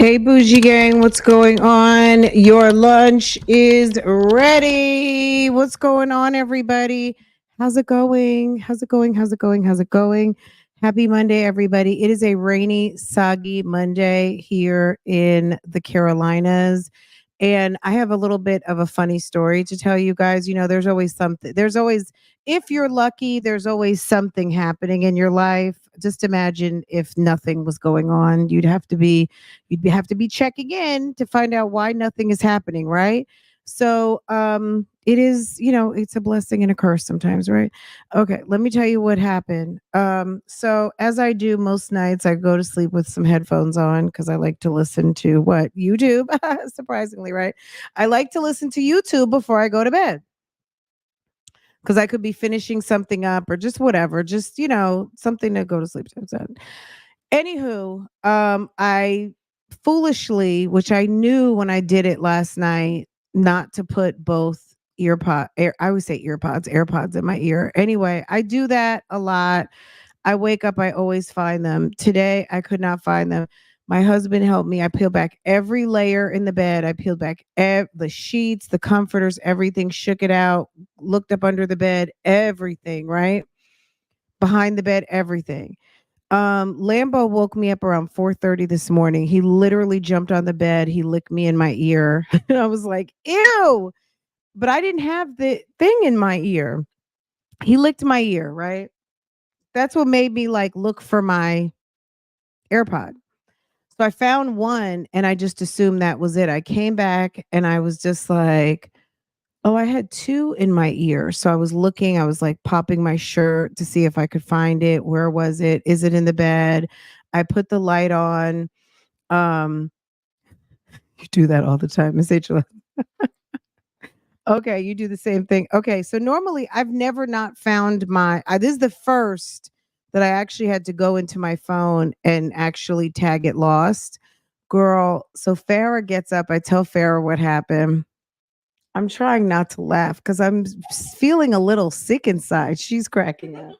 Hey, Bougie Gang, what's going on? Your lunch is ready. What's going on, everybody? How's it going? How's it going? How's it going? How's it going? Happy Monday, everybody. It is a rainy, soggy Monday here in the Carolinas. And I have a little bit of a funny story to tell you guys. You know, there's always something, there's always, if you're lucky, there's always something happening in your life. Just imagine if nothing was going on. You'd have to be checking in to find out why nothing is happening, right? So it is, it's a blessing and a curse sometimes, right? Okay, let me tell you what happened. So as I do most nights, I go to sleep with some headphones on because I like to listen to what YouTube, surprisingly, right? I like to listen to YouTube before I go to bed because I could be finishing something up or just whatever, just something to go to sleep to. Anywho, I foolishly, which I knew when I did it last night, not to put both I always say AirPods in my ear. Anyway, I do that a lot. I wake up, I always find them. Today, I could not find them. My husband helped me. I peeled back every layer in the bed. I peeled back the sheets, the comforters, everything, shook it out, looked up under the bed, everything, right? Behind the bed, everything. Lambo woke me up around 4:30 this morning. He literally jumped on the bed. He licked me in my ear. And I was like, ew. But I didn't have the thing in my ear. He licked my ear, right? That's what made me like look for my AirPod. So I found one and I just assumed that was it. I came back and I was just like, oh, I had two in my ear. So I was looking, I was like popping my shirt to see if I could find it. Where was it? Is it in the bed? I put the light on. Um, you do that all the time, Miss H. Okay, you do the same thing. Okay, so normally I've never not found this is the first that I actually had to go into my phone and actually tag it lost. Girl, so Farah gets up. I tell Farah what happened. I'm trying not to laugh because feeling a little sick inside. She's cracking up.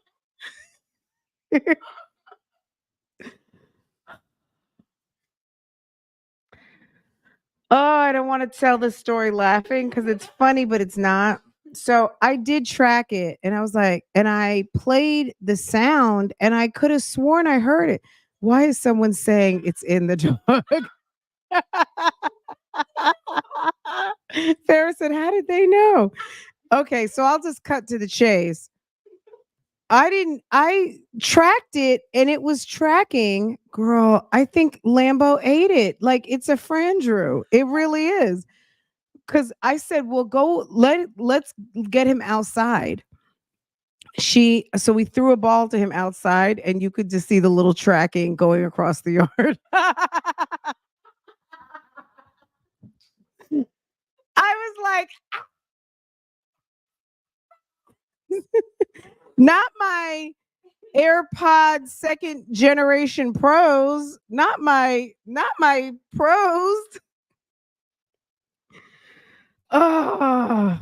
Oh, I don't want to tell this story laughing because it's funny, but it's not. So I did track it and I was like, and I played the sound and I could have sworn I heard it. Why is someone saying it's in the dog? Farrah said, how did they know? Okay, so I'll just cut to the chase. I tracked it and it was tracking. Girl, I think Lambo ate it. Like it's a Frandrew. It really is. Cause I said, well, let's get him outside. So we threw a ball to him outside and you could just see the little tracking going across the yard. I was like, not my AirPod second generation pros, not my pros. Oh.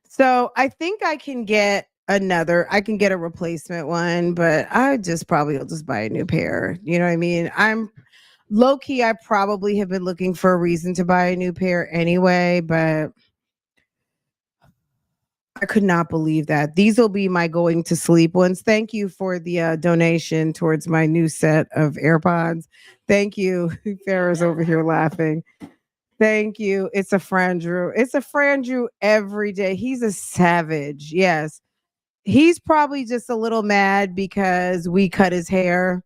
So I think I can get a replacement one, but I just probably will just buy a new pair. You know what I mean? I'm low key, I probably have been looking for a reason to buy a new pair anyway, but I could not believe that. These will be my going to sleep ones. Thank you for the donation towards my new set of AirPods. Thank you. Farrah's over here laughing. Thank you. It's a Frandrew. It's a Frandrew every day. He's a savage. Yes. He's probably just a little mad because we cut his hair.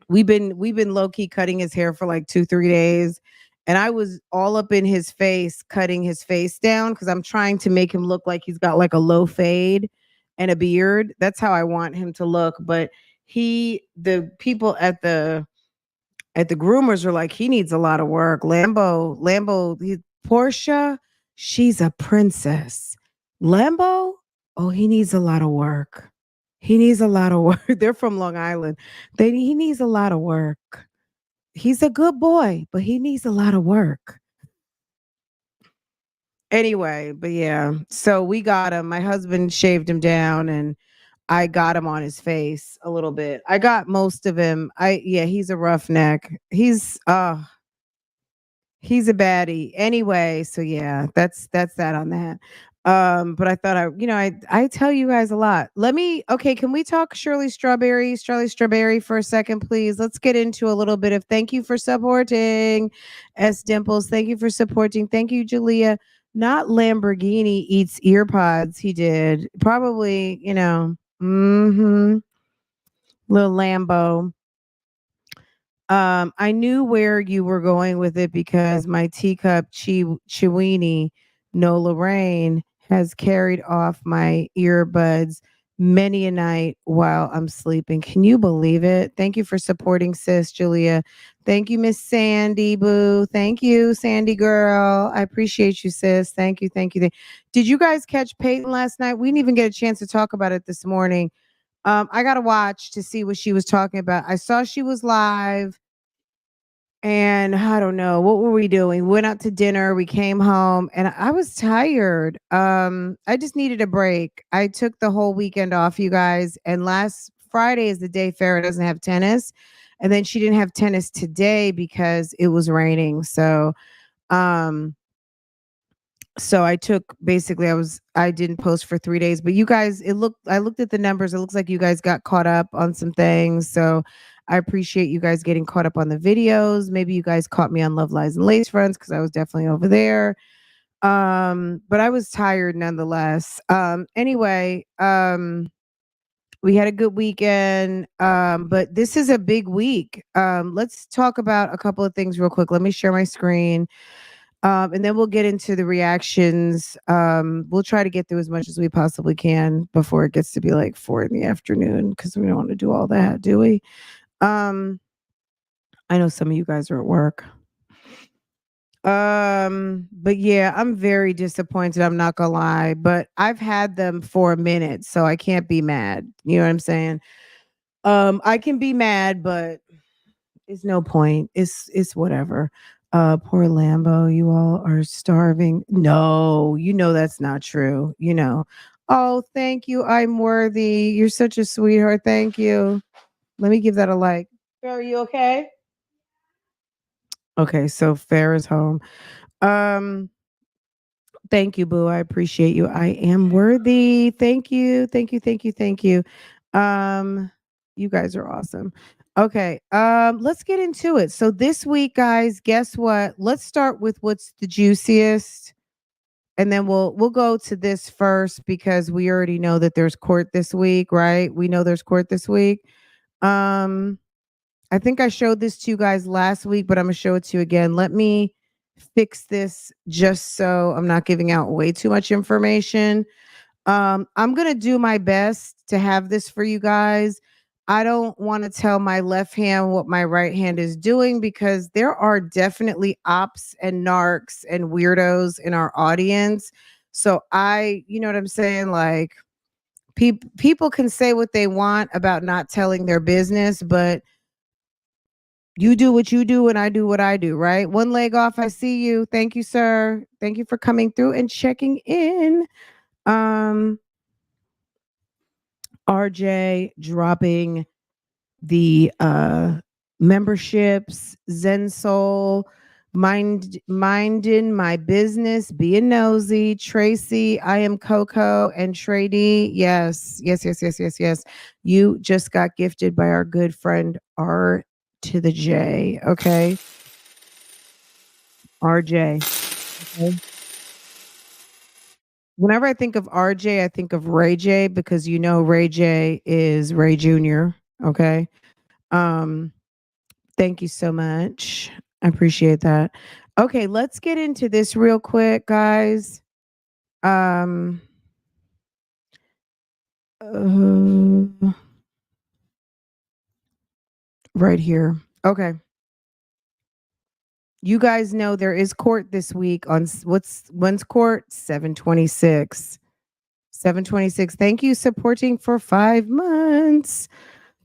We've been low key cutting his hair for like 2-3 days. And I was all up in his face, cutting his face down because I'm trying to make him look like he's got like a low fade and a beard. That's how I want him to look. But the people at the groomers are like, he needs a lot of work. Portia, she's a princess. Lambo, oh, he needs a lot of work. He needs a lot of work. They're from Long Island. He needs a lot of work. He's a good boy, but he needs a lot of work. Anyway, but yeah, so we got him. My husband shaved him down and I got him on his face a little bit. I got most of him. Yeah, he's a roughneck. He's a baddie. Anyway, so yeah, that's that on that. But I thought I tell you guys a lot. Okay, can we talk Shirley Strawberry for a second, please? Let's get into a little bit of thank you for supporting. S Dimples, thank you for supporting. Thank you, Julia. Not Lamborghini eats earpods. He did. Probably, little Lambo. I knew where you were going with it because my teacup Chiweenie, no Lorraine, has carried off my earbuds many a night while I'm sleeping. Can you believe it? Thank you for supporting sis Julia. Thank you, Miss Sandy Boo. Thank you, Sandy girl. I appreciate you, sis. Thank you, thank you. Did you guys catch Peyton last night? We didn't even get a chance to talk about it this morning. I gotta watch to see what she was talking about. I saw she was live and I don't know, what were we doing? Went out to dinner, we came home, and I was tired. I just needed a break. I took the whole weekend off, you guys, and last Friday is the day Farrah doesn't have tennis. And then she didn't have tennis today because it was raining. Um, so I took basically I didn't post for 3 days, but you guys, I looked at the numbers. It looks like you guys got caught up on some things. So I appreciate you guys getting caught up on the videos. Maybe you guys caught me on Love Lies and Lace Fronts because I was definitely over there. But I was tired nonetheless. Anyway, we had a good weekend. But this is a big week. Let's talk about a couple of things real quick. Let me share my screen. And then we'll get into the reactions. We'll try to get through as much as we possibly can before it gets to be like 4 in the afternoon because we don't want to do all that, do we? I know some of you guys are at work. But yeah, I'm very disappointed. I'm not gonna lie, but I've had them for a minute, so I can't be mad. You know what I'm saying? I can be mad, but it's no point. It's whatever. Poor Lambo, you all are starving. No, that's not true. Oh, thank you. I'm worthy. You're such a sweetheart. Thank you. Let me give that a like. Are you okay? Okay, so Fair is home. Um, Thank you, Boo. I appreciate you. I am worthy. Thank you. Thank you. Thank you. Thank you. Um, you guys are awesome. Okay. Let's get into it. So this week, guys, guess what? Let's start with what's the juiciest. And then we'll go to this first because we already know that there's court this week, right? We know there's court this week. Um, I think I showed this to you guys last week, but I'm gonna show it to you again. Let me fix this just so I'm not giving out way too much information. I'm gonna do my best to have this for you guys. I don't want to tell my left hand what my right hand is doing because there are definitely ops and narcs and weirdos in our audience. So you know what I'm saying? Like people can say what they want about not telling their business, but you do what you do and I do what I do, right? One leg off, I see you. Thank you, sir. Thank you for coming through and checking in. Um, RJ dropping the memberships, Zen Soul, minding my business, being nosy, Tracy, I am Coco, and Trady. Yes, yes, yes, yes, yes, yes. You just got gifted by our good friend R to the J. Okay. RJ. Okay. Whenever I think of RJ, I think of Ray J because Ray J is Ray Jr. Okay. Um, Thank you so much. I appreciate that. Okay, let's get into this real quick, guys. Um, right here. Okay. You guys know there is court this week on when's court? 726. 726. Thank you supporting for 5 months.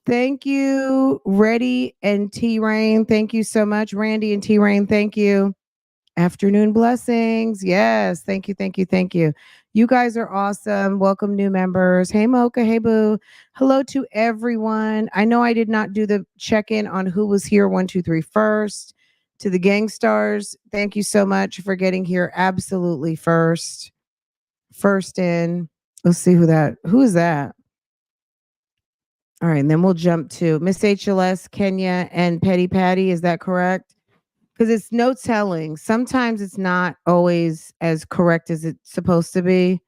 Thank you, Reddy and T Rain. Thank you so much, Randy and T Rain. Thank you. Afternoon blessings. Yes. Thank you. Thank you. Thank you. You guys are awesome. Welcome, new members. Hey, Mocha. Hey, Boo. Hello to everyone. I know I did not do the check in on who was here 1, 2, 3 first. To the gang stars, thank you so much for getting here absolutely first. First in. Let's see who is that? All right. And then we'll jump to Miss HLS, Kenya, and Petty Patty. Is that correct? Because it's no telling. Sometimes it's not always as correct as it's supposed to be,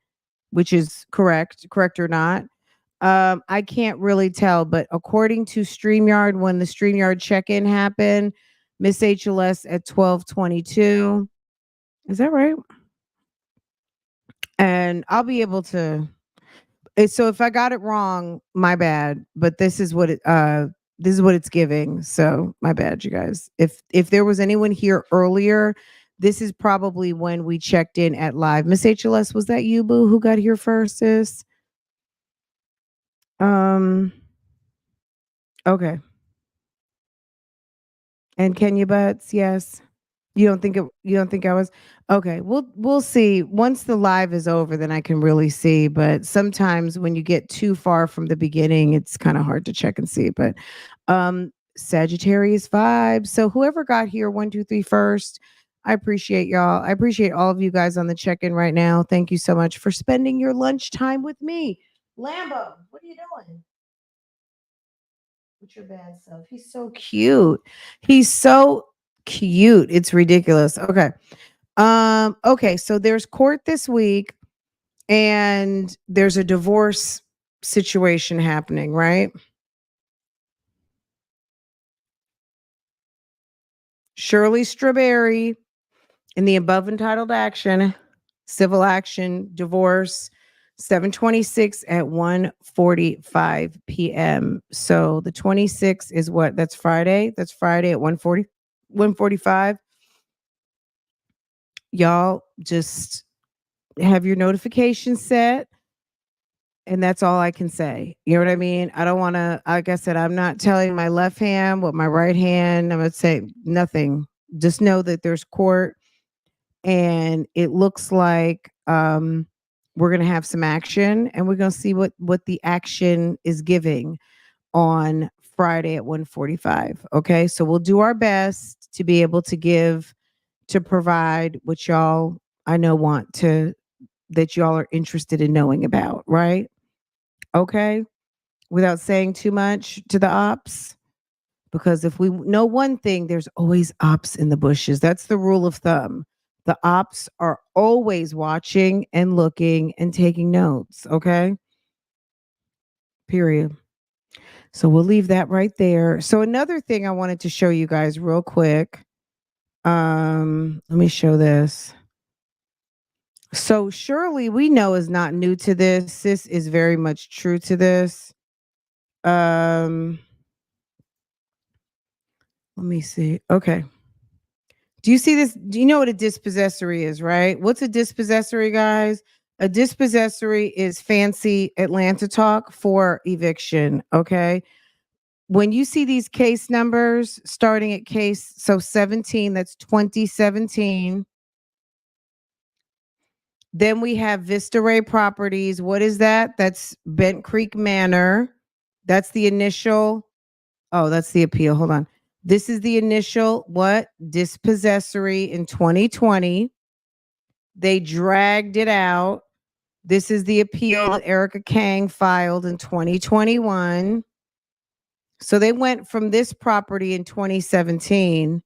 which is correct or not. I can't really tell, but according to StreamYard, when the StreamYard check-in happened, Miss HLS at 12:22. Is that right? And I'll be able to so if I got it wrong, my bad. But this is what it's giving. So my bad, you guys. If there was anyone here earlier, this is probably when we checked in at live. Miss HLS, was that you, Boo, who got here first, sis? Um, okay. And Kenya Butts, yes. You don't think I was okay. We'll see. Once the live is over, then I can really see. But sometimes when you get too far from the beginning, it's kind of hard to check and see. But Sagittarius vibes. So whoever got here 1, 2, 3 first, I appreciate y'all. I appreciate all of you guys on the check-in right now. Thank you so much for spending your lunchtime with me. Lambo, what are you doing? With your bad self. He's so cute. He's so cute. It's ridiculous. Okay. Okay, so there's court this week and there's a divorce situation happening, right? Shirley Strawberry in the above entitled action, civil action, divorce, 726 at 1:45 p.m. So the 26th is what? That's Friday. That's Friday at 1:45. Y'all just have your notifications set. And that's all I can say. You know what I mean? I don't want to, like I said, I'm not telling my left hand what my right hand, I'm going to say nothing. Just know that there's court and it looks like we're going to have some action and we're going to see what the action is giving on Friday at 1:45. Okay. So we'll do our best to be able to provide what y'all I know that y'all are interested in knowing about, right? Okay. Without saying too much to the ops. Because if we know one thing, there's always ops in the bushes. That's the rule of thumb. The ops are always watching and looking and taking notes. Okay. Period. So we'll leave that right there. So another thing I wanted to show you guys real quick. Let me show this. So Shirley, we know is not new to this. Sis is very much true to this. Um, let me see. Okay. Do you see this? Do you know what a dispossessory is, right? What's a dispossessory, guys? A dispossessory is fancy Atlanta talk for eviction. Okay. When you see these case numbers starting at case, so 17, that's 2017. Then we have Vista Ray Properties. What is that? That's Bent Creek Manor. That's the initial. Oh, that's the appeal. Hold on. This is the initial what? Dispossessory in 2020. They dragged it out. This is the appeal that Erica Kang filed in 2021. So they went from this property in 2017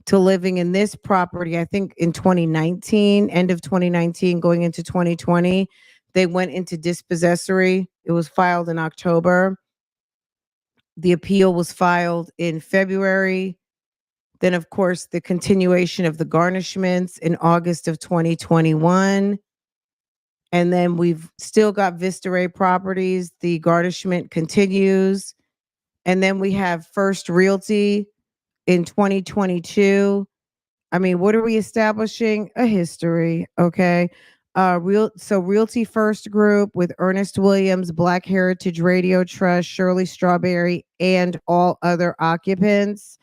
to living in this property, I think in 2019, end of 2019, going into 2020. They went into dispossessory. It was filed in October. The appeal was filed in February. Then, of course, the continuation of the garnishments in August of 2021. And then we've still got Vista Ray Properties. The garnishment continues. And then we have First Realty in 2022. I mean, what are we establishing? A history, okay? Realty First Group with Ernest Williams, Black Heritage Radio Trust, Shirley Strawberry, and all other occupants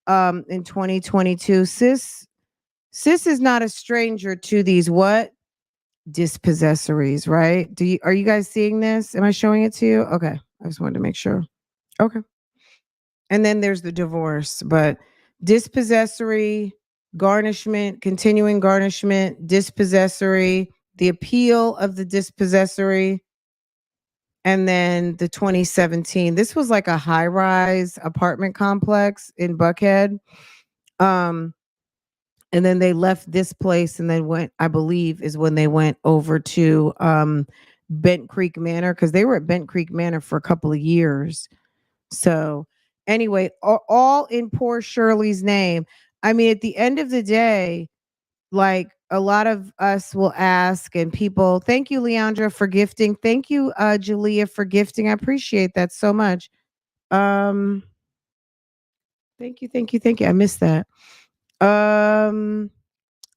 in 2022. Sis, Sis is not a stranger to these what? Dispossessories, right? Are you guys seeing this? Am I showing it to you? Okay. I just wanted to make sure. Okay. And then there's the divorce, but dispossessory, garnishment, continuing garnishment, dispossessory, the appeal of the dispossessory, and then the 2017. This was like a high-rise apartment complex in Buckhead. Um, and then they left this place and then went, I believe, is when they went over to Bent Creek Manor because they were at Bent Creek Manor for a couple of years. So, anyway, all in poor Shirley's name. I mean, at the end of the day, like a lot of us will ask, and people, thank you, Leandra, for gifting. Thank you, Julia, for gifting. I appreciate that so much. Um, thank you, thank you, thank you. I missed that. Um,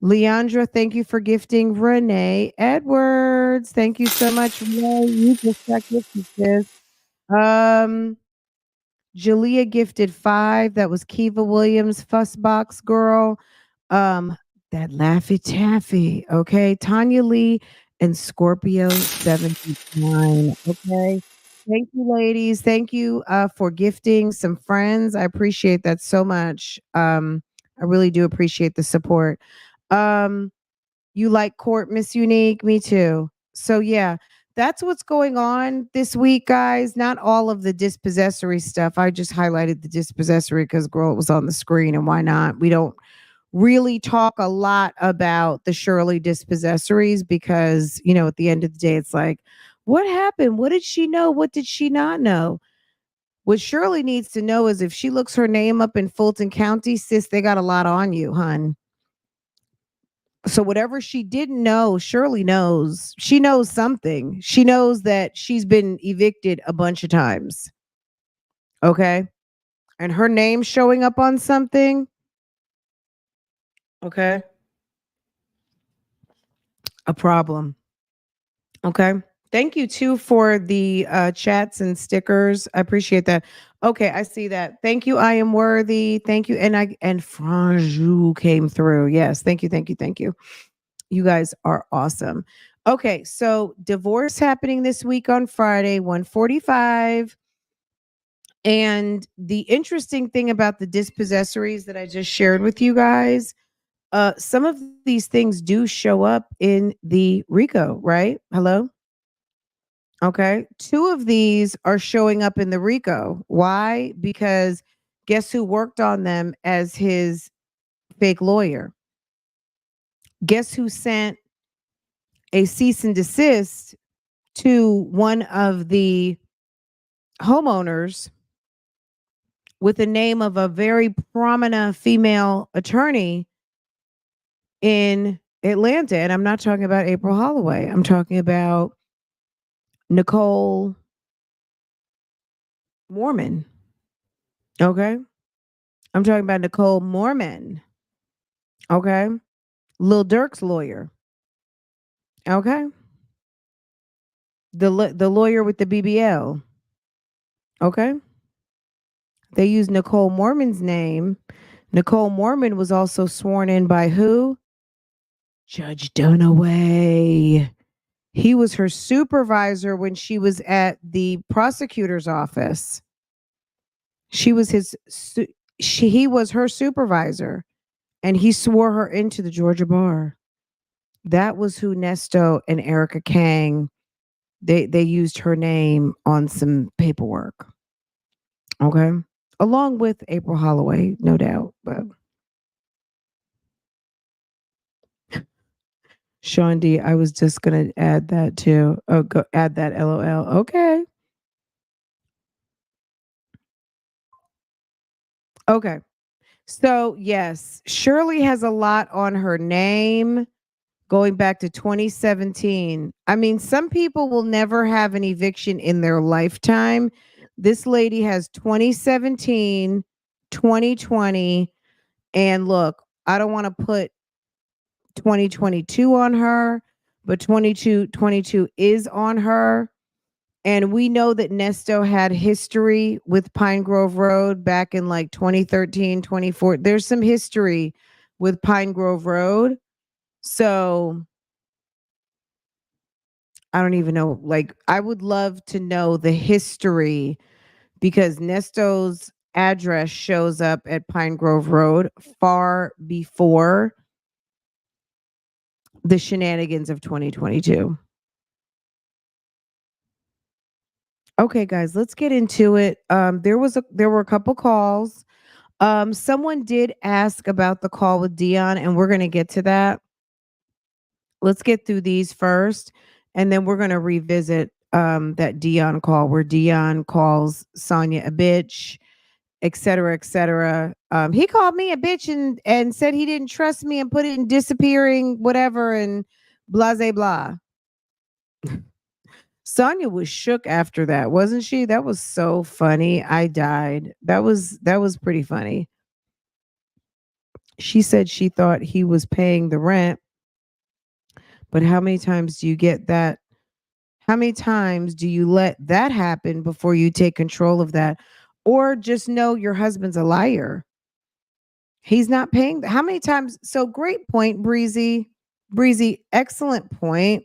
Leandra, thank you for gifting Renee Edwards. Thank you so much, Renee. You just got gifted, sis. Um, Jalea gifted 5. That was Kiva Williams, Fuss Box Girl. Um, that Laffy Taffy. Okay. Tanya Lee and Scorpio 79. Okay. Thank you, ladies. Thank you for gifting some friends. I appreciate that so much. I really do appreciate the support. Um, you like Court Miss Unique? Me too. So yeah, that's what's going on this week, guys. Not all of the dispossessory stuff. I just highlighted the dispossessory because girl, it was on the screen, and why not? We don't really talk a lot about the Shirley dispossessories because, at the end of the day, it's like, what happened? What did she know? What did she not know? What Shirley needs to know is if she looks her name up in Fulton County, sis, they got a lot on you, hun. So whatever she didn't know, Shirley knows. She knows something. She knows that she's been evicted a bunch of times. Okay. And her name showing up on something. Okay. A problem. Okay. Thank you too for the chats and stickers. I appreciate that. Okay, I see that. Thank you. I am worthy. Thank you. And Franjou came through. Yes. Thank you. Thank you. Thank you. You guys are awesome. Okay, so divorce happening this week on Friday, 1:45. And the interesting thing about the dispossessories that I just shared with you guys, some of these things do show up in the RICO, right? Hello? Okay. 2 of these are showing up in the RICO. Why? Because guess who worked on them as his fake lawyer? Guess who sent a cease and desist to one of the homeowners with the name of a very prominent female attorney in Atlanta. And I'm not talking about April Holloway. I'm talking about Nicole Mormon. Okay. I'm talking about Nicole Mormon. Okay. Lil Durk's lawyer. Okay. The lawyer with the BBL. Okay. They used Nicole Mormon's name. Nicole Mormon was also sworn in by who? Judge Dunaway. He was her supervisor when she was at the prosecutor's office. She was he was her supervisor, and he swore her into the Georgia bar. That was who Nesto and Erica Kang, they used her name on some paperwork. Okay. Along with April Holloway, no doubt, but Sean D, I was just gonna add that too. Oh, go add that LOL. Okay. Okay. So, yes, Shirley has a lot on her name going back to 2017. I mean, some people will never have an eviction in their lifetime. This lady has 2017, 2020, and look, I don't want to put 2022 on her, but 22 is on her. And we know that Nesto had history with Pine Grove Road back in like 2013, 24. There's some history with Pine Grove Road. So I don't even know. Like, I would love to know the history because Nesto's address shows up at Pine Grove Road far before the shenanigans of 2022. Okay, guys, let's get into it. There were a couple calls. Someone did ask about the call with Dion, and we're gonna get to that. Let's get through these first, and then we're gonna revisit that Dion call where Dion calls Sonia a bitch, et cetera, et cetera. He called me a bitch and said he didn't trust me and put it in disappearing, whatever, and blah, blah, blah. Sonia was shook after that, wasn't she? That was so funny. I died. That was pretty funny. She said she thought he was paying the rent, but how many times do you get that? How many times do you let that happen before you take control of that? Or just know your husband's a liar. He's not paying. How many times? So great point, Breezy. Breezy, excellent point.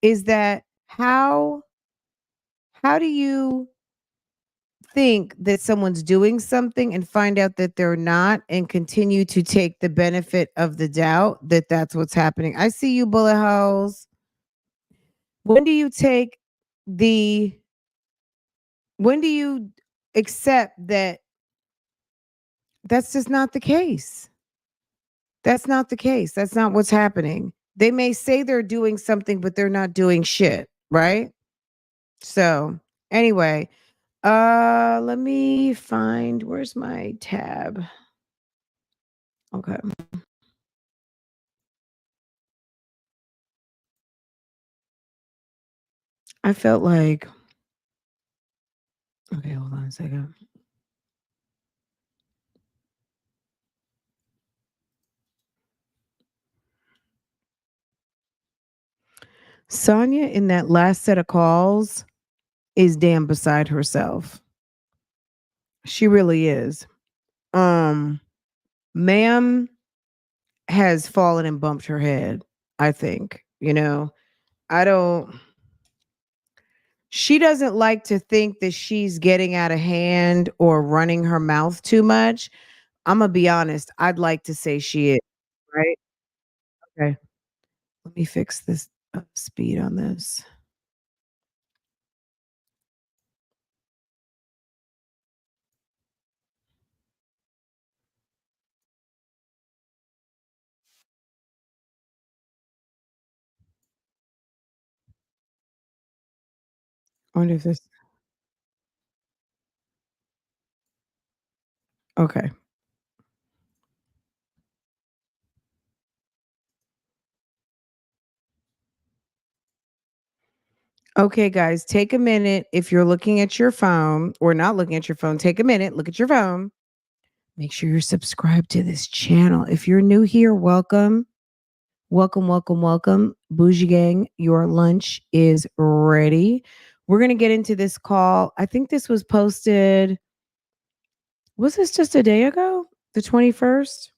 Is that how do you think that someone's doing something and find out that they're not and continue to take the benefit of the doubt that that's what's happening? I see you, bullet holes. When do you take the when do you accept that that's just not the case? That's not the case. That's not what's happening. They may say they're doing something, but they're not doing shit, right? So, anyway, let me find where's my tab? Okay. I felt like okay, hold on a second. Sonia in that last set of calls is damn beside herself. She really is. Ma'am has fallen and bumped her head, I think. I don't she doesn't like to think that she's getting out of hand or running her mouth too much. I'm gonna be honest, I'd like to say she is, right? Okay. Let me fix this speed on this. I wonder if this okay. Okay, guys, take a minute. If you're looking at your phone or not looking at your phone, take a minute, look at your phone. Make sure you're subscribed to this channel. If you're new here, welcome. Welcome, welcome, welcome. Bougie Gang, your lunch is ready. We're going to get into this call. I think this was posted. Was this just a day ago? The 21st?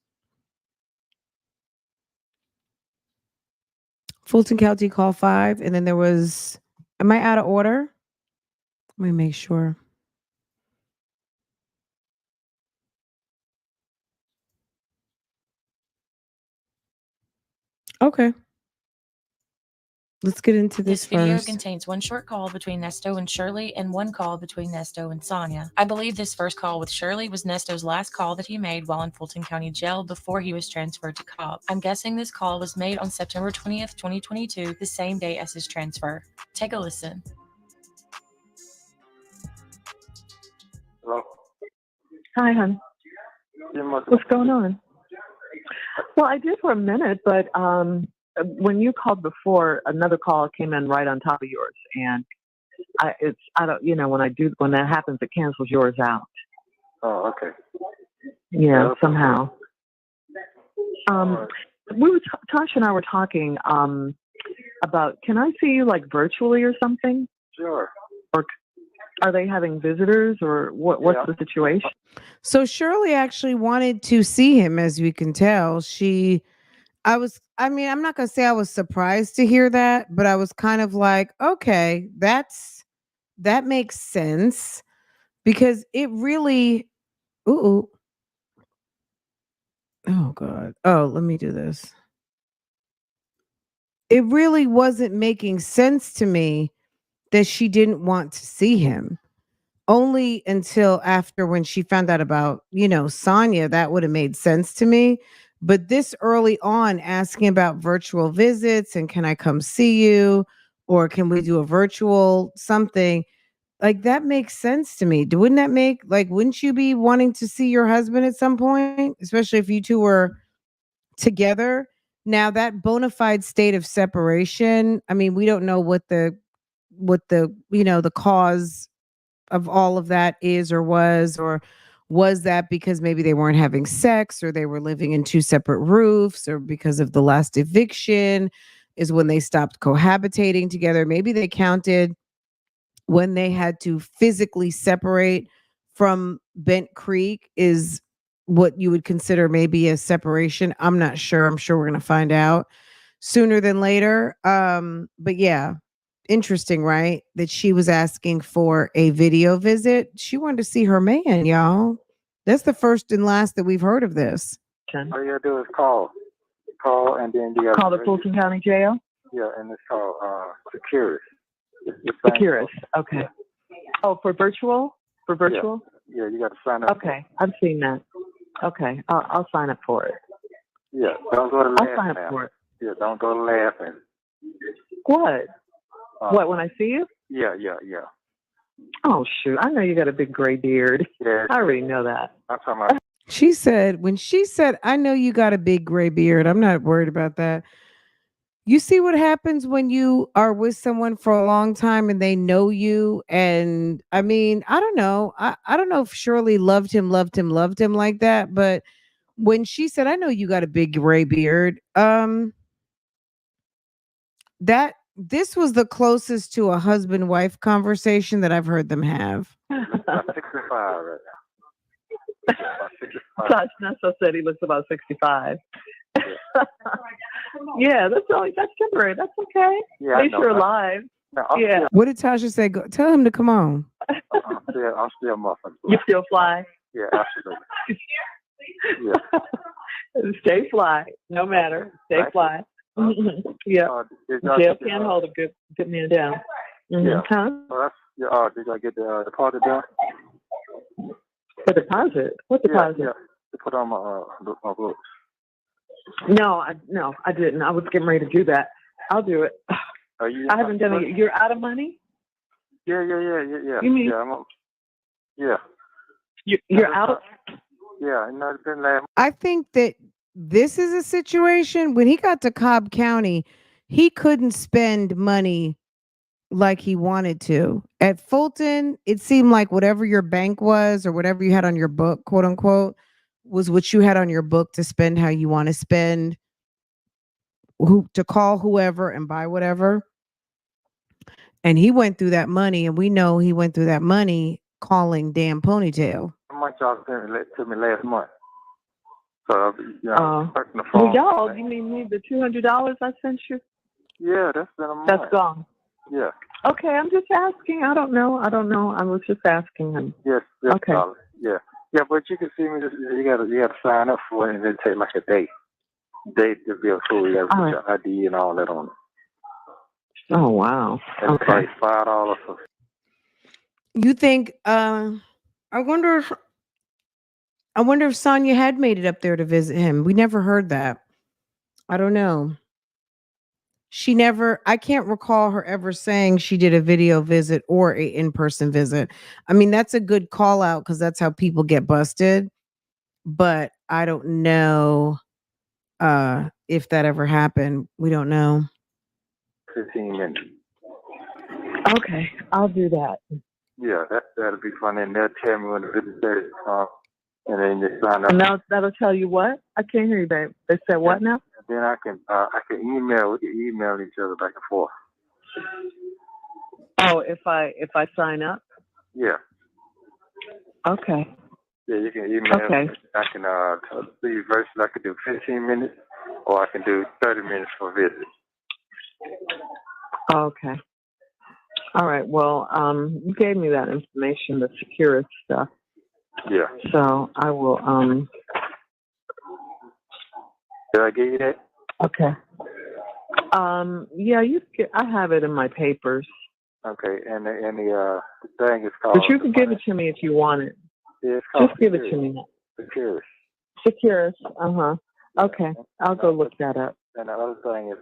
Fulton County call 5. And then there was, am I out of order? Let me make sure. Okay. Let's get into this video first. contains one short call between Nesto and Shirley and one call between Nesto and Sonia. I believe this first call with Shirley was Nesto's last call that he made while in Fulton County Jail before he was transferred to Cobb. I'm guessing this call was made on September 20th, 2022, the same day as his transfer. Take a listen. Hello. Hi, hon. What's going on? Well, I did for a minute, but when you called before, another call came in right on top of yours, and when that happens, it cancels yours out. Oh, okay. Yeah, somehow. Tasha and I were talking about, can I see you like virtually or something? Sure. Or Are they having visitors or what's the situation? So Shirley actually wanted to see him, as we can tell. I mean, I'm not going to say I was surprised to hear that, but I was kind of like, okay, that makes sense because it really, ooh, oh God. Oh, let me do this. It really wasn't making sense to me that she didn't want to see him. Only until after when she found out about, Sonia, that would have made sense to me. But this early on, asking about virtual visits and can I come see you or can we do a virtual something, like that makes sense to me. Wouldn't that wouldn't you be wanting to see your husband at some point, especially if you two were together? Now that bona fide state of separation, I mean, we don't know what the cause of all of that is or was that because maybe they weren't having sex or they were living in two separate roofs or because of the last eviction is when they stopped cohabitating together. Maybe they counted when they had to physically separate from Bent Creek is what you would consider maybe a separation. I'm not sure. I'm sure we're going to find out sooner than later. But yeah, interesting, right? That she was asking for a video visit. She wanted to see her man, y'all. That's the first and last that we've heard of this. All you gotta do is call, and then you gotta Call the Fulton County Jail? Yeah, and it's called Securus. Securus, okay. Yeah. Oh, for virtual? For virtual? Yeah, you gotta sign up. Okay, I've seen that. Okay, I'll sign up for it. Yeah, don't go to laughing. I'll sign up for it. Yeah, don't go to laughing. What? What, when I see you? Yeah. Oh, shoot. I know you got a big gray beard. Yeah. I already know that. I'm talking about. When she said, I know you got a big gray beard, I'm not worried about that. You see what happens when you are with someone for a long time and they know you. And I mean, I don't know. I don't know if Shirley loved him like that. But when she said, I know you got a big gray beard, that this was the closest to a husband-wife conversation that I've heard them have. About 65 right now. About 65. Josh Nesto said he looks about 65. Yeah, that's temporary. That's okay. Yeah, at least you're alive. No, Yeah. What did Tasha say? Tell him to come on. I'm still muffin. You still fly? Yeah, absolutely. Yeah. Stay fly, no matter. Stay fly. Yeah. Jail can't hold a good man down. Yeah. Huh? Well, did I get the deposit down? The deposit? What deposit? Yeah. To put on my books. No, I didn't. I was getting ready to do that. I'll do it. I haven't done it. You're out of money? Yeah. You mean? Yeah. You're out? Yeah, it's been last. I think that this is a situation when he got to Cobb County, he couldn't spend money like he wanted to. At Fulton, it seemed like whatever your bank was or whatever you had on your book, quote unquote, was what you had on your book to spend how you want to spend, to call whoever and buy whatever. And he went through that money, and we know he went through that money calling damn Ponytail. How much y'all sent to me last month? So, expecting the Well, phone. y'all, you mean the $200 I sent you? Yeah, that's been a month. That's gone. Yeah. Okay, I'm just asking. I don't know. I was just asking him. Yes. Okay. Yeah. Yeah, but you can see me. You gotta sign up for it, and then take like a day to be approved. You gotta put your ID and all that on it. Oh wow. And okay. $5 for. You think? I wonder if Sonia had made it up there to visit him. We never heard that. I don't know. I can't recall her ever saying she did a video visit or a in-person visit. I mean, that's a good call out because that's how people get busted. But I don't know if that ever happened. We don't know. 15 minutes. Okay, I'll do that. Yeah, that'll be fun. And they'll tell me when the visit date is, and then you sign up. And that'll tell you what? I can't hear you, babe. They said what now? And then I can email. We can email each other back and forth. Oh, if I sign up? Yeah. Okay. Yeah, you can email Okay. me. I can leave verses. I can do 15 minutes, or I can do 30 minutes for a visit. Okay. All right. Well, you gave me that information, the Securus stuff. Yeah. So I will. Did I give you that? Okay. Yeah, I have it in my papers. Okay, and the thing is called. But you can give it to me if you want it. Yeah, it's called Just give it to me. Securus. Securus. Okay. I'll go look that up. And the other thing is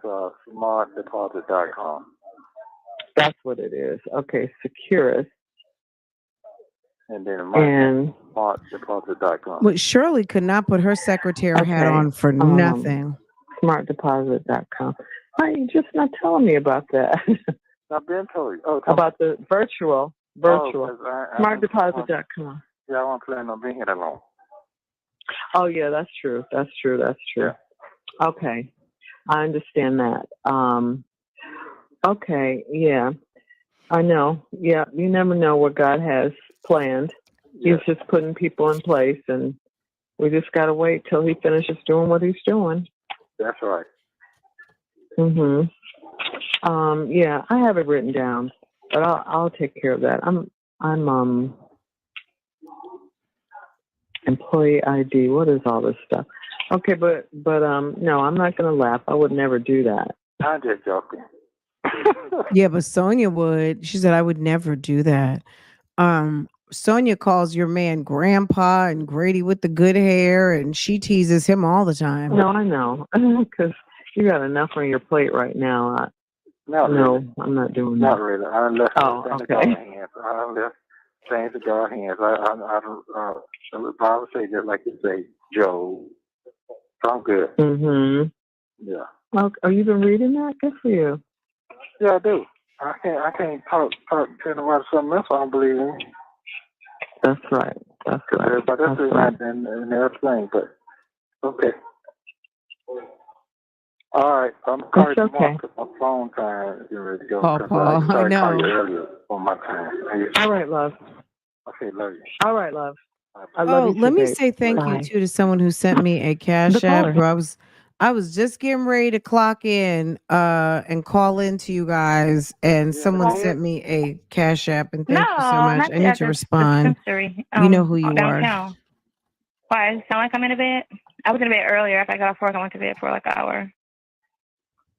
smartdeposit.com. That's what it is. Okay, Securus. And then smartdeposit.com. Well, Shirley could not put her secretary hat on for nothing. Smartdeposit.com. Why are you just not telling me about that? I've been told you. About the virtual. Smartdeposit.com. Yeah, I won't plan on being here that long. Oh, yeah, that's true. Yeah. Okay. I understand that. Okay, yeah. I know. Yeah, you never know what God has planned. Yeah. He's just putting people in place, and we just got to wait till he finishes doing what he's doing. That's right. Yeah, I have it written down, but I'll take care of that. I'm employee ID. What is all this stuff? Okay, but no, I'm not gonna laugh. I would never do that. I'm just joking. Yeah, but Sonia would. She said I would never do that. Sonia calls your man grandpa and Grady with the good hair, and she teases him all the time. No, I know, because you got enough on your plate right now. Really. I'm not doing Not that. really. I left okay. things to God's hands. I don't. The Bible says just like you say, Job. So I'm good. Yeah. Well, are you been reading that? Good for you. Yeah, I do. I can't talk to about something else I don't believe in. That's right. But that's right. And everything. But okay. All right. I'm calling tomorrow because my phone time is ready to go. Paul, I know. Call you earlier on my time. All right, love. Okay, love you. All right, love. I love you too, let me babe. say thank Bye. you too to someone who sent me a cash app. Bro, I was just getting ready to clock in and call in to you guys, and someone sent me a cash app, and thank you so much. I need to respond. You know who you downtown. Why? Does it sound like I'm in a bed? I was in bed earlier. After I got off work, I went to bed for like an hour.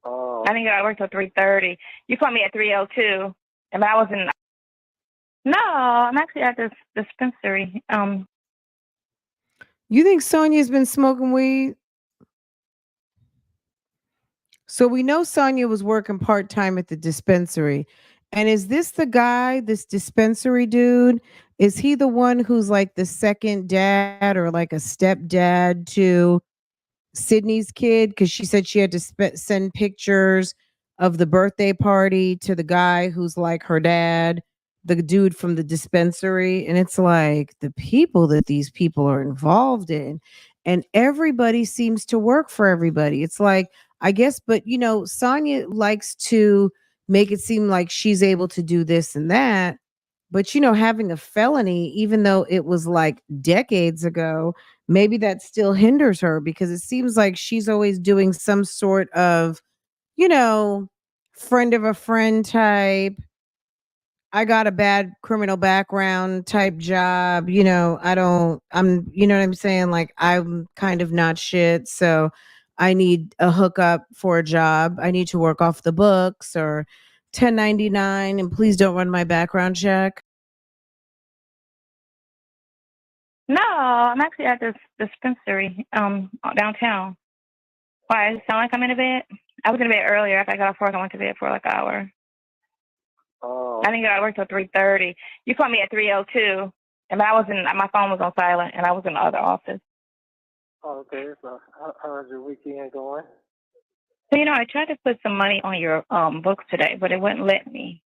Oh. I didn't get out of work till 3:30. You called me at 3:02, and I was in. No, I'm actually at this dispensary. You think Sonia's been smoking weed? So we know Sonia was working part-time at the dispensary. And is this the guy, this dispensary dude? Is he the one who's like the second dad or like a stepdad to Sydney's kid? Because she said she had to send pictures of the birthday party to the guy who's like her dad, the dude from the dispensary. And it's like the people that these people are involved in. And everybody seems to work for everybody. It's like, I guess, but Sonia likes to make it seem like she's able to do this and that. But having a felony, even though it was like decades ago, maybe that still hinders her because it seems like she's always doing some sort of, friend of a friend type. I got a bad criminal background type job. You know what I'm saying? Like, I'm kind of not shit. So I need a hookup for a job. I need to work off the books or 1099, and please don't run my background check. No, I'm actually at this dispensary downtown. Why? Does it sound like I'm in a bed? I was in bed earlier. After I got off work, I went to bed for like an hour. Oh. I didn't get out of work till 3:30. You called me at 3:02, and my phone was on silent, and I was in the other office. Oh, okay. So how's your weekend going? So I tried to put some money on your books today, but it wouldn't let me.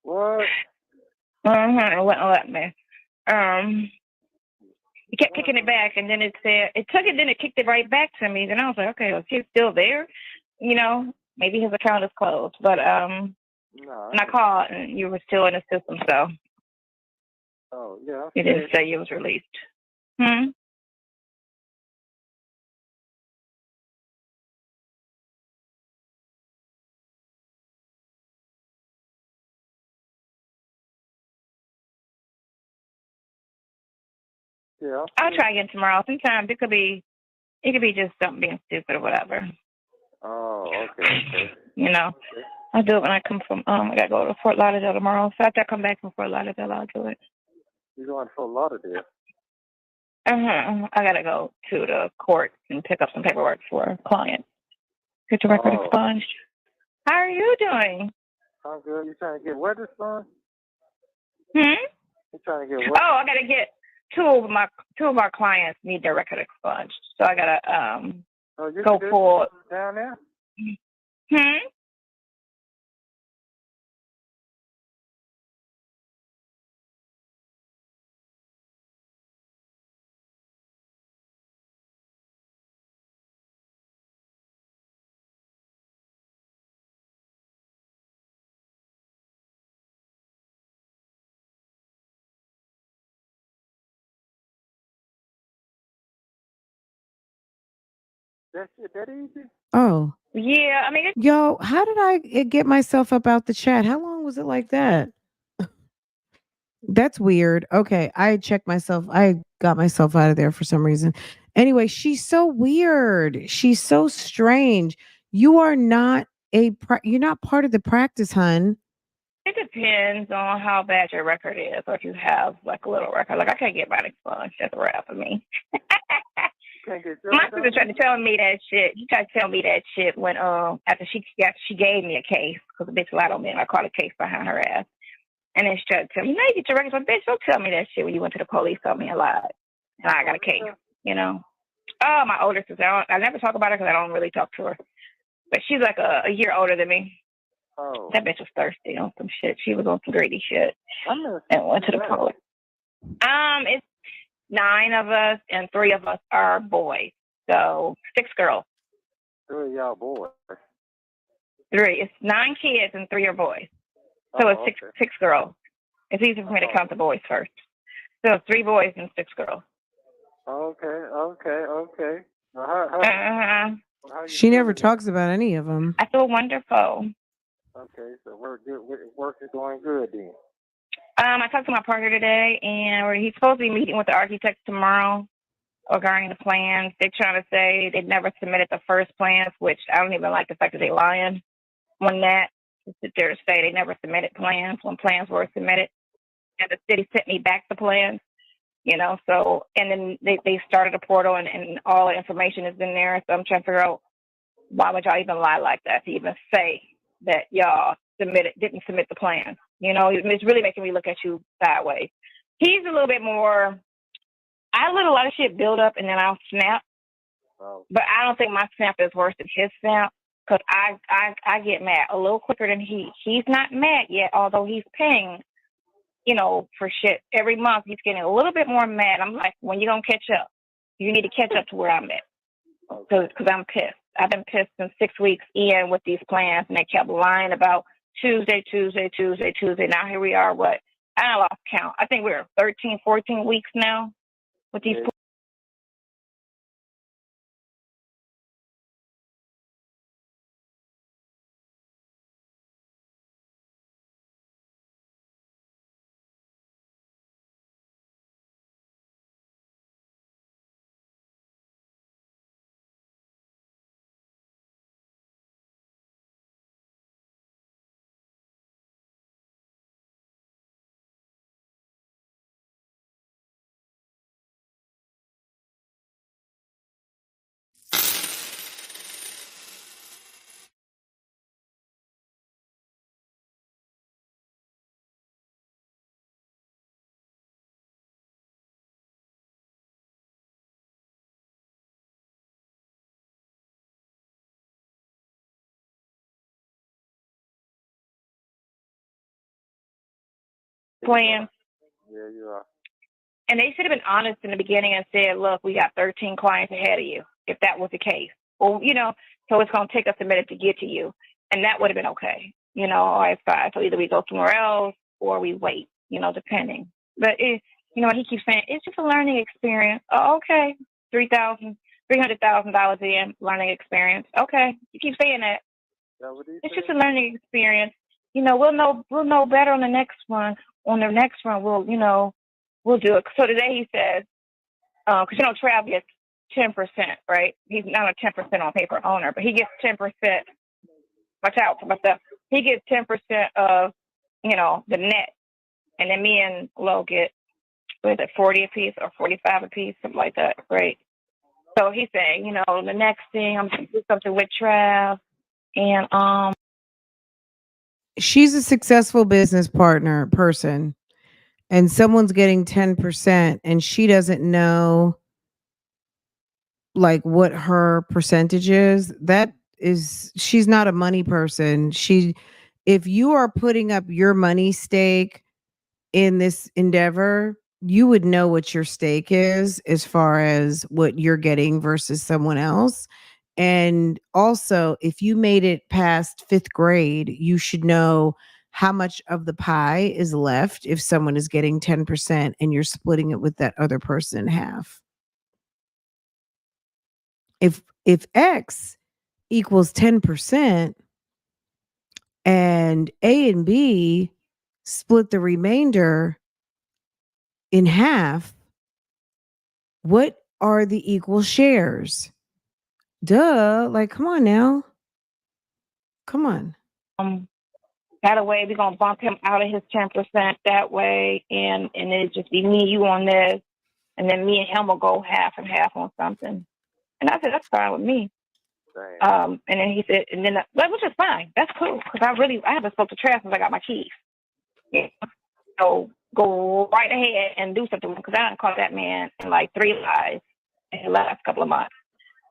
What? It wouldn't let me. It kept kicking it back, and then it said it took it, then it kicked it right back to me. Then I was like, okay, well, he's still there. Maybe his account is closed, but No. and I called, and you were still in the system, so Oh, yeah. It didn't say it was released. Hmm? Yeah. I'll try again tomorrow. Sometimes it could be just something being stupid or whatever. Oh, okay. You know, I'll do it when I come from, I gotta go to Fort Lauderdale tomorrow. So after I come back from Fort Lauderdale, I'll do it. You're going to Fort Lauderdale? I gotta go to the court and pick up some paperwork for a client. Get your record expunged. How are you doing? I'm good. You trying to get what expunged? You trying to get what? Oh, I gotta get two of our clients need their record expunged. So I gotta go for down there? That shit that easy? Oh. Yeah, I mean, yo, how did I get myself up out the chat? How long was it like that? That's weird. Okay, I checked myself. I got myself out of there for some reason. Anyway, she's so weird. She's so strange. You are not you're not part of the practice, hun. it depends on how bad your record is, or if you have like a little record. Like I can't get mine expunged. That's a wrap for me. My sister tried to tell me that shit. She tried to tell me that shit when after she gave me a case because the bitch lied on me and I caught a case behind her ass. And then she tried to tell me, you know, you get your records, but bitch, don't tell me that shit when you went to the police, told me a lie. And I got a case, you know. Oh, my older sister. I never talk about her because I don't really talk to her. But she's like a year older than me. Oh. That bitch was thirsty on some shit. She was on some greedy shit. And went to the police. It's 9 of us and 3 of us are boys. So 6 girls. 3 of y'all boys. 3. It's 9 kids and 3 are boys. So it's six girls. It's easy for me to count the boys first. So it's 3 boys and 6 girls. Okay. She never talks about any of them. I feel wonderful. Okay, so work is going good then. I talked to my partner today, and he's supposed to be meeting with the architects tomorrow regarding the plans. They're trying to say they've never submitted the first plans, which I don't even like the fact that they're lying on that. Sit there to say they never submitted plans when plans were submitted, and the city sent me back the plans, you know. So, and then they started a portal, and all the information is in there. So I'm trying to figure out why would y'all even lie like that to even say that y'all didn't submit the plans. You know, it's really making me look at you sideways. He's a little bit more. I let a lot of shit build up, and then I'll snap. Oh. But I don't think my snap is worse than his snap. Because I get mad a little quicker than he's not mad yet, although he's paying, you know, for shit every month. He's getting a little bit more mad. I'm like, when you gonna catch up? You need to catch up to where I'm at. Because I'm pissed. I've been pissed since 6 weeks in with these plans, and they kept lying about Tuesday. Now here we are, I lost count. I think we're 13, 14 weeks now with these plans. Plans. Yeah, you are. And they should have been honest in the beginning and said, look, we got 13 clients ahead of you, if that was the case. Or, you know, so it's going to take us a minute to get to you. And that would have been okay. You know, all right, fine. So either we go somewhere else or we wait, you know, depending. But he keeps saying it's just a learning experience. Oh, okay, $300,000 in learning experience. Okay, you keep saying that. It's just a learning experience. We'll know better on the next one. On the next one, we'll do it. So today he says, because Trav gets 10%, right? He's not a 10% on paper owner, but he gets 10%. Watch out for myself. He gets 10% of, the net, and then me and Lo get, 40 a piece or 45 a piece, something like that, right? So he's saying, the next thing I'm going to do something with Trav, and She's a successful business person, and someone's getting 10%, and she doesn't know like what her percentage is. She's not a money person. If you are putting up your money stake in this endeavor, you would know what your stake is as far as what you're getting versus someone else. And also, if you made it past 5th grade, you should know how much of the pie is left if someone is getting 10% and you're splitting it with that other person in half. If X equals 10% and A and B split the remainder in half, what are the equal shares? Duh. Like, come on now. Come on. that way we're gonna bump him out of his 10% that way, and it just be me and you on this, and then me and him will go half and half on something. And I said that's fine with me. And then he said, and then which is fine. That's cool because I haven't spoke to Trav since I got my keys. Yeah. So go right ahead and do something because I done caught that man in like 3 lies in the last couple of months.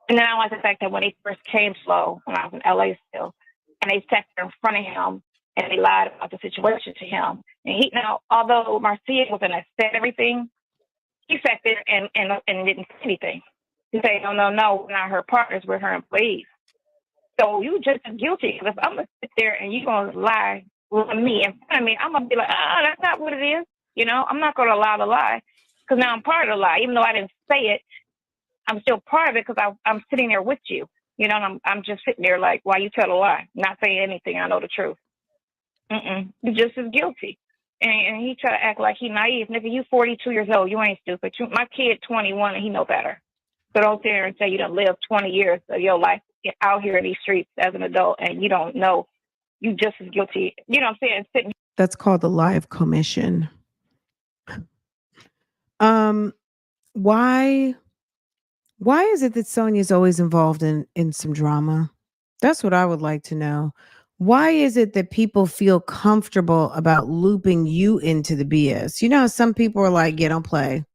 And then I like the fact that when he first came slow when I was in LA still, and they sat there in front of him and they lied about the situation to him. And although Marcia was in that said everything, he sat there and didn't say anything. He said, no, we're not her partners, we're her employees. So you just as guilty. Because if I'm going to sit there and you're going to lie with me in front of me, I'm going to be like, that's not what it is. I'm not going to allow the lie because now I'm part of the lie. Even though I didn't say it, I'm still part of it because I'm sitting there with you. And I'm just sitting there like, why you tell a lie? Not saying anything. I know the truth. You're just as guilty. And he try to act like he naive. Nigga, you 42 years old. You ain't stupid. My kid 21 and he know better. So don't sit there and say you done lived 20 years of your life out here in these streets as an adult and you don't know. You just as guilty. You know what I'm saying? That's called the lie of commission. Why is it that Sonia's always involved in some drama? That's what I would like to know. Why is it that people feel comfortable about looping you into the BS? Some people are like, yeah, don't play.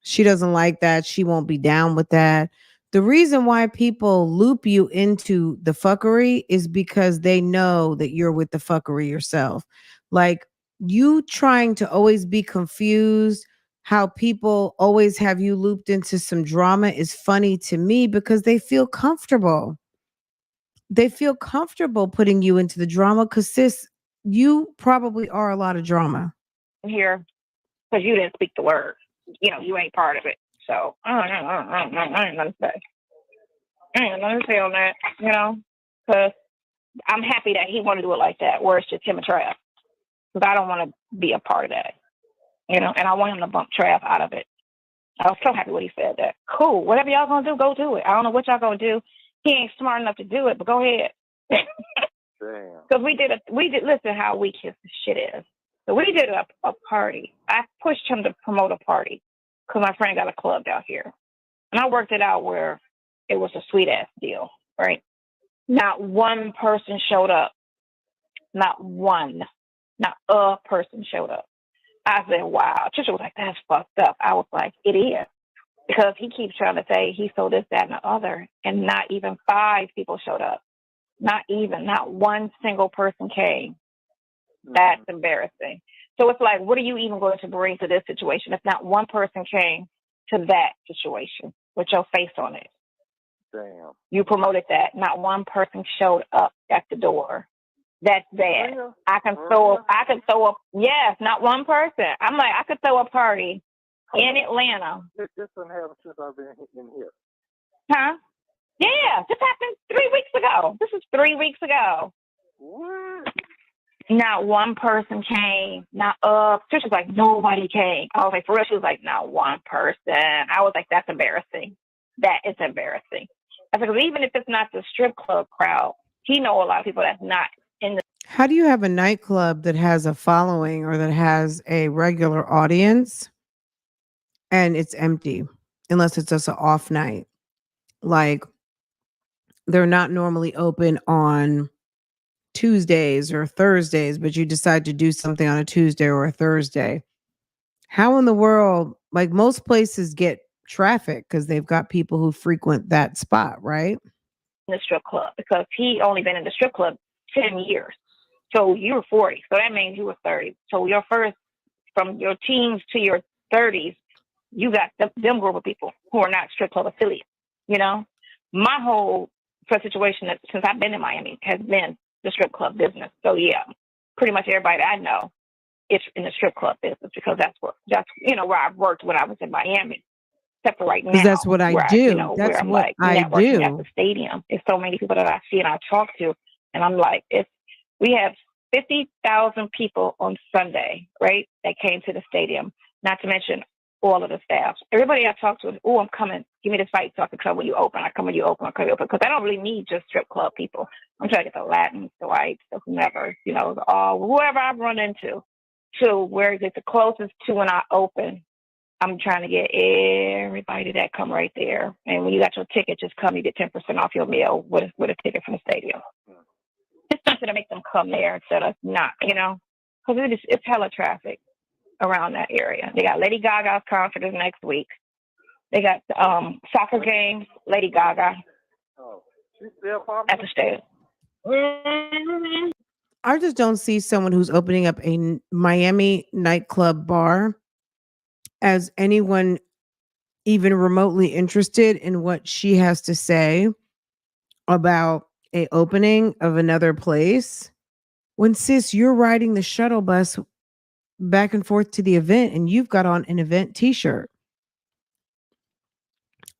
She doesn't like that. She won't be down with that. The reason why people loop you into the fuckery is because they know that you're with the fuckery yourself. Like you trying to always be confused, how people always have you looped into some drama is funny to me because they feel comfortable. They feel comfortable putting you into the drama because sis, you probably are a lot of drama. Here, because you didn't speak the word. You ain't part of it. So I ain't gonna say. I ain't gonna say on that, because I'm happy that he want to do it like that, where it's just him and Trav. Because I don't want to be a part of that, and I want him to bump Trav out of it. I was so happy when he said that. Cool, whatever y'all gonna do, go do it. I don't know what y'all gonna do. He ain't smart enough to do it, but go ahead. Because we did. Listen, how weak his shit is. So we did a party. I pushed him to promote a party because my friend got a club out here. And I worked it out where it was a sweet-ass deal, right? Not one person showed up. Not one. Not a person showed up. I said, wow. Trisha was like, that's fucked up. I was like, it is. Because he keeps trying to say he sold this, that, and the other. And not even 5 people showed up. Not one single person came. That's embarrassing. So it's like, what are you even going to bring to this situation if not one person came to that situation with your face on it? Damn. You promoted that. Not one person showed up at the door. That's bad. I can throw up. Yes, not one person. I'm like, I could throw a party in Atlanta. This doesn't happen since I've been in here. Huh? Yeah, this happened 3 weeks ago. This is 3 weeks ago. What? Not one person came. Not Trish was like, nobody came. I was like, for real? She was like, not one person. I was like, that's embarrassing. That is embarrassing. I said, because even if it's not the strip club crowd, he know a lot of people that's not in the. How do you have a nightclub that has a following or that has a regular audience and it's empty unless it's just an off night? Like they're not normally open on Tuesdays or Thursdays, but you decide to do something on a Tuesday or a Thursday. How in the world, like most places get traffic because they've got people who frequent that spot, right? In the strip club, because he only been in the strip club 10 years. So you were 40. So that means you were 30. So your first, from your teens to your 30s, you got them group of people who are not strip club affiliates. You know, my whole situation since I've been in Miami has been the strip club business. So yeah, pretty much everybody that I know is in the strip club business because that's where I've worked when I was in Miami. Except for right now, that's what I do. That's where I'm what like I networking do. at the stadium. There's so many people that I see and I talk to, and I'm like, we have 50,000 people on Sunday, right? That came to the stadium. Not to mention all of the staff. Everybody I talk to is, oh, I'm coming. Give me the site so I can come when you open. I come when you open. I come when you open. Because I don't really need just strip club people. I'm trying to get the Latins, the whites, the whomever, whoever I run into to where it's the closest to when I open. I'm trying to get everybody that come right there. And when you got your ticket, just come. You get 10% off your meal with a ticket from the stadium. It's something to make them come there instead of not, because it's hella traffic around that area. They got Lady Gaga's concert is next week. They got soccer games, Lady Gaga at the stadium. I just don't see someone who's opening up a Miami nightclub bar as anyone even remotely interested in what she has to say about a opening of another place. When sis, you're riding the shuttle bus back and forth to the event and you've got on an event t-shirt.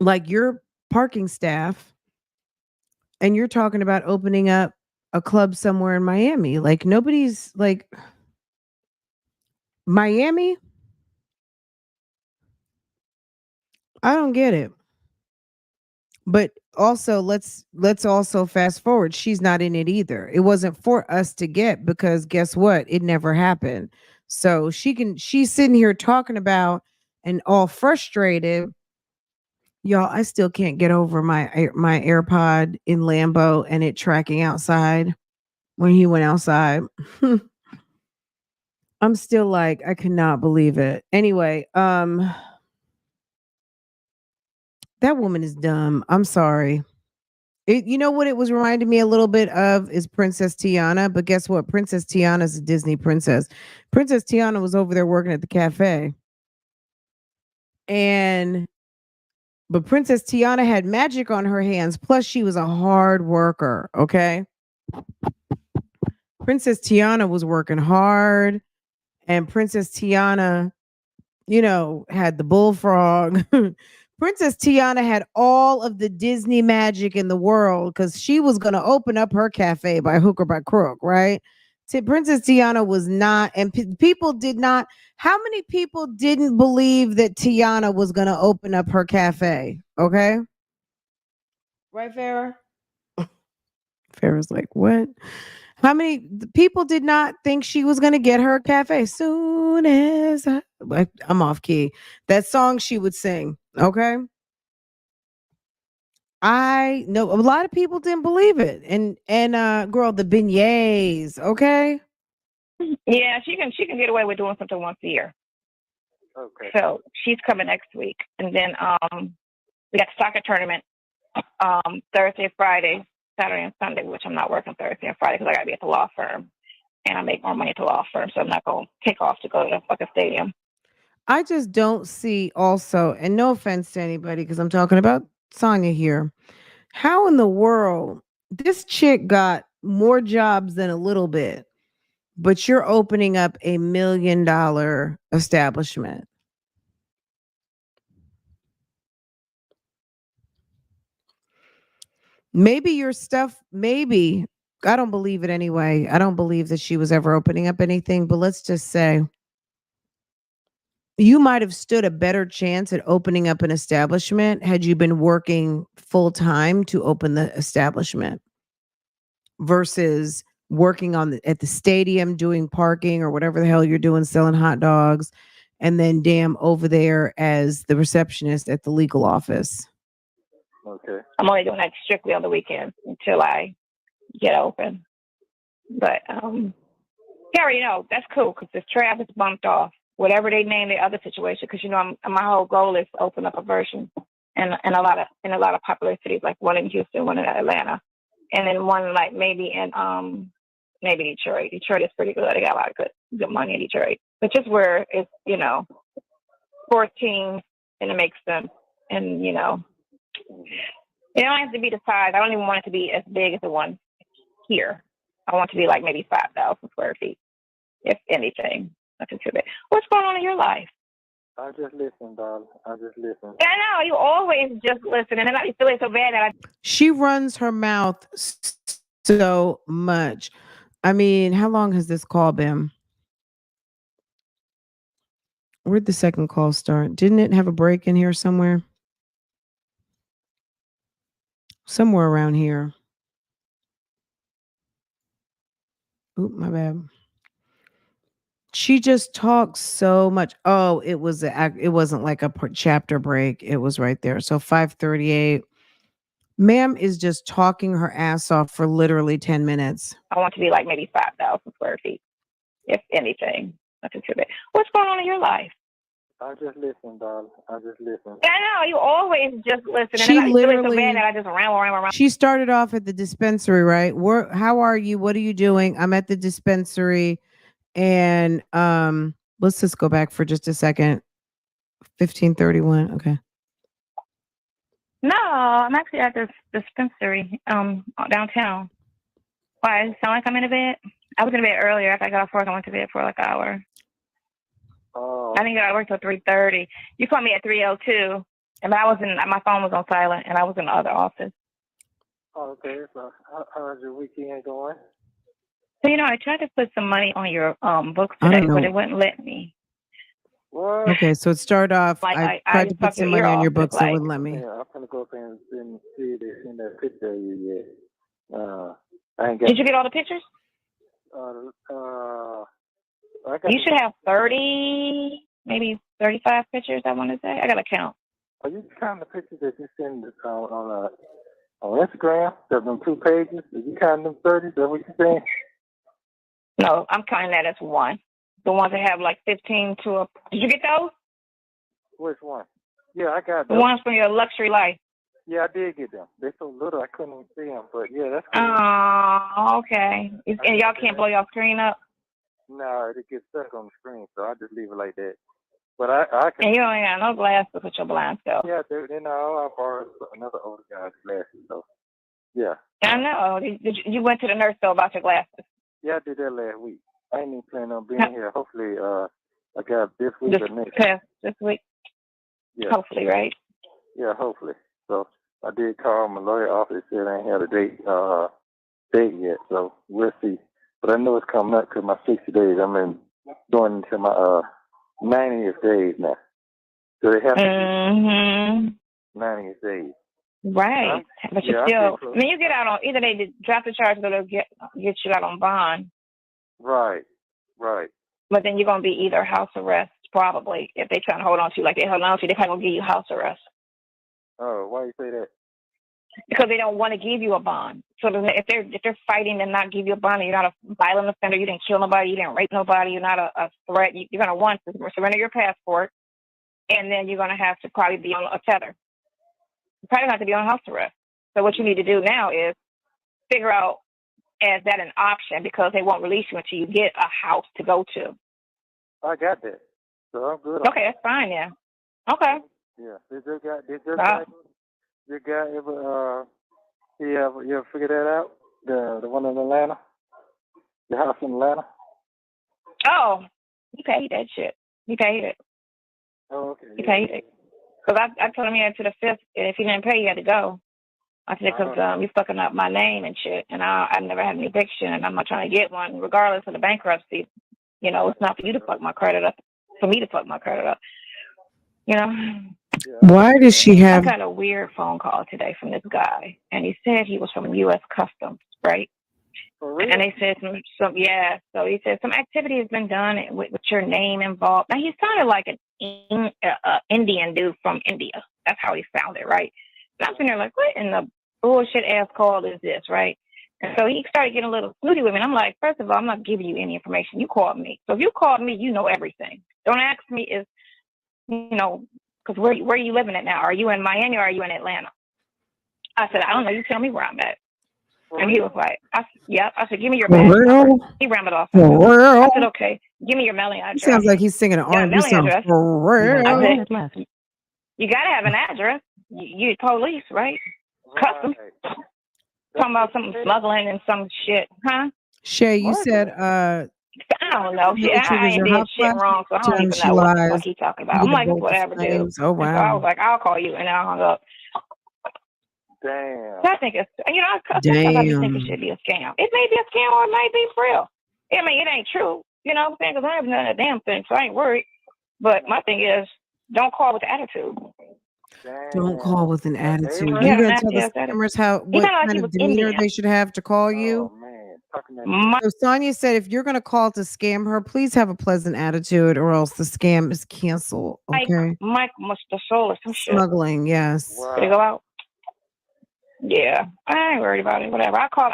Like your parking staff, and you're talking about opening up a club somewhere in Miami. Like nobody's like Miami. I don't get it. But also let's also fast forward. She's not in it either. It wasn't for us to get because guess what? It never happened. So she's sitting here talking about and all frustrated. Y'all, I still can't get over my AirPod in Lambo and it tracking outside when he went outside. I'm still like, I cannot believe it. Anyway, that woman is dumb. I'm sorry. You know what it was reminding me a little bit of is Princess Tiana, but guess what? Princess Tiana is a Disney princess. Princess Tiana was over there working at the cafe. But Princess Tiana had magic on her hands, plus she was a hard worker, okay? Princess Tiana was working hard, and Princess Tiana, had the bullfrog. Princess Tiana had all of the Disney magic in the world because she was going to open up her cafe by hook or by crook, right? Princess Tiana was not, and people did not. How many people didn't believe that Tiana was going to open up her cafe? Okay. Right, Farrah? Farrah's like, what? How many people did not think she was going to get her cafe? Soon as I'm off key. That song she would sing. Okay. I know a lot of people didn't believe it. And girl, the beignets. Okay. Yeah, she can get away with doing something once a year. Okay. So she's coming next week. And then we got the soccer tournament Thursday, Friday, Saturday, and Sunday, which I'm not working Thursday and Friday because I got to be at the law firm. And I make more money at the law firm, so I'm not going to take off to go to a stadium. I just don't see also, and no offense to anybody because I'm talking about Sonia here. How in the world this chick got more jobs than a little bit, but you're opening up $1 million establishment. Maybe your stuff, maybe, I don't believe it anyway. I don't believe that she was ever opening up anything, but let's just say you might have stood a better chance at opening up an establishment had you been working full time to open the establishment versus working at the stadium doing parking or whatever the hell you're doing, selling hot dogs, and then damn over there as the receptionist at the legal office. Okay. I'm only doing that strictly on the weekends until I get open. But Carrie, that's cool because if Travis bumped off, whatever they name the other situation, because my whole goal is to open up a version in a lot of popular cities, like one in Houston, one in Atlanta, and then one like maybe in maybe Detroit. Detroit is pretty good. They got a lot of good money in Detroit, but just where it's 14 and it makes sense, and it don't have to be the size. I don't even want it to be as big as the one here. I want it to be like maybe 5,000 square feet, if anything. Nothing too big. What's going on in your life? I just listen, darling. I just listen. I know you always just listen, and then I be feeling so bad that She runs her mouth so much. I mean, how long has this call been? Where'd the second call start? Didn't it have a break in here somewhere? Somewhere around here. Oop, my bad. She just talks so much. Oh, it wasn't like a chapter break. It was right there. So 5:38. Ma'am is just talking her ass off for literally 10 minutes. I want to be like maybe 5,000 square feet, if anything. Nothing too big. What's going on in your life? I just listen, darling. I just listen. I know you always just listen, and She then I be feeling so literally- bad that I just ramble. She started off at the dispensary, right? How are you? What are you doing? I'm at the dispensary. And let's just go back for just a second. 15:31. Okay. No, I'm actually at this dispensary downtown. Why? Does it sound like I'm in a bed? I was in bed earlier. After I got off work, I went to bed for like an hour. Oh. I didn't get out of work till 3:30. You called me at 3:02, and my phone was on silent, and I was in the other office. Oh, okay. So how's your weekend going? So I tried to put some money on your books I today, don't know. but it wouldn't let me. What? Okay, so it started off. Like, I I tried to just put talked to some your money on your office, books. It like- wouldn't let me. Yeah, I'm gonna go up and see this in that picture of you yet. I ain't got. Did you get all the pictures? I got. You should have 30, maybe 35 pictures. I want to say. I gotta count. Are you counting the pictures that you send on Instagram? Them 2 pages? Are you counting them 30? Is that what you're saying? No, I'm counting that as one. The ones that have like 15 to a. Did you get those? Which one? Yeah, I got The them. ones from your luxury life. Yeah, I did get them. They're so little I couldn't even see them. But yeah, that's cool. Oh, okay. And y'all can't blow your screen up? No, it gets stuck on the screen, so I just leave it like that. But I can. And you don't got no glasses with your blind self. Yeah, I borrowed another older guy's glasses, so yeah. I know. You went to the nurse though about your glasses. Yeah, I did that last week. I ain't even planning on being here. Hopefully, I got this week or next. This week. Yeah. Hopefully, right? Yeah, hopefully. So I did call my lawyer office. Said I ain't had a date yet, so we'll see. But I know it's coming up because my 60 days. I'm going into my 90th days now. So they have to 90th days. Right. But you still, I mean, you get out on, either they drop the charges or they'll get you out on bond. Right. But then you're going to be either house arrest, probably, if they trying to hold on to you like they hold on to you, they're probably going to give you house arrest. Oh, why you say that? Because they don't want to give you a bond. So if they're fighting and not give you a bond, and you're not a violent offender, you didn't kill nobody, you didn't rape nobody, you're not a threat, you're going to want to surrender your passport, and then you're going to have to probably be on a tether. You probably have to be on house arrest. So what you need to do now is figure out, is that an option? Because they won't release you until you get a house to go to. I got that. So I'm good. Okay, that's fine, yeah. Okay. Yeah. Did your guy ever you ever figure that out? The one in Atlanta? The house in Atlanta? Oh, he paid that shit. He paid it. Oh, okay. He paid it. Because I told him he had to the 5th, and if he didn't pay, he had to go. I said, because you're fucking up my name and shit, and I never had an eviction, and I'm not trying to get one, regardless of the bankruptcy. You know, it's not for you to fuck my credit up, for me to fuck my credit up. You know? Why does she have? I got a weird phone call today from this guy, and he said he was from U.S. Customs, right? For real? And they said some yeah. So he said some activity has been done with your name involved. Now he sounded like an Indian dude from India. That's how he sounded, right? And I'm sitting there like, what in the bullshit ass call is this, right? And so he started getting a little snooty with me. And I'm like, first of all, I'm not giving you any information. You called me. So if you called me, you know everything. Don't ask me because where are you living at now? Are you in Miami or are you in Atlanta? I said, I don't know. You tell me where I'm at. And he was like, yep. I said, give me your badge number. He rambled off. I said, okay, give me your mailing address. He sounds like he's singing an R&B song. I said, you got to have an address. You police, right? Customs. Talking about some smuggling and some shit, huh? Shay, you said I don't know. I ain't did shit wrong, so I don't even know what the fuck he's talking about. I'm like, whatever, dude. Oh, wow. So I was like, I'll call you, and I hung up. Damn. So I think it's, I think it should be a scam. It may be a scam or it may be for real. I mean, it ain't true. You know what I'm saying? Because I haven't done a damn thing, so I ain't worried. But my thing is, don't call with attitude. Damn. Don't call with an attitude. You're Yeah, going to tell the scammers what kind of demeanor they should have to call you? Oh, man. So Sonia said, if you're going to call to scam her, please have a pleasant attitude or else the scam is canceled. Okay. Mike must have sold or some shit. Smuggling, yes. Wow. Did it go out? Yeah. I ain't worried about it. Whatever. I called.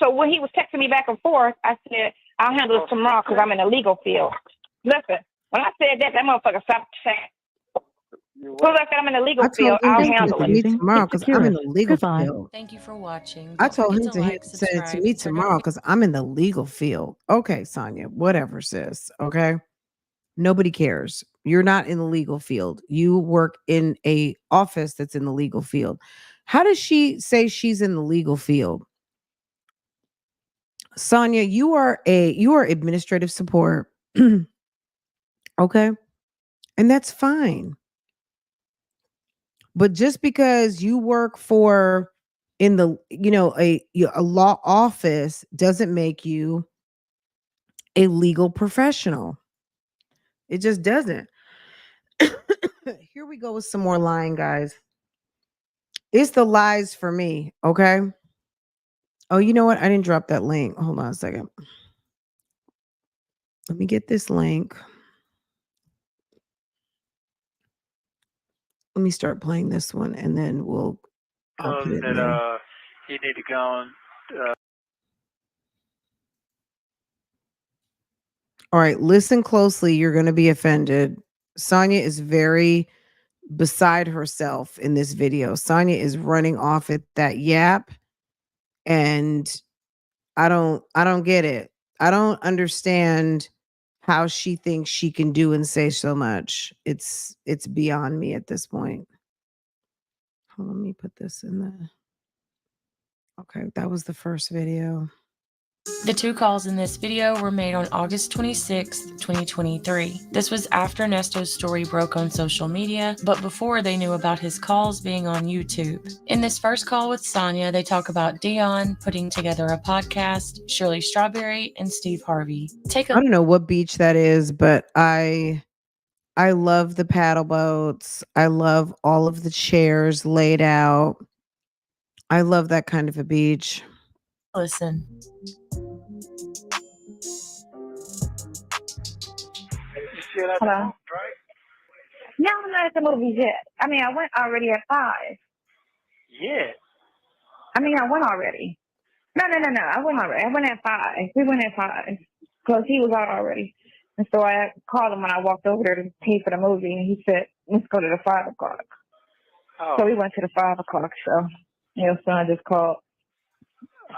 So when he was texting me back and forth, I said, I'll handle this tomorrow because I'm in the legal field. Listen, when I said that motherfucker stopped saying. Because I said I'm in the legal field, I'll handle it tomorrow because I'm in the legal field. Thank you for watching. I told him to send it to me tomorrow because I'm in the legal field. Okay, Sonia, whatever, sis. Okay. Nobody cares. You're not in the legal field. You work in a office that's in the legal field. How does she say she's in the legal field? Sonia, you are administrative support. Okay. And that's fine. But just because you work for in the, a law office doesn't make you a legal professional. It just doesn't. Here we go with some more lying, guys. It's the lies for me, okay? Oh, you know what? I didn't drop that link. Hold on a second. Let me get this link. Let me start playing this one, and then I'll put it in there. You need to go on. All right, listen closely. You're going to be offended. Sonia is very beside herself in this video. Sonia is running off at that yap, and I don't get it. I don't understand how she thinks she can do and say so much. It's beyond me at this point. Hold on, let me put this in there. Okay, that was the first video. The 2 calls in this video were made on August 26, 2023. This was after Nesto's story broke on social media, but before they knew about his calls being on YouTube. In this first call with Sonia, they talk about Dion putting together a podcast, Shirley Strawberry, and Steve Harvey. I don't know what beach that is, but I love the paddle boats. I love all of the chairs laid out. I love that kind of a beach. Listen. Hello? No, I'm not at the movies yet. I mean, I went already at 5. Yeah. I mean, I went already. No. I went already. I went at 5. We went at 5 because he was out already. And so I called him when I walked over there to pay for the movie, and he said, let's go to the 5 o'clock. Oh. So we went to the 5 o'clock show. Your son just called,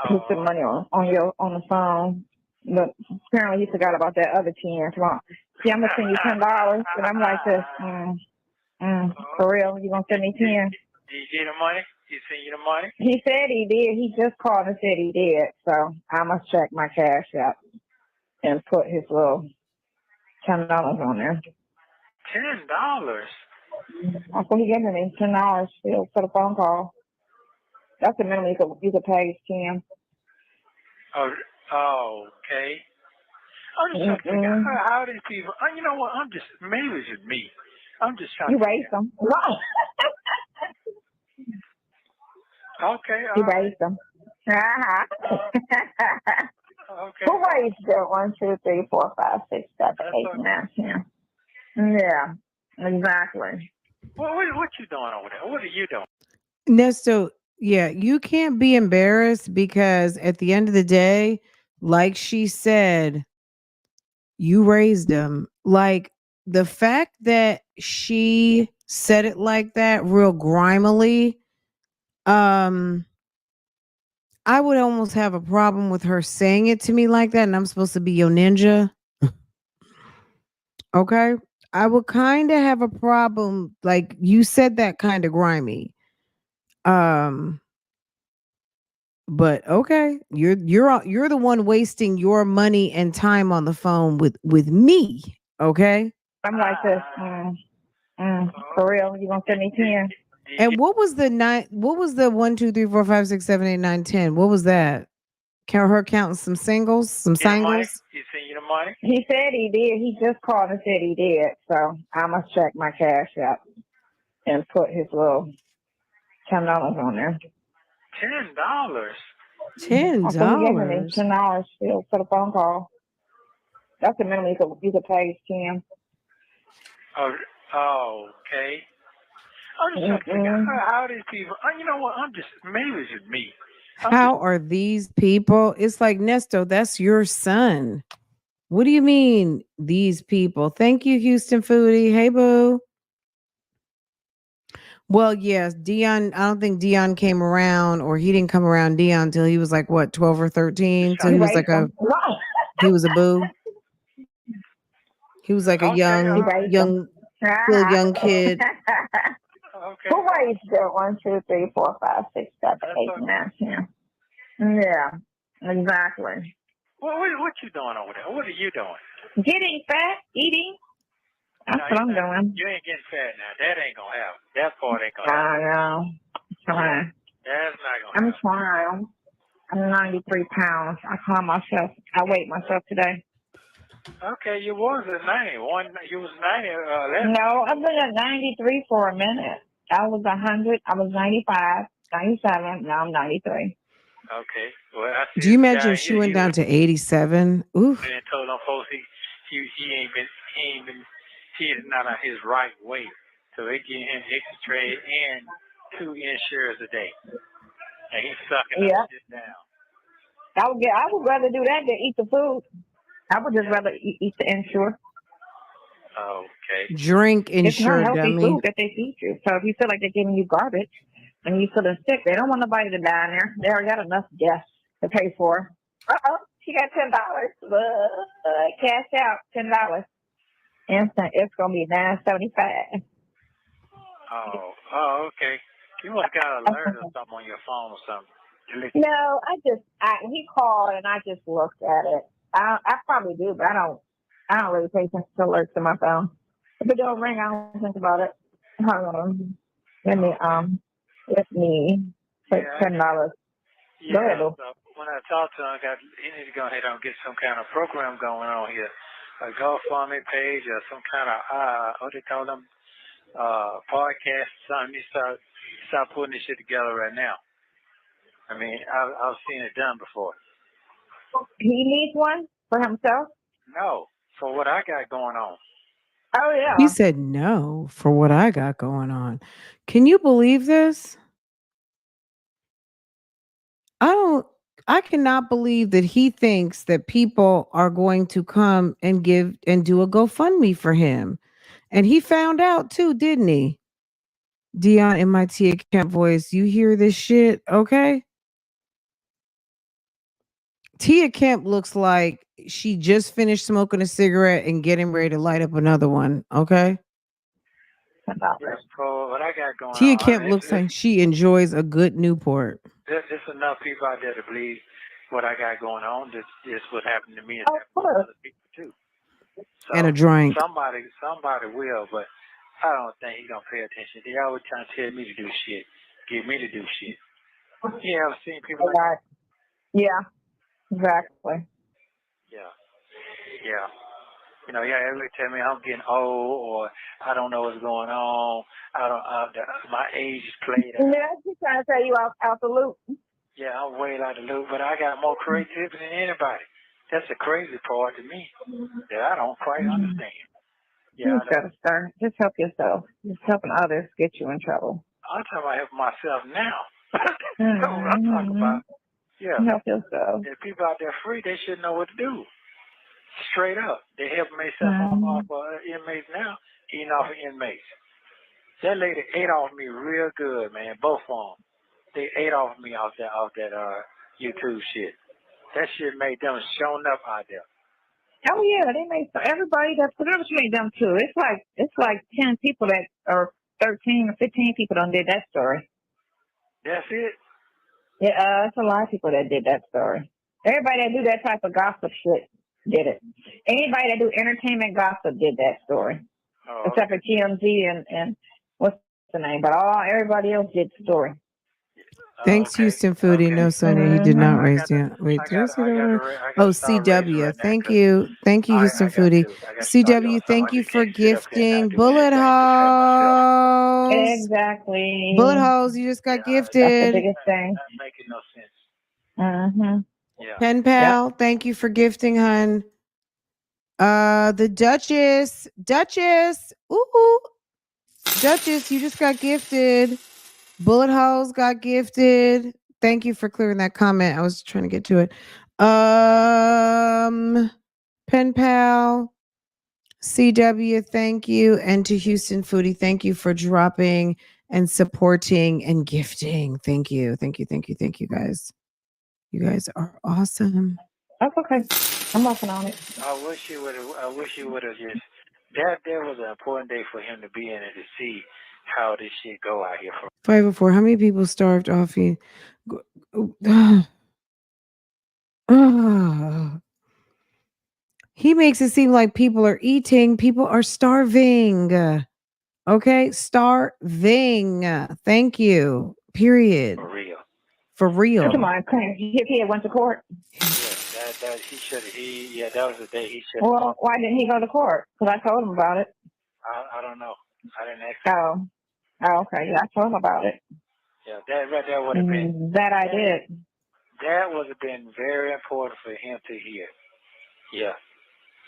put some money on the phone. But apparently he forgot about that other 10. Come on. See, I'm going to send you $10. And I'm like this, for real, you going to send me 10? Did you get the money? He sent you the money? He said he did. He just called and said he did. So I must check my cash app and put his little $10 on there. $10? That's what he gave me, $10 still for the phone call. That's the minimum you could pay, Kim. Oh, okay. I'm just trying to figure out how these people. You know what? Maybe it's just me. I'm just trying You to raised them. Right. Okay. You raised them. Okay. Who raised them? 1, 2, 3, 4, 5, 6, 7, 8, 9, 10. Yeah, exactly. What you doing over there? What are you doing? Nesto, yeah, you can't be embarrassed because at the end of the day, like she said, you raised him. Like the fact that she said it like that, real grimily, um, I would almost have a problem with her saying it to me like that, and I'm supposed to be your ninja. Okay. I would kind of have a problem. Like you said that kind of grimy. Um, but okay, you're the one wasting your money and time on the phone with me. Okay. I'm like this. For real, you gonna send me 10? And what was the nine? What was the 1, 2, 3, 4, 5, 6, 7, 8, 9, 10? What was that? Count her counting some singles, some singles. He sent you the money? He said he did. He just called and said he did. So I must check my cash app and put his little $10 on there. $10? That's what he gave me, $10. $10 still for the phone call. That's the minimum you could pay, Kim. Okay. I'm just trying to figure out how these people. You know what? Maybe it's just me. How are these people? It's like Nesto, that's your son. What do you mean these people? Thank you, Houston Foodie. Hey boo. Well, yes, Dion. I don't think Dion came around, or he didn't come around Dion until he was like what, 12 or 13. So he was like he was a boo. He was like a young, still young kid. Okay. Who raised it? 1, 2, 3, 4, 5, 6, 7, 8, 9, 10. Yeah, exactly. What you doing over there? What are you doing? Getting fat, eating. That's what I'm doing. You ain't getting fat now. That ain't gonna happen. That part ain't gonna happen. I know. I'm trying. That's not gonna I'm happen. trying. I'm 93 pounds. I weighed myself today. Okay, you was at 90. You was 90. No, I've been at 93 for a minute. I was 100. I was 95, 97. Now I'm 93. Okay. Well, I see. Do you imagine she went down to 87? Oof. And told them folks he is not on his right weight. So they give him extra trade and 2 insurers a day. And he's sucking that shit down. I would rather do that than eat the food. I would just rather eat the insure. Okay. Drink insure, it's not healthy dummy. food that they feed you. So if you feel like they're giving you garbage and you feeling sick, they don't want nobody to die in there. They already got enough deaths to pay for. She got $10. Cash out $10. Instant. It's gonna be $9.75. Oh, okay. You must got an alert or something on your phone or something. No, he called and I just looked at it. I probably do, but I don't really pay attention to alerts on my phone. If it don't ring, I don't think about it. Hold on. Let me take $10. Yeah, Go ahead, so when I talked to him, he need to go ahead and get some kind of program going on here. A GoFundMe page or some kind of, what they call them, podcast or something. You start putting this shit together right now. I mean, I've seen it done before. He needs one for himself? No, for what I got going on. Oh, yeah. He said no for what I got going on. Can you believe this? I cannot believe that he thinks that people are going to come and give and do a GoFundMe for him. And he found out too, didn't he? Dion in my Tia Kemp voice, you hear this shit, okay? Tia Kemp looks like she just finished smoking a cigarette and getting ready to light up another one, okay? $10. Yes, for what I got going Tia on. Kemp looks like she enjoys a good Newport There's enough people out there to believe what I got going on. This what happened to me and Of happened to course. other people too. and a So drink. somebody will, but I don't think he's gonna pay attention. They always trying to tell me to do shit, get me to do shit. You ever seen people like that? Yeah, exactly. Yeah. You know, everybody tell me I'm getting old or I don't know what's going on. I don't. My age is played out. Yeah, she's trying to tell you out the loop. Yeah, I'm way out of the loop, but I got more creativity than anybody. That's the crazy part to me that I don't quite understand. You just gotta start. Just help yourself. Just helping others get you in trouble. I'm talking about helping myself now. That's what I'm talking about. Yeah. Help yourself. If people out there free, they should know what to do. Straight up. They helping themselves off inmates now, eating off of inmates. That lady ate off me real good, man. Both of them. They ate off me off that YouTube shit. That shit made them shown up out there. Oh yeah, they made everybody that pretty much made them too. It's like 10 people that or 13 or 15 people done did that story. That's it. Yeah, it's a lot of people that did that story. Everybody that do that type of gossip shit did it. Anybody that do entertainment gossip did that story. Oh, except for TMZ and what's the name, but everybody else did the story. Thanks, Houston Foodie. No, Sonia, he did not raise the. Wait, did I see that? Oh, CW. Thank you, Houston Foodie. CW, thank you for gifting Bullet House. Exactly. Bullet House, you just got gifted. That's the biggest thing. Not making no sense. Yeah. Pen Pal, thank you for gifting, hun. The Duchess, ooh, Duchess, you just got gifted. Bullet Holes got gifted. Thank you for clearing that comment. I was trying to get to it. Pen Pal, CW, thank you. And to Houston Foodie, thank you for dropping and supporting and gifting. Thank you, guys. You guys are awesome. That's okay. I'm working on it. I wish you would have just. That was an important day for him to be in it to see how this shit go out here. 504. How many people starved off you? He makes it seem like people are eating. People are starving. Okay, starving. Thank you. Period. For real. Come on, he went to court. That he should. That was the day he should. Well, why didn't he go to court? Because I told him about it. I don't know. I didn't ask him. Oh, okay. Yeah, I told him about it. Yeah, that right there would have been. That I did. That would have been very important for him to hear. Yeah.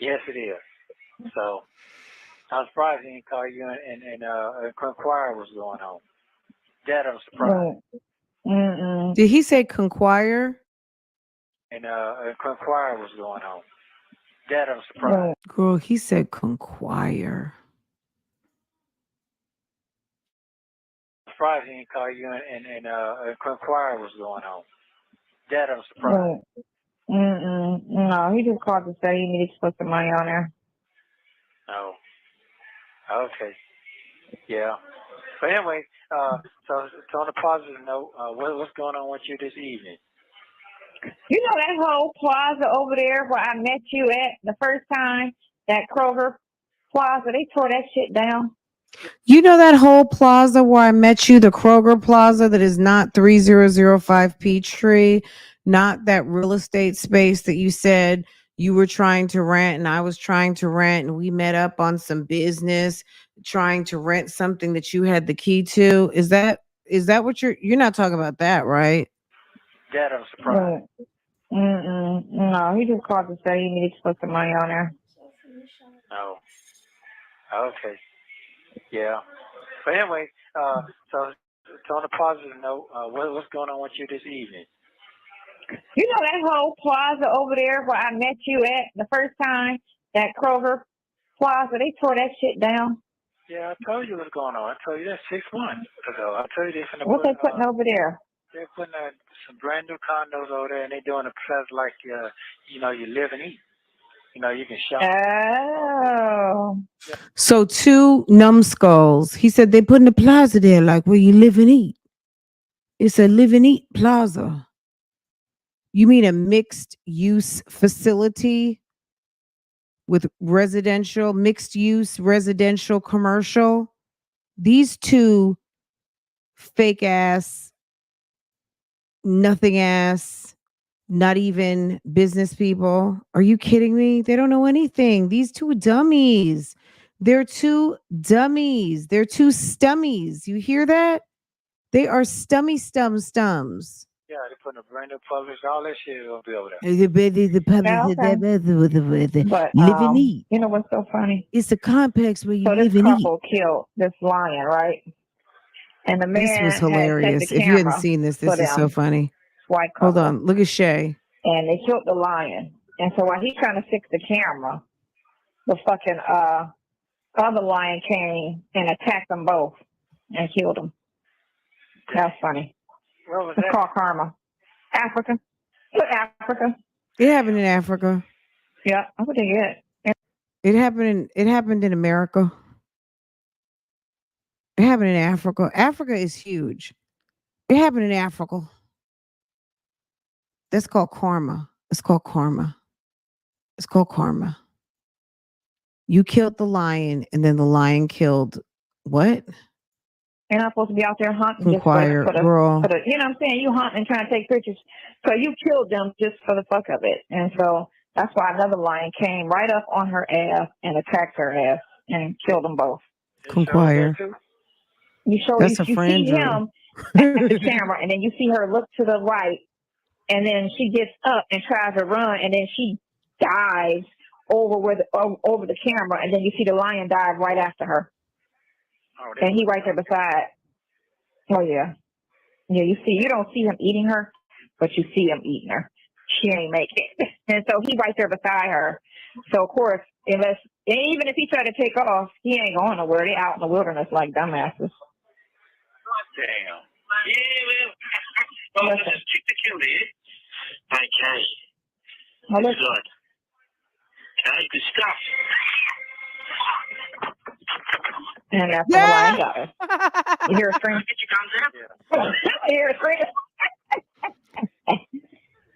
Yes, it is. So, I'm surprised he didn't call you and inquire what's going on. That I'm surprised. Did he say conquire? And inquire what's going on. That I'm surprised. Girl, he said conquire. Surprised he didn't call you and inquire what's going on. That I'm surprised. No, he just called to say he needed to put some money on there. Oh. Okay. Yeah. But anyway, so on a positive note, what's going on with you this evening? You know that whole plaza over there where I met you at the first time, that Kroger Plaza, they tore that shit down. You know that whole plaza where I met you, the Kroger Plaza that is not 3005 Peachtree, not that real estate space that you said you were trying to rent and I was trying to rent, and we met up on some business trying to rent something that you had the key to. Is that what you're not talking about that, right? That I'm surprised. No, he just called to say he needed to put some money on there. Oh. Okay. Yeah. But anyway, so on a positive note, what's going on with you this evening? You know that whole plaza over there where I met you at the first time, that Kroger Plaza, they tore that shit down. Yeah, I told you what's going on. I told you that 6 months ago. I told you they're what they putting over there? They're putting some brand new condos over there, and they're doing a place like you live and eat. You can shop. Oh. So 2 numbskulls. He said they put in the plaza there, like where you live and eat. It's a live and eat plaza. You mean a mixed use facility with residential, mixed use, residential, commercial? These 2 fake ass, nothing ass, not even business people. Are you kidding me? They don't know anything. These 2 dummies. They're 2 dummies. They're 2 stummies. You hear that? They are stums. Yeah, they put in a brand new public, all that shit will be over there. The Yeah, okay. But live and eat. you know what's so funny? It's a complex where you So live this and eat. couple killed this lion, right? And the man This was had set hilarious. the If you hadn't camera seen this, for this is so them, funny. white Hold couple. on. Look at Shay. And they killed the lion. And so while he's trying to fix the camera, the fucking other lion came and attacked them both and killed them. That's funny. Where was It's that? called karma. Africa. Africa. It happened in Africa. Yeah, I would think it. It happened in America. It happened in Africa. Africa is huge. It happened in Africa. That's called karma. It's called karma. It's called karma. You killed the lion, and then the lion killed what? You're not supposed to be out there hunting Inquire, just girl. for the, you know what I'm saying? You hunting and trying to take pictures. So you killed them just for the fuck of it. And so that's why another lion came right up on her ass and attacked her ass and killed them both. Conquire. You show That's you a friend. see him at the camera, and then you see her look to the right, and then she gets up and tries to run, and then she dives over the camera, and then you see the lion dive right after her. Oh, And he right there beside. Oh, yeah. Yeah, you don't see him eating her, but you see him eating her. She ain't make it. And so he right there beside her. So, of course, even if he tried to take off, he ain't going nowhere. They out in the wilderness like dumbasses. Damn. Yeah, well, this is chick to kill it. Okay. Oh, Good. Okay, good stuff. And that's when the lion dies. You hear a scream? Get your guns out. Yeah. You hear a scream?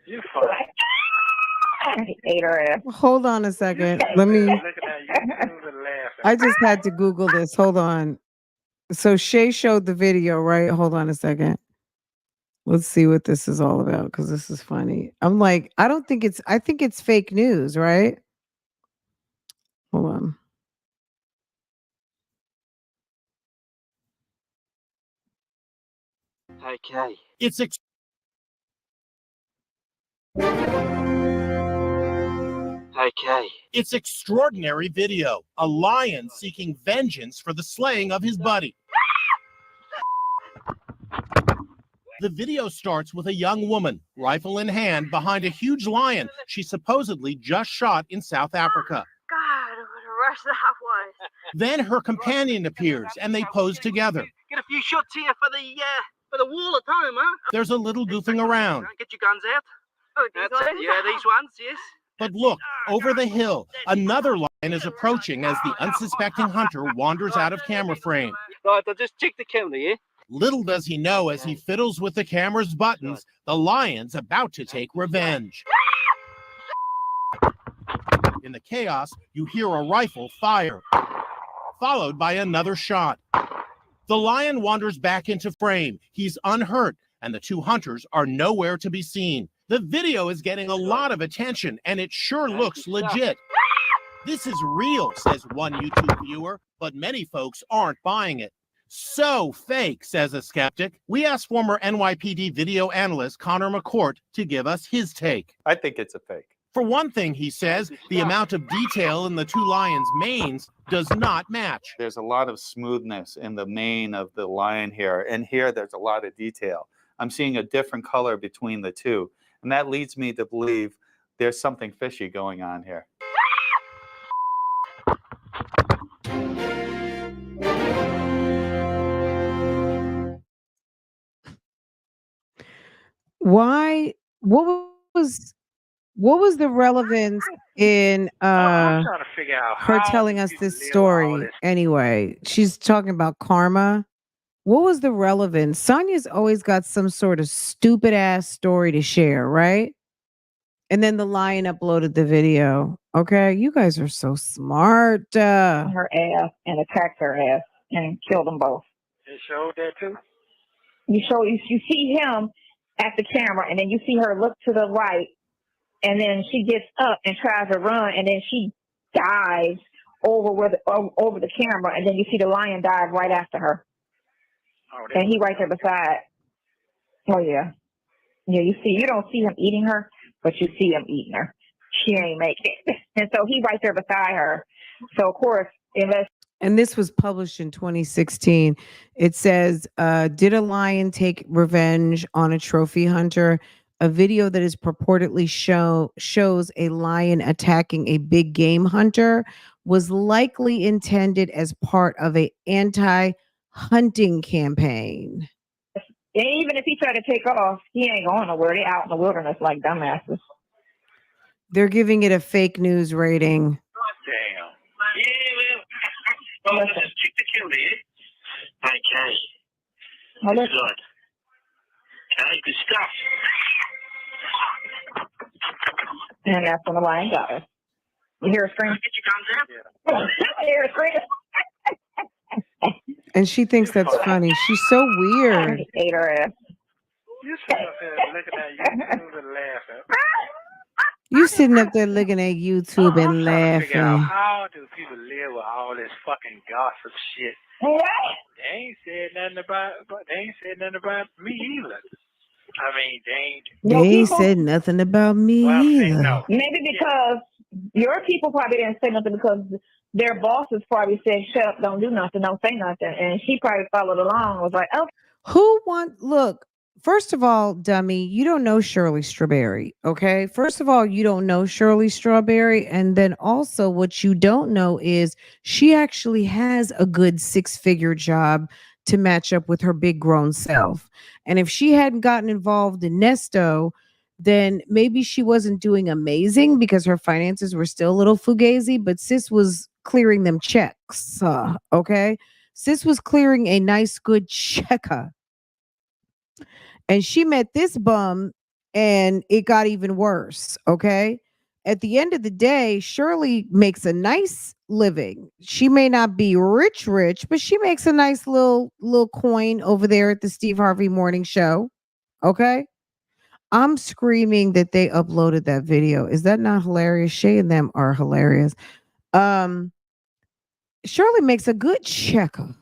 You're fine. He ate her ass. Hold on a second. Let me. Looking at you and laughing. I just had to Google this. Hold on. So Shay showed the video, right? Hold on a second. Let's see what this is all about because this is funny. I'm like, I think it's fake news, right? Hold on. Okay. Okay. It's extraordinary video. A lion seeking vengeance for the slaying of his buddy. The video starts with a young woman, rifle in hand, behind a huge lion she supposedly just shot in South Africa. God, what a rush that was. Then her companion appears and they pose together. Get a few shots here for the wall at home, huh? There's a little goofing around. Get your guns out. Oh, these That's it. ones? Yeah, these ones, yes. But look, over the hill, another lion is approaching as the unsuspecting hunter wanders out of camera frame. Right, I'll just check the camera here. Little does he know as he fiddles with the camera's buttons, the lion's about to take revenge. In the chaos, you hear a rifle fire, followed by another shot. The lion wanders back into frame. He's unhurt, and the 2 hunters are nowhere to be seen. The video is getting a lot of attention, and it sure looks legit. This is real, says one YouTube viewer, but many folks aren't buying it. So fake, says a skeptic. We asked former NYPD video analyst Connor McCourt to give us his take. I think it's a fake. For one thing, he says, the amount of detail in the 2 lions' manes does not match. There's a lot of smoothness in the mane of the lion here, and here there's a lot of detail. I'm seeing a different color between the 2, and that leads me to believe there's something fishy going on here. Why? What was What was the relevance in I'm trying to figure out her how telling do us people this live with all story this. anyway? She's talking about karma. What was the relevance? Sonia's always got some sort of stupid ass story to share, right? And then the lion uploaded the video. Okay, you guys are so smart. Her ass and attacked her ass and killed them both. It showed that too. You see him at the camera, and then you see her look to the right, and then she gets up and tries to run, and then she dives over the camera, and then you see the lion dive right after her, and he right there beside. Oh yeah, you don't see him eating her, but you see him eating her. She ain't make it, and so he right there beside her. So of course, unless. And this was published in 2016. It says, did a lion take revenge on a trophy hunter? A video that is purportedly shows a lion attacking a big game hunter was likely intended as part of a anti-hunting campaign. And even if he tried to take off, he ain't going nowhere. They out in the wilderness like dumbasses. They're giving it a fake news rating. Damn. Well, let's just keep the kill here. Okay. Oh, Good. Okay, good stuff. And that's when the lion got her. You hear a scream? Get your guns out. I hear a scream. And she thinks that's funny. She's so weird. Ate her ass. You sitting up there looking at YouTube and laughing. You sitting up there looking at YouTube and I'm trying to figure out laughing. how do people live with all this fucking gossip shit. What? They ain't said nothing about me either. I mean, They ain't said nothing about me either. No. Maybe because your people probably didn't say nothing because their bosses probably said, shut up, don't do nothing, don't say nothing. And she probably followed along and was like, oh. Look, first of all, dummy, you don't know Shirley Strawberry, okay? First of all, you don't know Shirley Strawberry. And then also what you don't know is she actually has a good 6-figure job to match up with her big grown self. And if she hadn't gotten involved in Nesto, then maybe she wasn't doing amazing because her finances were still a little fugazi, but sis was clearing them checks, okay? Sis was clearing a nice, good checker. And she met this bum and it got even worse, okay? At the end of the day, Shirley makes a nice living. She may not be rich, but she makes a nice little coin over there at the Steve Harvey Morning Show, okay? I'm screaming that they uploaded that video. Is that not hilarious? Shay and them are hilarious. Shirley makes a good checker.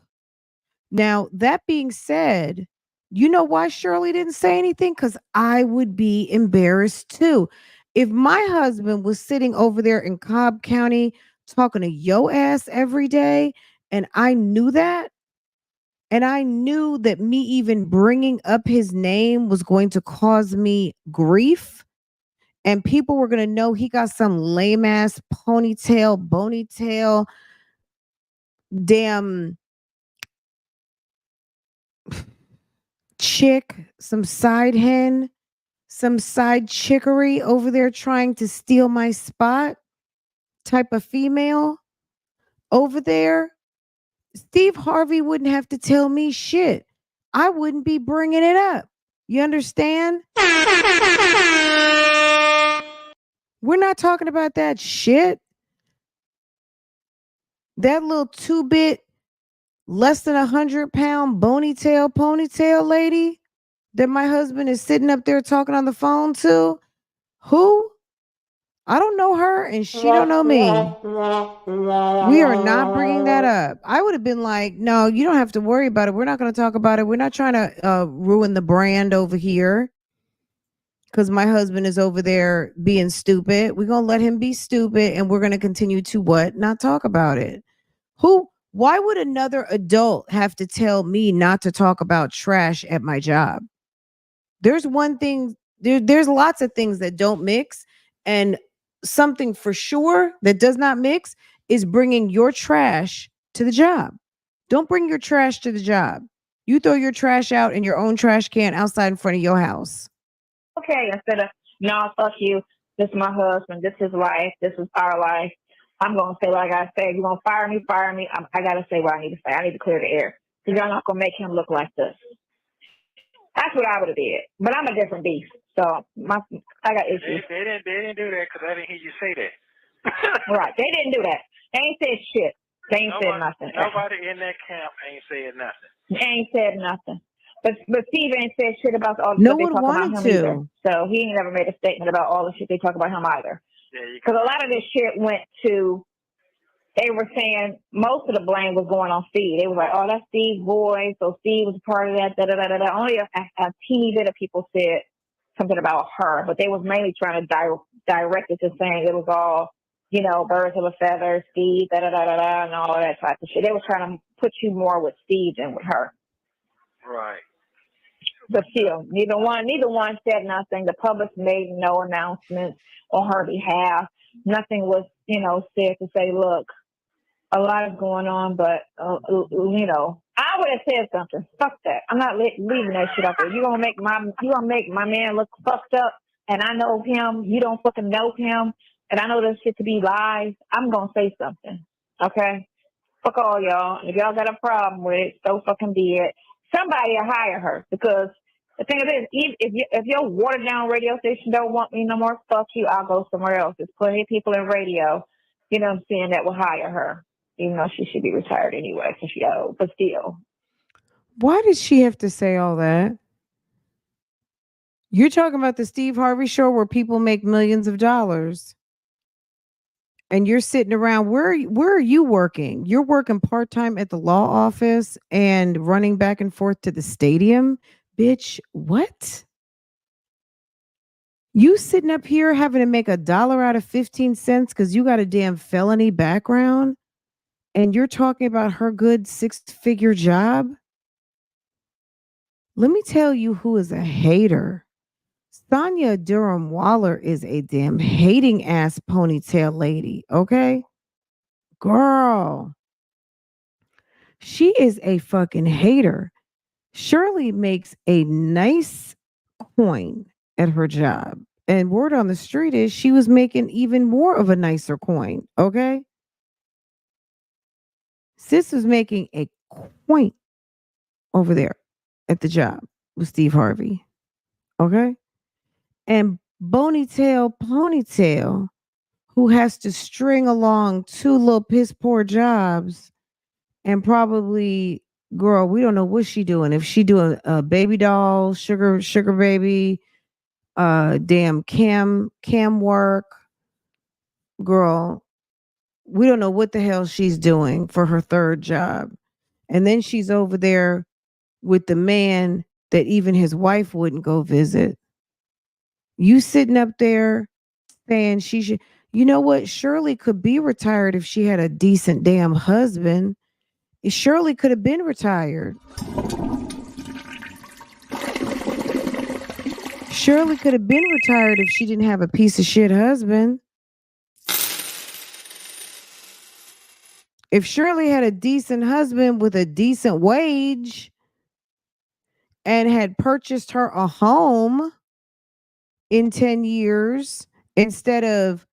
Now, that being said, you know why Shirley didn't say anything? Because I would be embarrassed too. If my husband was sitting over there in Cobb County talking to yo ass every day, and I knew that, and I knew that me even bringing up his name was going to cause me grief, and people were going to know he got some lame ass ponytail, damn chick, some side hen, some side chickery over there trying to steal my spot type of female over there, Steve Harvey wouldn't have to tell me shit. I wouldn't be bringing it up. You understand? We're not talking about that shit. That little 2-bit, less than 100-pound ponytail lady that my husband is sitting up there talking on the phone to. Who? I don't know her and she don't know me. We are not bringing that up. I would have been like, no, you don't have to worry about it. We're not going to talk about it. We're not trying to ruin the brand over here because my husband is over there being stupid. We're going to let him be stupid and we're going to continue to what? Not talk about it. Why would another adult have to tell me not to talk about trash at my job? There's one thing, there's lots of things that don't mix, and something for sure that does not mix is bringing your trash to the job. Don't bring your trash to the job. You throw your trash out in your own trash can outside in front of your house. Okay, instead of, no, fuck you. This is my husband. This is life. This is our life. I'm going to say what I got to say. You're going to fire me, fire me. I got to say what I need to say. I need to clear the air. Because y'all not going to make him look like this. That's what I would have did. But I'm a different beast. So I got issues. They didn't do that because I didn't hear you say that. Right. They didn't do that. They ain't said shit. They ain't said nothing. Nobody in that camp ain't said nothing. They ain't said nothing. But Steve ain't said shit about all the No stuff they one talk about wanted him to. either. So he ain't never made a statement about all the shit they talk about him either. Because a lot of this shit went to, they were saying most of the blame was going on Steve. They was like, oh, that's Steve's voice. So Steve was a part of that. Da-da-da-da-da. Only a teeny bit of people said something about her. But they was mainly trying to direct it to saying it was all, you know, birds of a feather, Steve, da-da-da-da-da, and all of that type of shit. They were trying to put you more with Steve than with her. Right. But still, neither one said nothing. The public made no announcements on her behalf. Nothing was, you know, said to say, look, a lot is going on, but, you know, I would have said something. Fuck that. I'm not leaving that shit up there. You're going to make my man look fucked up, and I know him. You don't fucking know him, and I know this shit to be lies. I'm going to say something, okay? Fuck all y'all. If y'all got a problem with it, so fucking be it. Somebody will hire her, because the thing is, if your watered down radio station don't want me no more, fuck you. I'll go somewhere else. There's plenty of people in radio, you know what I'm saying, that will hire her, even though she should be retired anyway, because she old. But still. Why did she have to say all that? You're talking about the Steve Harvey show where people make millions of dollars. And you're sitting around, where are you working? You're working part-time at the law office and running back and forth to the stadium? Bitch, what? You sitting up here having to make $1 out of 15 cents because you got a damn felony background? And you're talking about her good 6-figure job? Let me tell you who is a hater. Sonia Durham Waller is a damn hating ass ponytail lady, okay? Girl. She is a fucking hater. Shirley makes a nice coin at her job. And word on the street is she was making even more of a nicer coin, okay? Sis was making a coin over there at the job with Steve Harvey, okay? And Ponytail, who has to string along 2 little piss poor jobs and probably, girl, we don't know what she doing. If she doing a baby doll, sugar baby, damn cam work, girl, we don't know what the hell she's doing for her third job. And then she's over there with the man that even his wife wouldn't go visit. You sitting up there saying she should, you know what? Shirley could be retired if she had a decent damn husband. Shirley could have been retired. Shirley could have been retired if she didn't have a piece of shit husband. If Shirley had a decent husband with a decent wage and had purchased her a home in 10 years instead of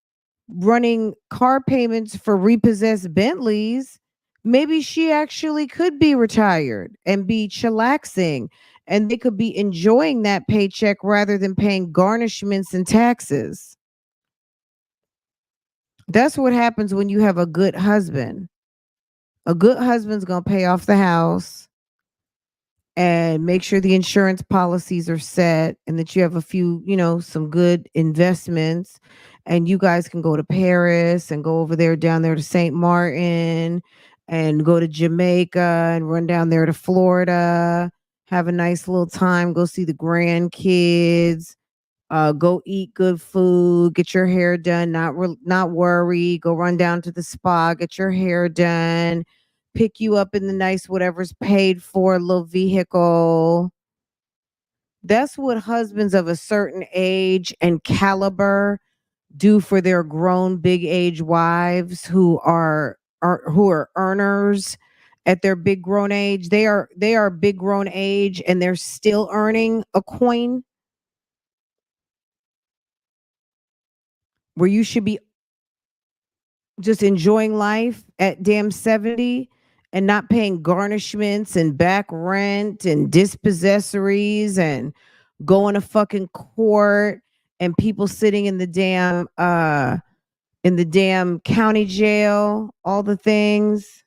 running car payments for repossessed Bentleys, maybe she actually could be retired and be chillaxing, and they could be enjoying that paycheck rather than paying garnishments and taxes. That's what happens when you have a good husband. A good husband's going to pay off the house and make sure the insurance policies are set and that you have a few, some good investments, and you guys can go to Paris and go over there, down there to St. Martin, and go to Jamaica and run down there to Florida, have a nice little time, go see the grandkids, go eat good food, get your hair done, not worry, go run down to the spa, get your hair done, pick you up in the nice whatever's paid for little vehicle. That's what husbands of a certain age and caliber do for their grown big age wives who are earners at their big grown age. They are big grown age and they're still earning a coin. where you should be just enjoying life at damn 70 and not paying garnishments and back rent and dispossessories and going to fucking court and people sitting in the damn county jail, all the things.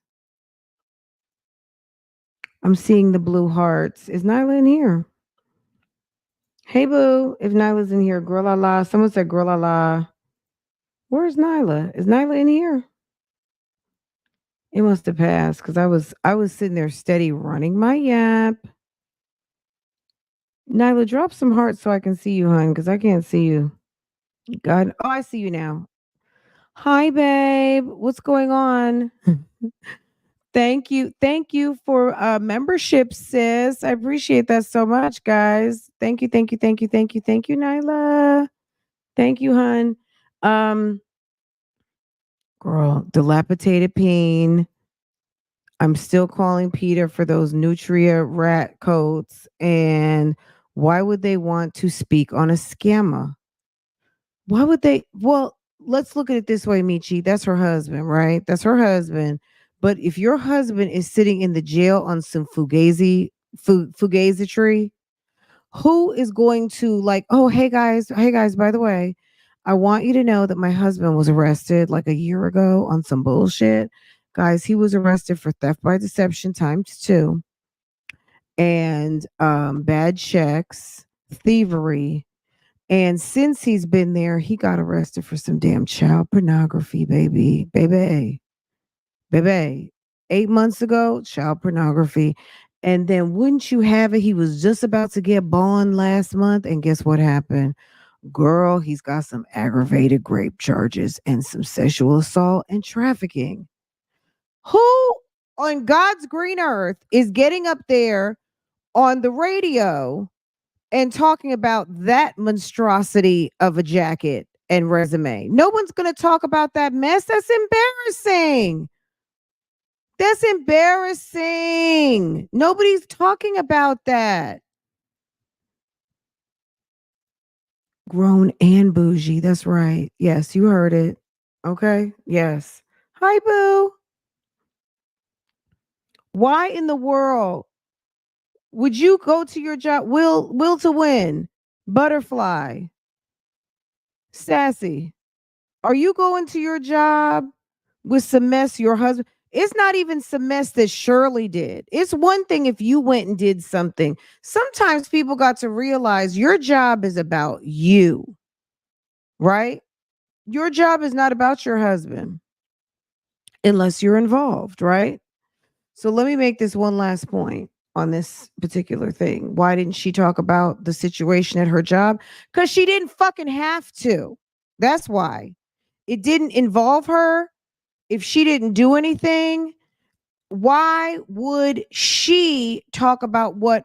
I'm seeing the blue hearts. Is Nyla in here? Hey boo, if Nyla's in here, girl la la. Someone said girl la la. Where's Nyla? Is Nyla in here? It must have passed because I was sitting there steady running my yap. Nyla, drop some hearts so I can see you, hun, because I can't see you. God, oh, I see you now. Hi, babe. What's going on? Thank you. Thank you for membership, sis. I appreciate that so much, guys. Thank you, thank you, thank you, thank you, thank you, Nyla. Thank you, hun. Girl, dilapidated peen. I'm still calling Peter for those Nutria rat coats. And why would they want to speak on a scammer? Why would they? Well, let's look at it this way, Michi. That's her husband, right? That's her husband. But if your husband is sitting in the jail on some fugazitry, who is going to like, oh, hey guys, by the way, I want you to know that my husband was arrested like a year ago on some bullshit. Guys, he was arrested for theft by deception ×2 and bad checks, thievery. And since he's been there, he got arrested for some damn child pornography, baby. Baby. 8 months ago, child pornography. And then wouldn't you have it? He was just about to get bond last month. And guess what happened? Girl, he's got some aggravated rape charges and some sexual assault and trafficking. Who on God's green earth is getting up there on the radio and talking about that monstrosity of a jacket and resume? No one's going to talk about that mess. That's embarrassing. That's embarrassing. Nobody's talking about that. Grown and bougie. That's right. Yes, you heard it. Okay. Yes. Hi, boo. Why in the world would you go to your job? Will to win. Butterfly. Sassy. Are you going to your job with some mess your husband? It's not even some mess that Shirley did. It's one thing if you went and did something. Sometimes people got to realize your job is about you, right? Your job is not about your husband unless you're involved, right? So let me make this one last point on this particular thing. Why didn't she talk about the situation at her job? Because she didn't fucking have to. That's why. It didn't involve her. If she didn't do anything, why would she talk about what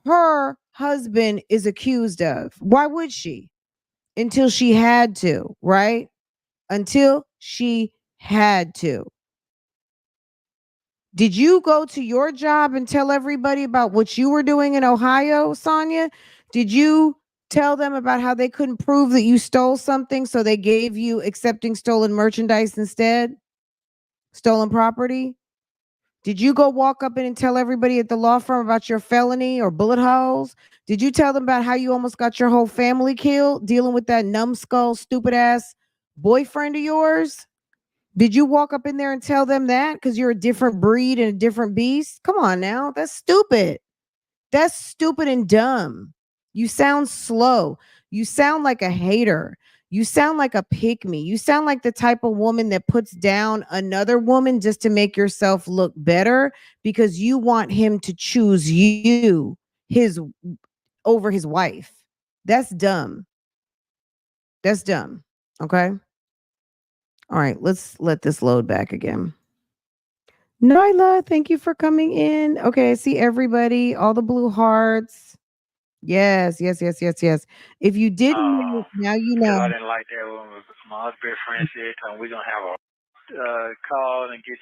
her husband is accused of? Why would she? Until she had to, right? Until she had to. Did you go to your job and tell everybody about what you were doing in Ohio, Sonia? Did you tell them about how they couldn't prove that you stole something, so they gave you accepting stolen merchandise instead? Stolen property? Did you go walk up in and tell everybody at the law firm about your felony or bullet holes? Did you tell them about how you almost got your whole family killed dealing with that numbskull, stupid ass boyfriend of yours? Did you walk up in there and tell them that because you're a different breed and a different beast? Come on now. That's stupid. That's stupid and dumb. You sound slow. You sound like a hater. You sound like a pick me. You sound like the type of woman that puts down another woman just to make yourself look better because you want him to choose you his over his wife. That's dumb. That's dumb. Okay. All right, let's let this load back again. Nyla, thank you for coming in. Okay, I see everybody, all the blue hearts. Yes, yes, yes, yes, yes. If you didn't know, now you Because I know. didn't like that when my other best friend said, we're going to have a call and get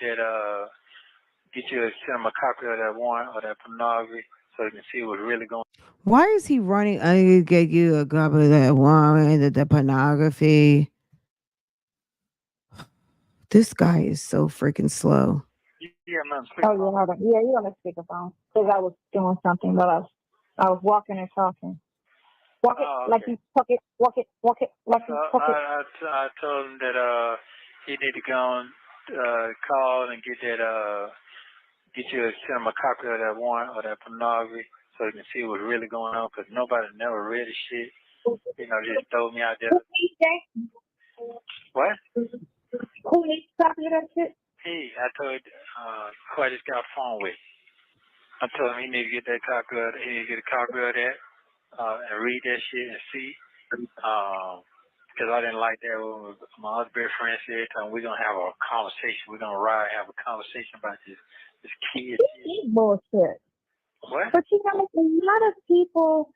you send them a copy of that warrant or that pornography so you can see what's really going on. Why is he running? I get you a copy of that warrant, the pornography. This guy is so freaking slow. Yeah, man. Oh, yeah, hold on. Yeah, you're on the speakerphone. Because I was doing something while I was walking and talking. Walk it like you tuck it. Walk it like you tuck it. I told him that he need to go and call and get that send him a copy of that warrant or that pornography so he can see what's really going on, because nobody never read the shit. You know, just throw me out there. Who needs that? What? Who needs a copy of that shit? I told who I just got a phone with. I told him he need to get that copy of he need to get a copy of that and read that shit and see. Because I didn't like that when my other best friend said, we're going to have a conversation. We're going to ride, have a conversation about this kid shit. Bullshit. What? But you know, a lot of people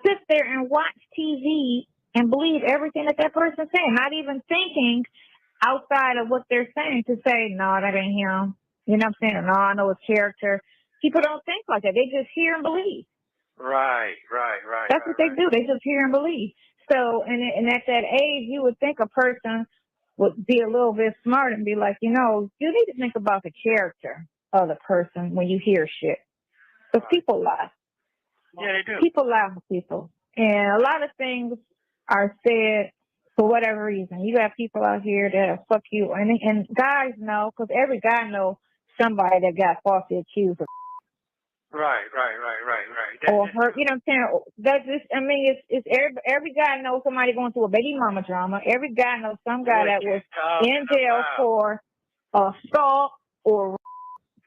sit there and watch TV and believe everything that person's saying, not even thinking outside of what they're saying to say, no, that ain't him. You know what I'm saying? No, I know his character. People don't think like that. They just hear and believe. Right. That's what they do. They just hear and believe. So, and at that age, you would think a person would be a little bit smart and be like, you know, you need to think about the character of the person when you hear shit. Because people lie. Yeah, they do. People lie to people. And a lot of things are said for whatever reason. You got people out here that fuck you. And guys know, because every guy knows somebody that got falsely accused of Right. or hurt, you know what I'm saying? That's just, I mean, it's every guy knows somebody going through a baby mama drama. Every guy knows some guy that was in jail for assault or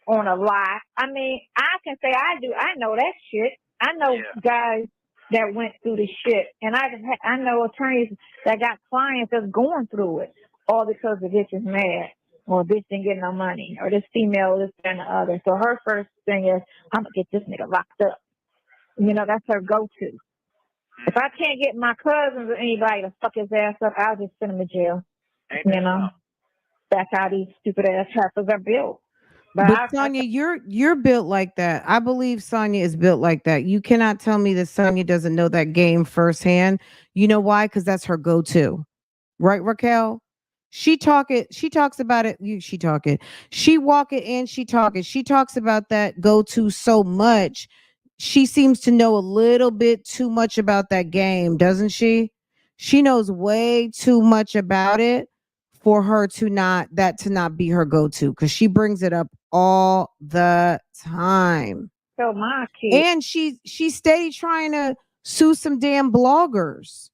on a lie. I mean, I can say I know that shit. I know guys that went through the shit, and I know attorneys that got clients that's going through it, all because the bitch is mad, or bitch didn't get no money, or this female, this and the other. So her first thing is, I'm gonna get this nigga locked up. You know, that's her go-to. If I can't get my cousins or anybody to fuck his ass up, I'll just send him to jail. You know, that's how these stupid ass trappers are built. But Sonia, you're built like that. I believe Sonia is built like that. You cannot tell me that Sonia doesn't know that game firsthand. You know why? Because that's her go-to. Right, Raquel? She talks about it. She talk it. She walk it and she talk it. She talks about that go-to so much. She seems to know a little bit too much about that game, doesn't she? She knows way too much about it for her to not be her go-to, because she brings it up all the time. So my kid. And she's steady trying to sue some damn bloggers.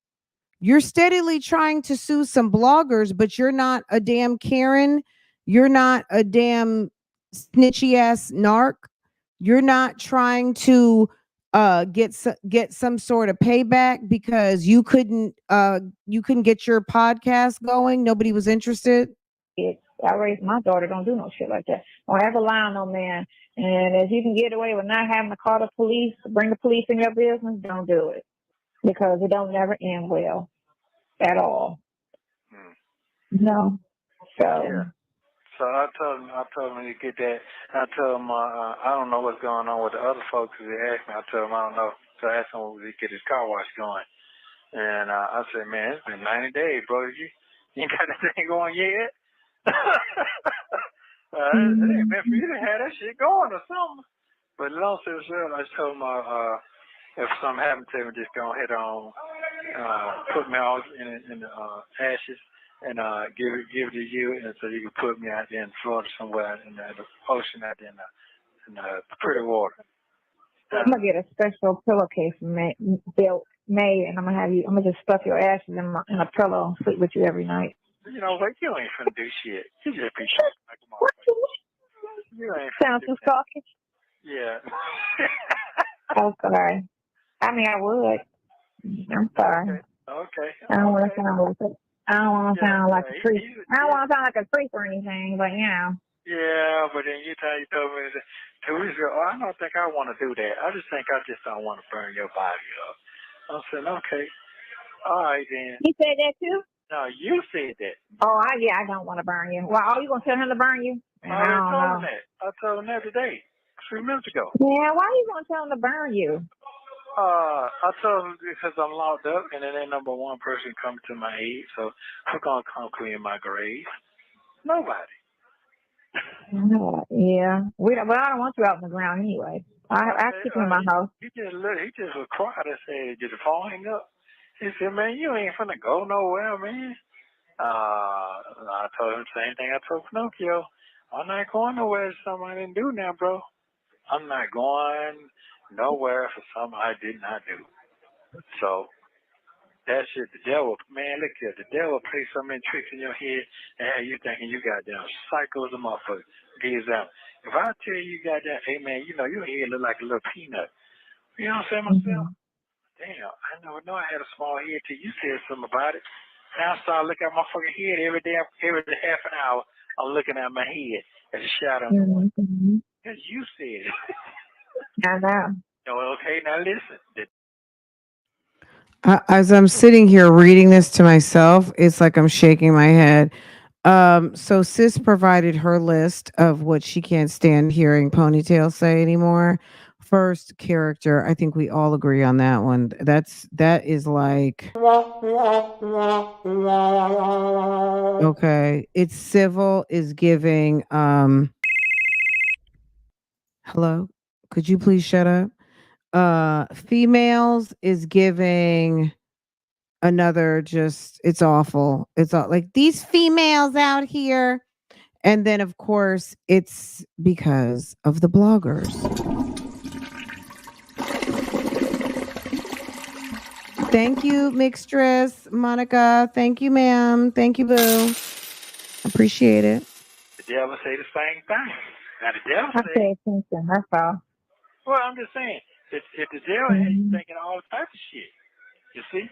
You're steadily trying to sue some bloggers, but you're not a damn Karen. You're not a damn snitchy ass narc. You're not trying to get some sort of payback because you couldn't get your podcast going. Nobody was interested. I raised my daughter. Don't do no shit like that. Don't ever lie on no man. And if you can get away with not having to call the police, bring the police in your business, don't do it, because it don't never end well at all. No. So. Yeah. So I told him to get that. I told him I don't know what's going on with the other folks. They asked me. I told him I don't know. So I asked him to get his car wash going. And I said, man, it's been 90 days, bro. You ain't got that thing going yet? It ain't meant for you to have that shit going or something. But long story short, I just told him if something happened to me, just go ahead on put me all in the ashes and give it to you, and so you can put me out there in Florida somewhere in the ocean out there in the pretty water. I'm gonna get a special pillowcase made, and I'm gonna just stuff your ashes in a pillow and sleep with you every night. You know what? You ain't finna do shit. You just be shit like a motherfucker. You ain't Sounds too stalkish. Yeah. I'm sorry. I mean, I would. I'm sorry. Okay. I don't want to sound like a freak. I don't want to sound like a freak or anything, but you know. Yeah, but then you told me 2 weeks ago, I don't think I want to do that. I just think I just don't want to burn your body up. I said, okay. All right, then. You said that too? No, you said that. Oh, I don't want to burn you. Well, are you going to tell him to burn you? I told him that today, 3 minutes ago. Yeah, why are you going to tell him to burn you? I told him because I'm locked up and there ain't number one person coming to my aid, so I'm going to come clean my grave. nobody. Yeah. Well, I don't want you out on the ground anyway. I keep you in my house. He just was quiet and said, "Did the phone hang up?" He said, "Man, you ain't finna go nowhere, man." I told him the same thing I told Pinocchio. I'm not going nowhere for something I didn't do now, bro. I'm not going nowhere for something I did not do. So that shit, the devil, man, look here, the devil plays so many tricks in your head and have you thinking you goddamn psycho as a motherfucker. Get example. If I tell you goddamn, hey man, you know your head look like a little peanut. You know what I'm saying myself? Damn, I never know I had a small head till you said something about it. Now I start looking at my fucking head every half an hour. I'm looking at my head as a shadow in the wind. Because you said it. I know. Okay, now listen. As I'm sitting here reading this to myself, it's like I'm shaking my head. So sis provided her list of what she can't stand hearing Ponytail say anymore. First, character. I think we all agree on that one. That is like okay. It's civil is giving hello. Could you please shut up? Females is giving another just it's awful. It's all like these females out here. And then of course it's because of the bloggers. Thank you, Mixtress, Monica. Thank you, ma'am. Thank you, boo. Appreciate it. The devil say the same thing. Now the devil I pay attention. That's all. Well, I'm just saying, if the devil has you thinking all types of shit, you see?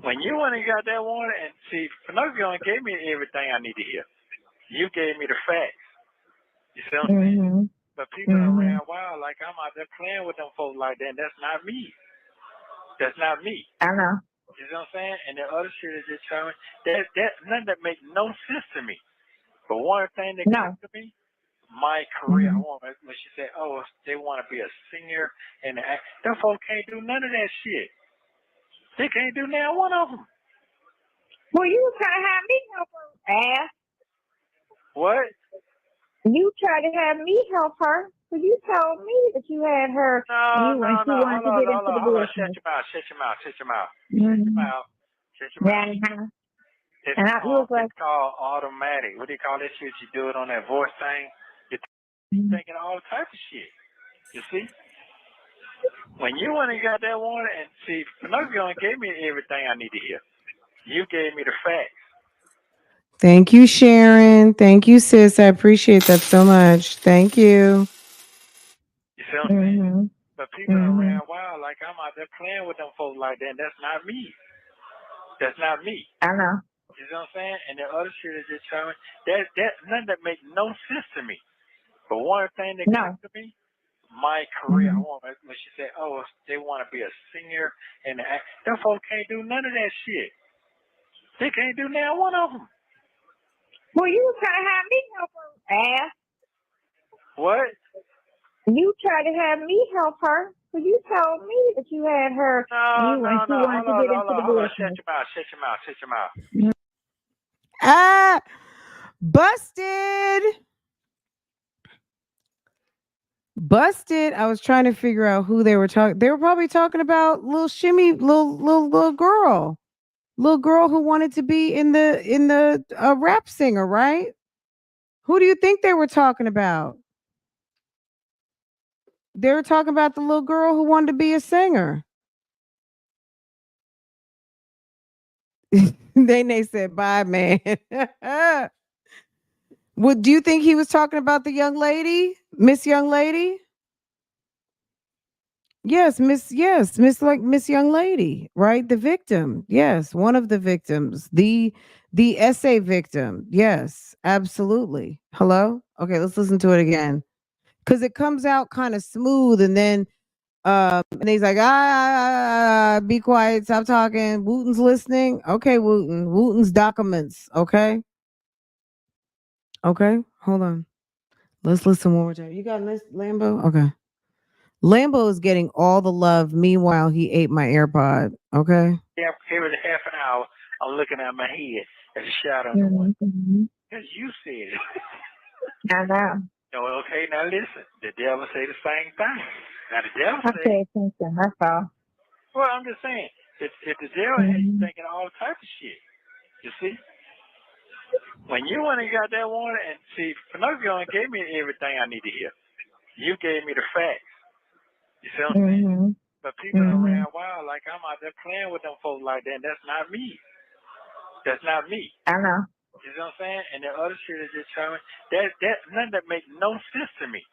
When you went and got that water, and see, Pinocchio gave me everything I need to hear. You gave me the facts. You see what I'm saying? But people around wild like I'm out there playing with them folks like that, and that's not me. That's not me. I know. You know what I'm saying? And the other shit is just showing that nothing that makes no sense to me. But one thing that comes to me, my career, when she said, "Oh, they want to be a singer and an actor," them folks can't do none of that shit. They can't do now one of them. Well, you were trying to have me help her, ass. What? You tried to have me help her. So you told me that you had her. No. Hold on. Shut your mouth. It's called automatic. What do you call that shit? You do it on that voice thing. You're thinking all types of shit. You see? When you went and got that water, and see, Pinocchio gave me everything I need to hear. You gave me the facts. Thank you, Sharon. Thank you, sis. I appreciate that so much. Thank you. You see what I'm saying? But people around wild like I'm out there playing with them folks like that, and that's not me. That's not me. I know. You know what I'm saying? And the other shit is just showing that nothing that makes no sense to me. But one thing that comes to me, my career, when she said, "Oh, they want to be a singer and an actor," them folks can't do none of that shit. They can't do now one of them. Well, you were trying to have me help her, ass. What? You tried to have me help her. So you told me that you had her. No. Hold on. Shut your mouth. Ah, busted. I was trying to figure out who they were talking. They were probably talking about little shimmy, little girl who wanted to be in the rap singer, right? Who do you think they were talking about? They were talking about the little girl who wanted to be a singer. They said, "Bye, man." What do you think he was talking about? The young lady, Miss Young Lady? Yes, Miss Young Lady, right? The victim. Yes, one of the victims. The essay victim. Yes, absolutely. Hello? Okay, let's listen to it again. Cuz it comes out kind of smooth and then and he's like, be quiet, stop talking. Wooten's listening. Okay, Wooten's documents. Okay. Okay, hold on. Let's listen one more time. You got Lambo? Okay. Lambo is getting all the love. Meanwhile, he ate my AirPod. Okay. Every half an hour, I'm looking at my head as a shadow in the wind. because you said it. I know. Okay, now listen. The devil say the same thing. Now the devil I say, pay attention. That's all. well, I'm just saying, if the devil has you thinking all type of shit, you see? When you went and got that one, and see, Pinocchio gave me everything I need to hear. You gave me the facts. You see what I'm saying? But people around wild like I'm out there playing with them folks like that, and that's not me. That's not me. I know. You know what I'm saying? And the other shit is just showing that none that makes no sense to me.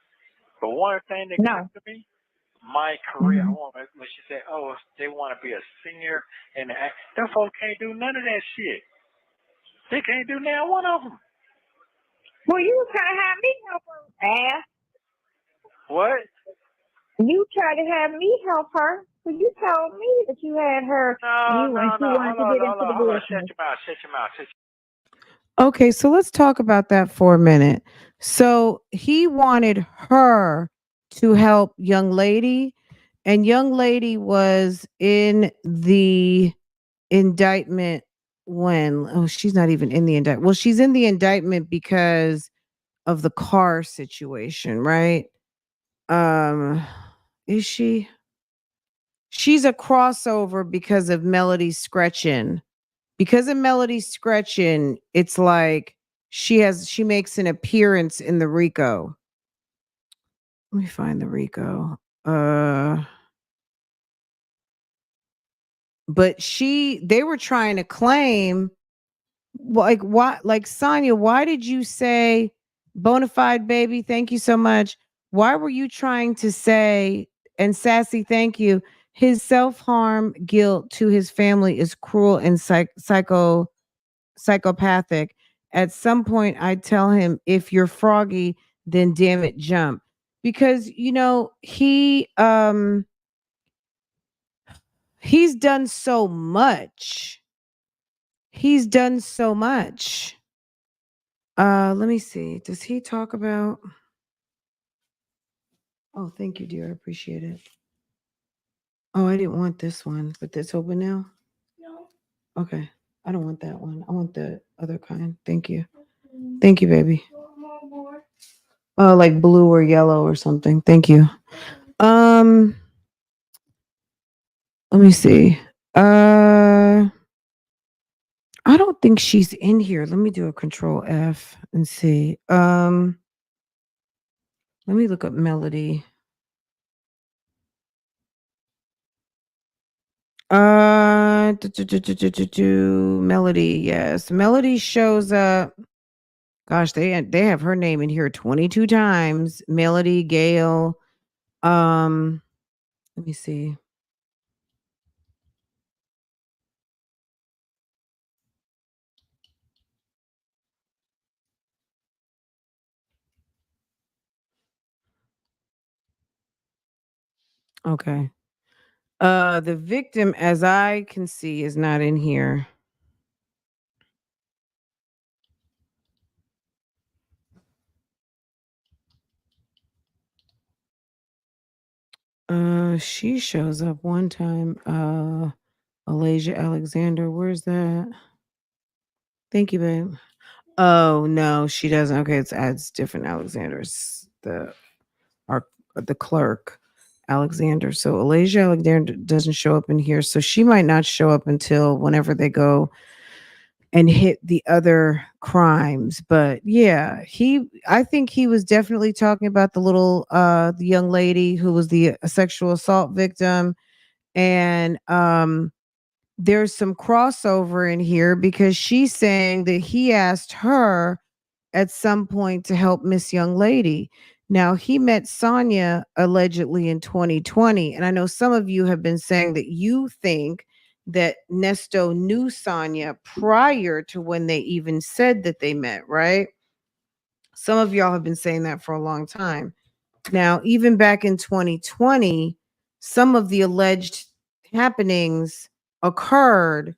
But one thing that comes to me, my career. I want when she said, "Oh, they want to be a singer," and them folks can't do none of that shit. They can't do now one of them. Well, you were trying to have me help her, ass. What? You tried to have me help her. So you told me that you had her. No. Wanted to get into the business. Shut your mouth. Shut your mouth. Okay, so let's talk about that for a minute. So he wanted her to help young lady, and young lady was in the indictment when she's not even in the indictment. Well, she's in the indictment because of the car situation, right? Is she? She's a crossover because of Melody Scretchen. Because of Melody Scretchen, it's like she makes an appearance in the RICO. Let me find the RICO. But they were trying to claim, like, why, like, Sonia, why did you say bona fide baby? Thank you so much. Why were you trying to say, and Sassy, thank you, his self-harm guilt to his family is cruel and psychopathic. At some point, I tell him, if you're froggy, then damn it, jump. Because he's done so much. He's done so much. Let me see. Does he talk about? Oh, thank you, dear. I appreciate it. Oh, I didn't want this one, but it's open now. No. Okay. I don't want that one. I want the other kind. Thank you. Thank you, baby. Like blue or yellow or something. Thank you. Let me see. I don't think she's in here. Let me do a control F and see. Let me look up Melody. Melody, yes. Melody shows up. Gosh, they have her name in here 22 times. Melody, Gail. Let me see. Okay. The victim, as I can see, is not in here. She shows up one time. Alasia Alexander, where's that? Thank you, babe. Oh no, she doesn't. Okay, it's different Alexanders. The clerk, Alexander. So Alasia Alexander doesn't show up in here. So she might not show up until whenever they go and hit the other crimes. But yeah, I think he was definitely talking about the young lady who was the sexual assault victim. And there's some crossover in here because she's saying that he asked her at some point to help Miss Young Lady. Now, he met Sonia allegedly in 2020. And I know some of you have been saying that you think that Nesto knew Sonia prior to when they even said that they met, right? Some of y'all have been saying that for a long time. Now, even back in 2020, some of the alleged happenings occurred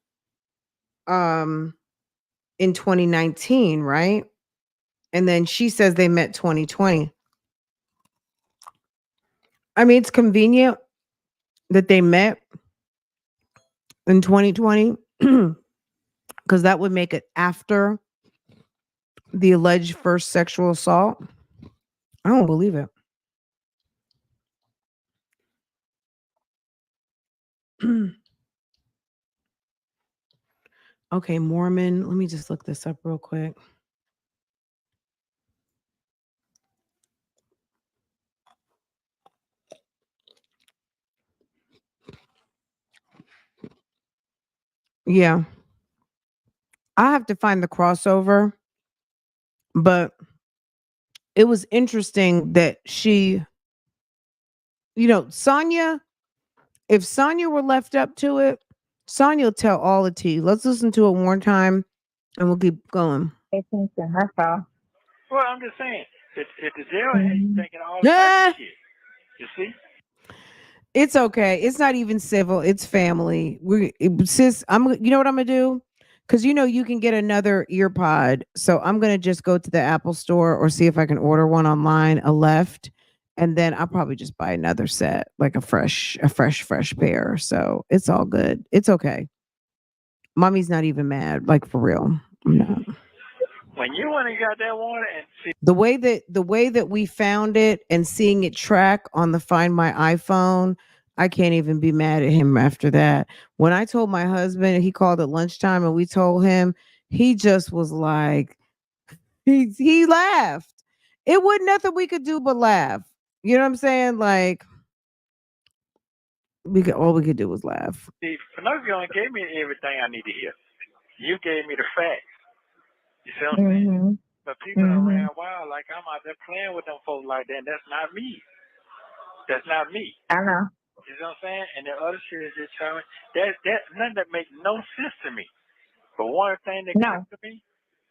in 2019, right? And then she says they met 2020. I mean, it's convenient that they met in 2020 because that would make it after the alleged first sexual assault. I don't believe it. Okay, Mormon. Let me just look this up real quick. Yeah. I have to find the crossover, but it was interesting that she, Sonia, if Sonia were left up to it, Sonia will tell all the tea. Let's listen to it one time and we'll keep going. It's her fault. Well, I'm just saying, if the jail ain't thinking all Yeah. type of shit, you see? It's okay. It's not even civil. It's family. Sis, you know what I'm gonna do? Because you can get another ear pod. So I'm gonna just go to the Apple store or see if I can order one online, a left, and then I'll probably just buy another set, like a fresh pair. So it's all good. It's okay. Mommy's not even mad, like for real. I'm not. When you went and got that one and see, The way that we found it and seeing it track on the Find My iPhone, I can't even be mad at him after that. When I told my husband, he called at lunchtime and we told him, he just was like, he laughed. It wasn't nothing we could do but laugh. You know what I'm saying? Like all we could do was laugh. Pinocchio gave me everything I need to hear. You gave me the facts. You see what I'm saying? But people around wild like I'm out there playing with them folks like that. That's not me. That's not me. I know. You know what I'm saying? And the other shit is just showing that none that makes no sense to me. But one thing that came to me,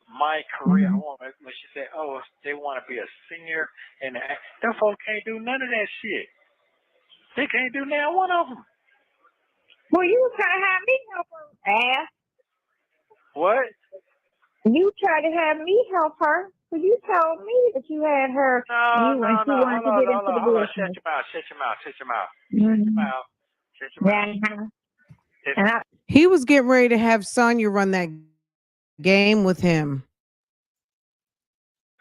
my career. I want when she said, "Oh, they want to be a singer," and them folks can't do none of that shit. They can't do now one of them. Well, you were trying to have me help her, ass. What? You tried to have me help her. So you told me that you had her. No. Hold on. Shut your mouth. He was getting ready to have Sonya run that game with him.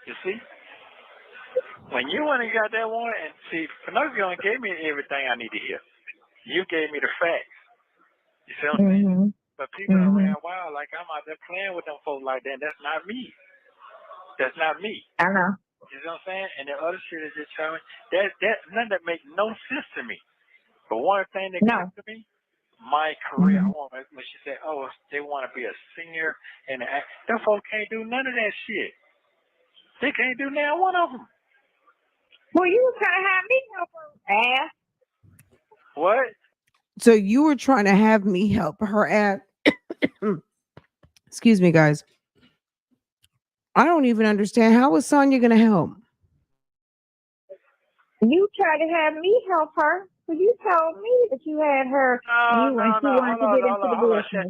You see? When you went and got that one, and see, Pinocchio gave me everything I need to hear. You gave me the facts. You see what I'm saying? But people around wild like I'm out there playing with them folks like that. That's not me. That's not me. I know. You know what I'm saying? And the other shit is just showing that none that makes no sense to me. But one thing that came to me, my career. I want when she said, "Oh, they want to be a singer," and them folks can't do none of that shit. They can't do now one of them. Well, you were trying to have me help her, ass. What? So you were trying to have me help her ass. Excuse me, guys. I don't even understand. How was Sonya going to help? You tried to have me help her. So you told me that you had her. No. Hold on. Shut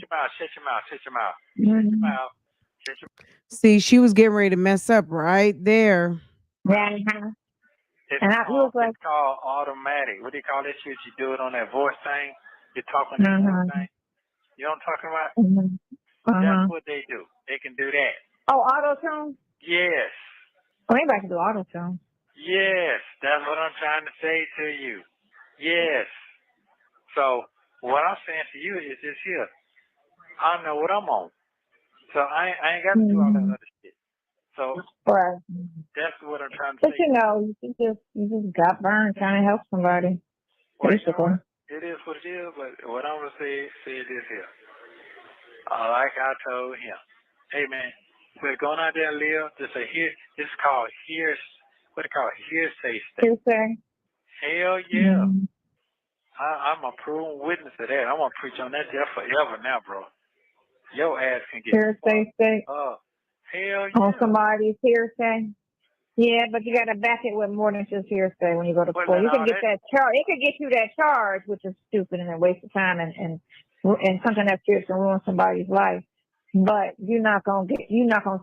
your mouth. See, she was getting ready to mess up right there. It's called automatic. What do you call that shit? You do it on that voice thing. You're talking that voice thing. You know what I'm talking about? That's what they do. They can do that. Oh, auto-tune? Yes. Well, anybody can do auto-tune. Yes. That's what I'm trying to say to you. Yes. So what I'm saying to you is this here. I know what I'm on. So I ain't got to do all that other shit. So that's what I'm trying to say. But you just got burned trying to help somebody. Well, it is what it is, but what I'm going to say is this here. Like I told him, hey man, we're going out there and live. This is called hearsay state. Hearsay? Hell yeah. I'm a proven witness of that. I'm going to preach on that there forever now, bro. Your ass can get hearsay state. Hell yeah. On somebody's hearsay. Yeah, but you got to back it with more than just hearsay when you go to court. You can get that charge. It could get you that charge, which is stupid and a waste of time and something that serious can ruin somebody's life. But you're not gonna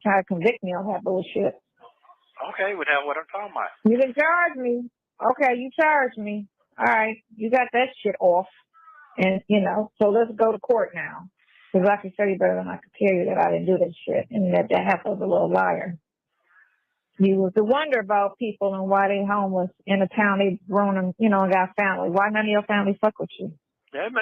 try to convict me on that bullshit. Okay, well that's what I'm talking about. You can charge me. Okay, you charge me. All right, you got that shit off, and so let's go to court now. Because I can show you better than I can tell you that I didn't do this shit and that heifer was a little liar. You was to wonder about people and why they homeless in a town they grown and and got family. Why none of your family fuck with you?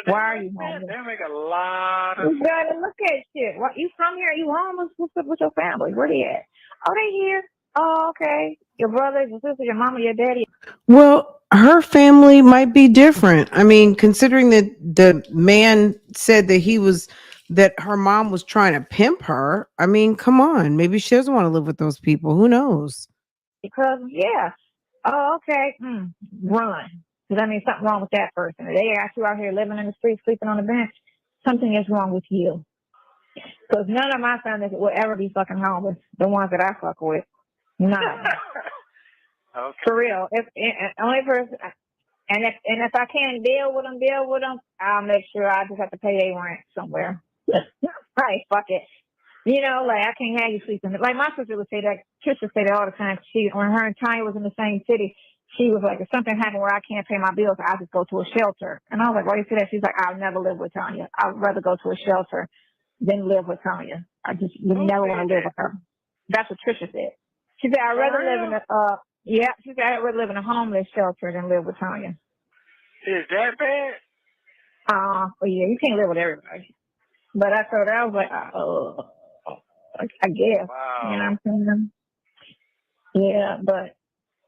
Why are you homeless? They make a lot of You gotta look at shit. What you from here? You homeless? What's up with your family? Where they at? Oh, they here. Oh, okay. Your brothers, your sisters, your mama, your daddy. Well, her family might be different. I mean, considering that the man said that her mom was trying to pimp her. I mean, come on. Maybe she doesn't want to live with those people. Who knows? Because yeah. Oh, okay. Run. Because I mean, something wrong with that person. If they got you out here living in the street, sleeping on the bench, something is wrong with you. Because none of my family will ever be fucking homeless. The ones that I fuck with, none of them. Okay. For real. If only person, and if I can't deal with them, I'll make sure I just have to pay their rent somewhere. Right? Fuck it. Like I can't have you sleeping. Like my sister would say that. Trisha would say that all the time. When her and Tanya was in the same city, she was like, if something happened where I can't pay my bills, I'll just go to a shelter. And I was like, why you say that? She's like, I'll never live with Tanya. I'd rather go to a shelter than live with Tanya. I just would never want to live with her. That's what Trisha said. She said, I'd rather live in she said, I'd rather live in a homeless shelter than live with Tanya. Is that bad? Well, yeah, you can't live with everybody. But I told her, I was like, I guess. Wow. You know what I'm saying? Yeah, but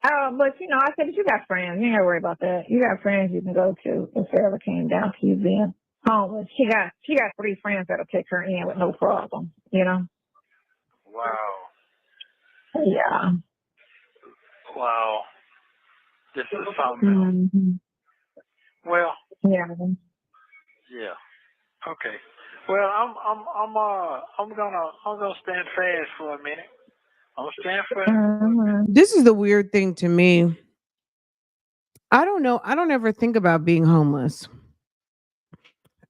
I said, but you got friends. You ain't gotta worry about that. You got friends you can go to if it ever came down to you being homeless. She got 3 friends that'll take her in with no problem. Wow. Yeah. Wow. This is something. Mm-hmm. Well. Yeah. Yeah. Okay. Well, I'm gonna stand fast for a minute. I'm gonna stand fast. Mm-hmm. This is the weird thing to me. I don't know. I don't ever think about being homeless.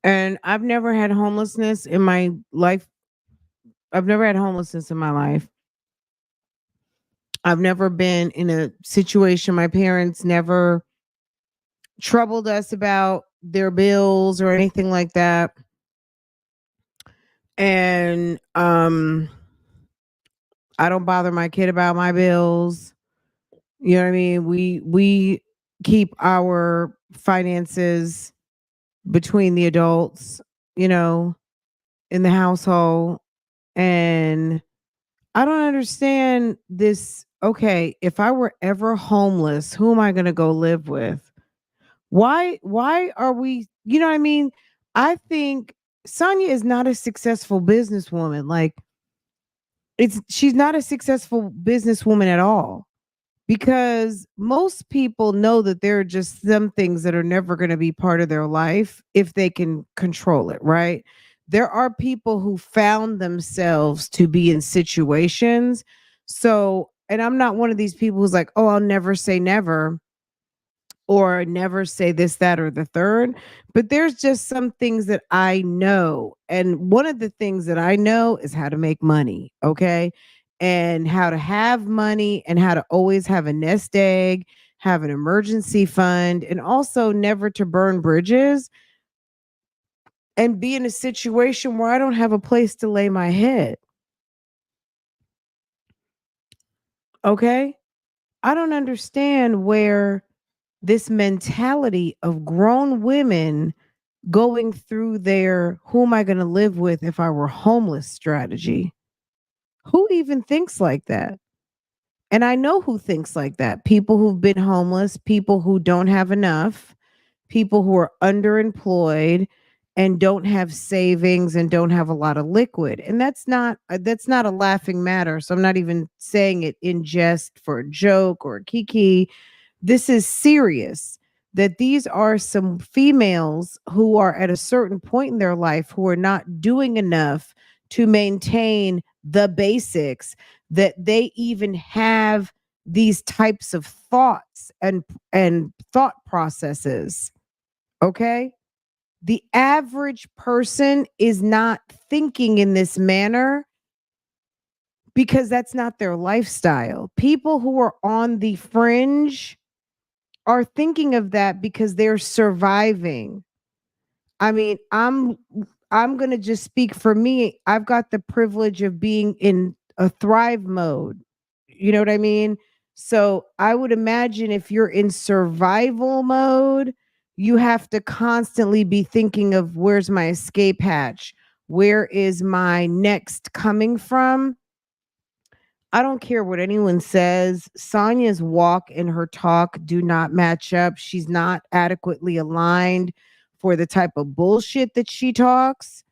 And I've never had homelessness in my life. I've never had homelessness in my life. I've never been in a situation. My parents never troubled us about their bills or anything like that. And I don't bother my kid about my bills. You know what I mean? We keep our finances between the adults, in the household. And I don't understand this. Okay, if I were ever homeless, who am I going to go live with? Why are we, you know what I mean? I think Sonia is not a successful businesswoman. Like she's not a successful businesswoman at all, because most people know that there are just some things that are never going to be part of their life if they can control it, right? There are people who found themselves to be in situations. So, and I'm not one of these people who's like, oh, I'll never say never, or never say this, that, or the third. But there's just some things that I know. And one of the things that I know is how to make money. Okay. And how to have money, and how to always have a nest egg, have an emergency fund, and also never to burn bridges and be in a situation where I don't have a place to lay my head. Okay. I don't understand where this mentality of grown women going through their who am I going to live with if I were homeless strategy. Who even thinks like that? And I know who thinks like that. People who've been homeless, people who don't have enough, people who are underemployed and don't have savings and don't have a lot of liquid. And that's not a laughing matter. So I'm not even saying it in jest for a joke or a kiki. This is serious, that these are some females who are at a certain point in their life who are not doing enough to maintain the basics, that they even have these types of thoughts and thought processes. Okay? The average person is not thinking in this manner because that's not their lifestyle. People who are on the fringe are thinking of that because they're surviving. I mean, I'm going to just speak for me. I've got the privilege of being in a thrive mode. You know what I mean? So I would imagine if you're in survival mode, you have to constantly be thinking of where's my escape hatch? Where is my next coming from? I don't care what anyone says. Sonia's walk and her talk do not match up. She's not adequately aligned for the type of bullshit that she talks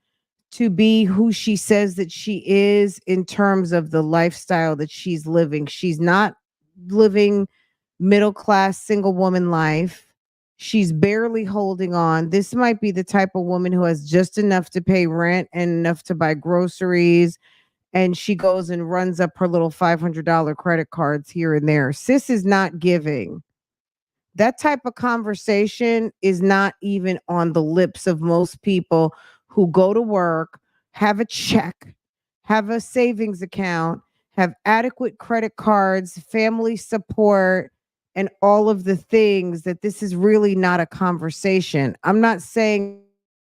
to be who she says that she is in terms of the lifestyle that she's living. She's not living middle class single woman life. She's barely holding on. This might be the type of woman who has just enough to pay rent and enough to buy groceries, and she goes and runs up her little $500 credit cards here and there. Sis is not giving. That type of conversation is not even on the lips of most people who go to work, have a check, have a savings account, have adequate credit cards, family support, and all of the things. That this is really not a conversation. I'm not saying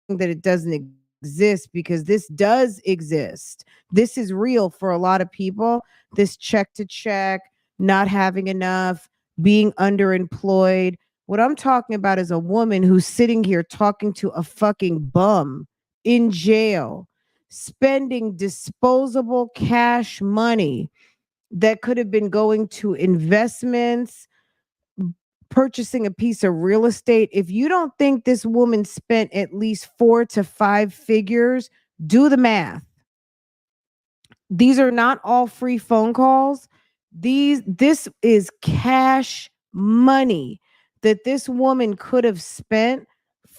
that it doesn't exist, because this does exist. This is real for a lot of people. This check to check, not having enough, being underemployed. What I'm talking about is a woman who's sitting here talking to a fucking bum in jail, spending disposable cash money that could have been going to investments, purchasing a piece of real estate. If you don't think this woman spent at least 4 to 5 figures, do the math. These are not all free phone calls. This is cash money that this woman could have spent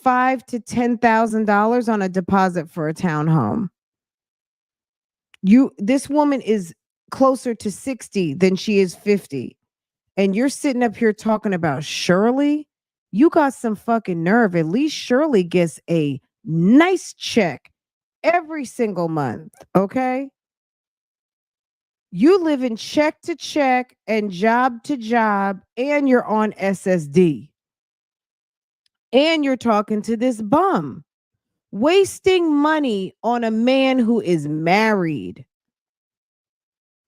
$5,000 to $10,000 on a deposit for a townhome. This woman is closer to 60 than she is 50. And you're sitting up here talking about Shirley. You got some fucking nerve. At least Shirley gets a nice check every single month. Okay. You live in check to check and job to job, and you're on SSD. And you're talking to this bum, wasting money on a man who is married.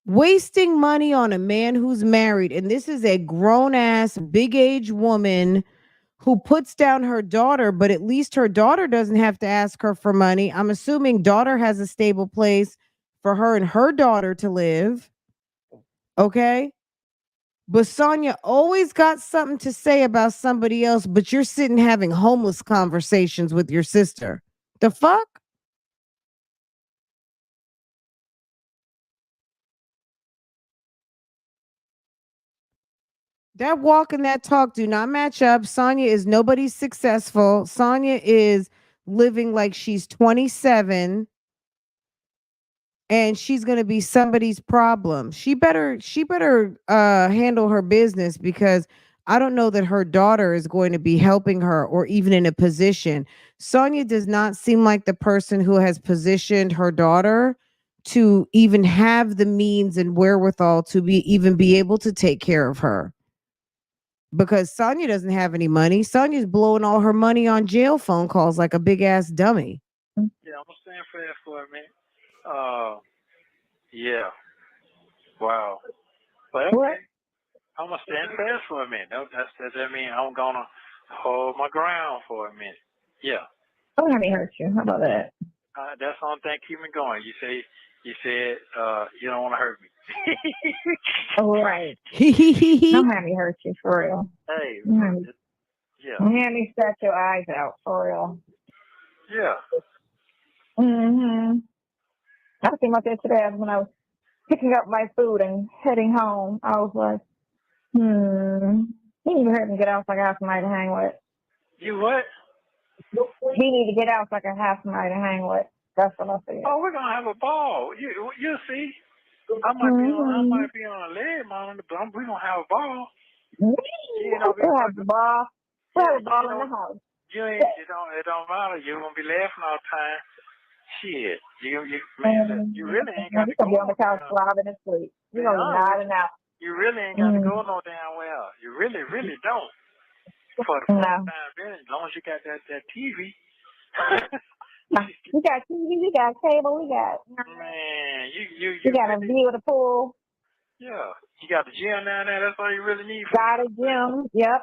Wasting money on a man who's married. And this is a grown ass, big age woman who puts down her daughter, but at least her daughter doesn't have to ask her for money. I'm assuming daughter has a stable place for her and her daughter to live. Okay. But Sonia always got something to say about somebody else, but you're sitting having homeless conversations with your sister. The fuck? That walk and that talk do not match up. Sonia is nobody's successful. Sonia is living like she's 27 and she's going to be somebody's problem. She better handle her business, because I don't know that her daughter is going to be helping her or even in a position. Sonia does not seem like the person who has positioned her daughter to even have the means and wherewithal to even be able to take care of her. Because Sonia doesn't have any money. Sonia's blowing all her money on jail phone calls like a big ass dummy. Yeah, I'm gonna stand for that for a minute. Yeah. Wow. But okay. What? I'm gonna stand fast for a minute. That means I'm gonna hold my ground for a minute. Yeah. Don't have me hurt you. How about that? That's the only thing keep me going. You said you don't want to hurt me. All right. Don't have me hurt you for real. Hey. Yeah. Don't have me stretch your eyes out for real. Yeah. Mm-hmm. I was thinking about that today when I was picking up my food and heading home. I was like, he need to hurt me get out so I can have somebody to hang with. You what? He need to get out so I can have somebody to hang with. That's what I said. Oh, we're gonna have a ball. You'll see. I might be on a leg monitor, but we're gonna have a ball. We'll have a ball. We'll have a ball in the house. It don't matter. You're gonna be laughing all the time. Shit, you really ain't got to go. You're gonna be on the couch slobbing and sleep. You're gonna be nodding out. You really ain't got to go no damn well. You really don't. For the first time being, as long as you got that TV. We got TV, we got cable, we got. Man, you got a view of the pool. Yeah. You got the gym down there. That's all you really need. Got a gym. Yep.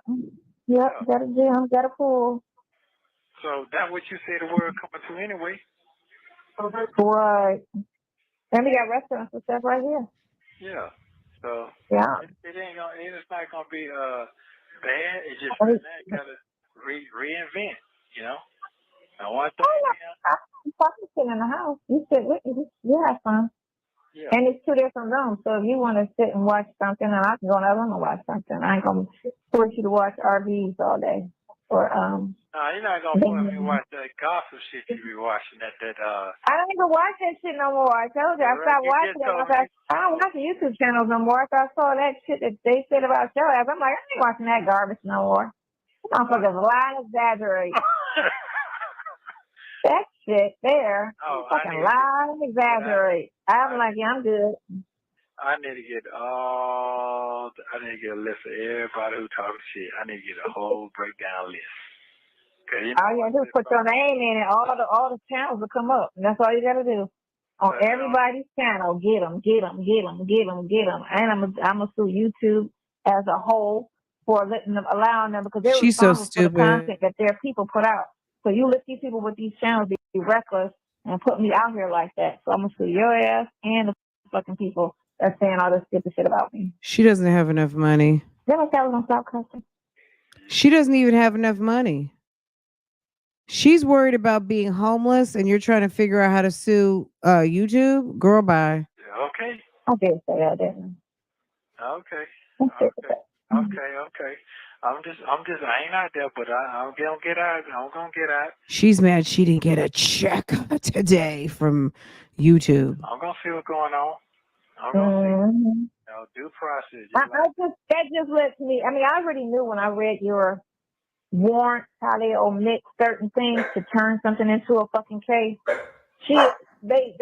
Yeah. Got a gym. Got a pool. So that's what you say the world coming to anyway. Right. And we got restaurants and stuff right here. Yeah. So yeah, it ain't gonna. It's not gonna be bad. It's just right now you gotta reinvent. You know. And one thing. I'm probably sitting in the house. You sit with me. You have fun. Yeah. And it's 2 different rooms. So if you want to sit and watch something, and I can go in that room and watch something. I ain't gonna force you to watch RVs all day. Or No, you're not gonna put me watch that gossip shit you be watching. That I don't even watch that shit no more. I told you I stopped watching it. I don't watch the YouTube channels no more. After I saw that shit that they said about your ass, I'm like, I ain't watching that garbage no more. Motherfuckers lie and exaggerate. That shit there. Fucking lie and exaggerate. I'm like, yeah, I'm good. I need to get a list of everybody who talking shit. I need to get a whole breakdown list. All you gotta do is put your name in it. All the channels will come up. And that's all you gotta do. On everybody's channel, get them. And I'm gonna sue YouTube as a whole for allowing them, because they're responsible for the content that their people put out. So you let these people with these channels be reckless and put me out here like that. So I'm gonna sue your ass and the fucking people that's saying all this stupid shit about me. She doesn't have enough money. Then I said I was gonna stop cussing. She doesn't even have enough money. She's worried about being homeless, and you're trying to figure out how to sue YouTube. Girl, bye. Okay. I did say that, didn't I? Okay. I ain't out there, but I'm gonna get out. I'm gonna get out. She's mad she didn't get a check today from YouTube. I'm gonna see what's going on. I'm gonna see. Due process. That just lets me. I mean, I already knew when I read your warrants how they omit certain things to turn something into a fucking case. They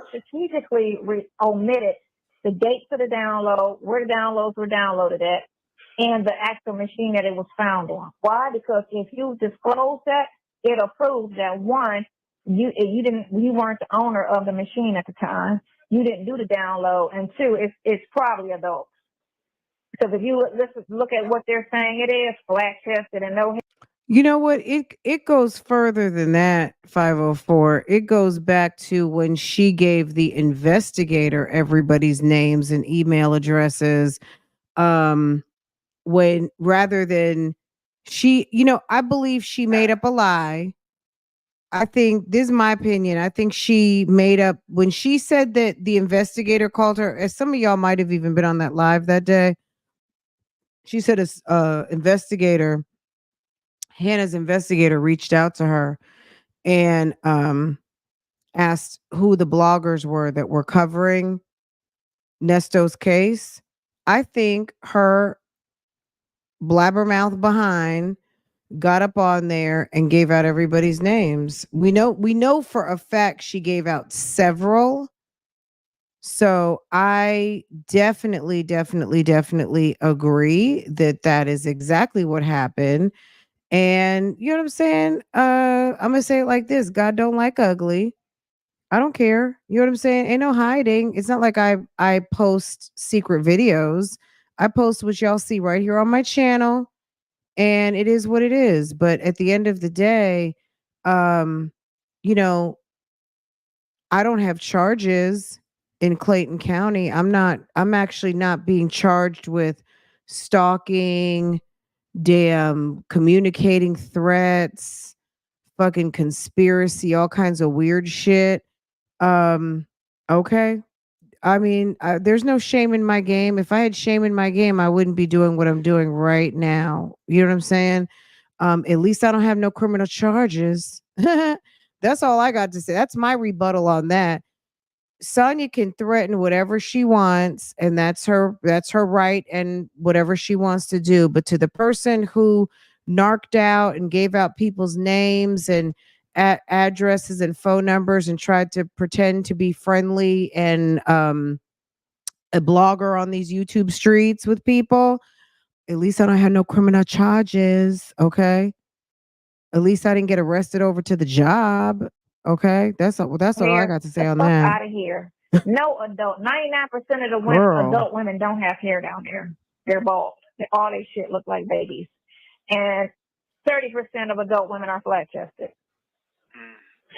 strategically omitted the dates of the download, where the downloads were downloaded at, and the actual machine that it was found on. Why? Because if you disclose that, it'll prove that one, you weren't the owner of the machine at the time. You didn't do the download, and two, it's probably adults. Because if you look at what they're saying, it is flat chested and no. You know what? It goes further than that, 504. It goes back to when she gave the investigator everybody's names and email addresses. When rather than I believe she made up a lie. I think this is my opinion. I think she made up when she said that the investigator called her, as some of y'all might have even been on that live that day. She said Hannah's investigator reached out to her and asked who the bloggers were that were covering Nesto's case. I think her blabbermouth behind got up on there and gave out everybody's names. We know for a fact she gave out several. So I definitely agree that is exactly what happened. And you know what I'm saying? I'm gonna say it like this: God don't like ugly. I don't care. You know what I'm saying? Ain't no hiding. It's not like I post secret videos. I post what y'all see right here on my channel. And it is what it is. But at the end of the day, I don't have charges in Clayton County. I'm actually not being charged with stalking, damn communicating threats, fucking conspiracy, all kinds of weird shit. Okay. I mean, there's no shame in my game. If I had shame in my game, I wouldn't be doing what I'm doing right now. You know what I'm saying? At least I don't have no criminal charges. That's all I got to say. That's my rebuttal on that. Sonia can threaten whatever she wants, and that's her right and whatever she wants to do. But to the person who narked out and gave out people's names and addresses and phone numbers and tried to pretend to be friendly and a blogger on these YouTube streets with people, at least I don't have no criminal charges. Okay. At least I didn't get arrested over to the job. Okay. That's all I got to say on that. Out of here. No adult, 99% of the Girl. adult women don't have hair down there. They're bald. All their shit look like babies. And 30% of adult women are flat chested.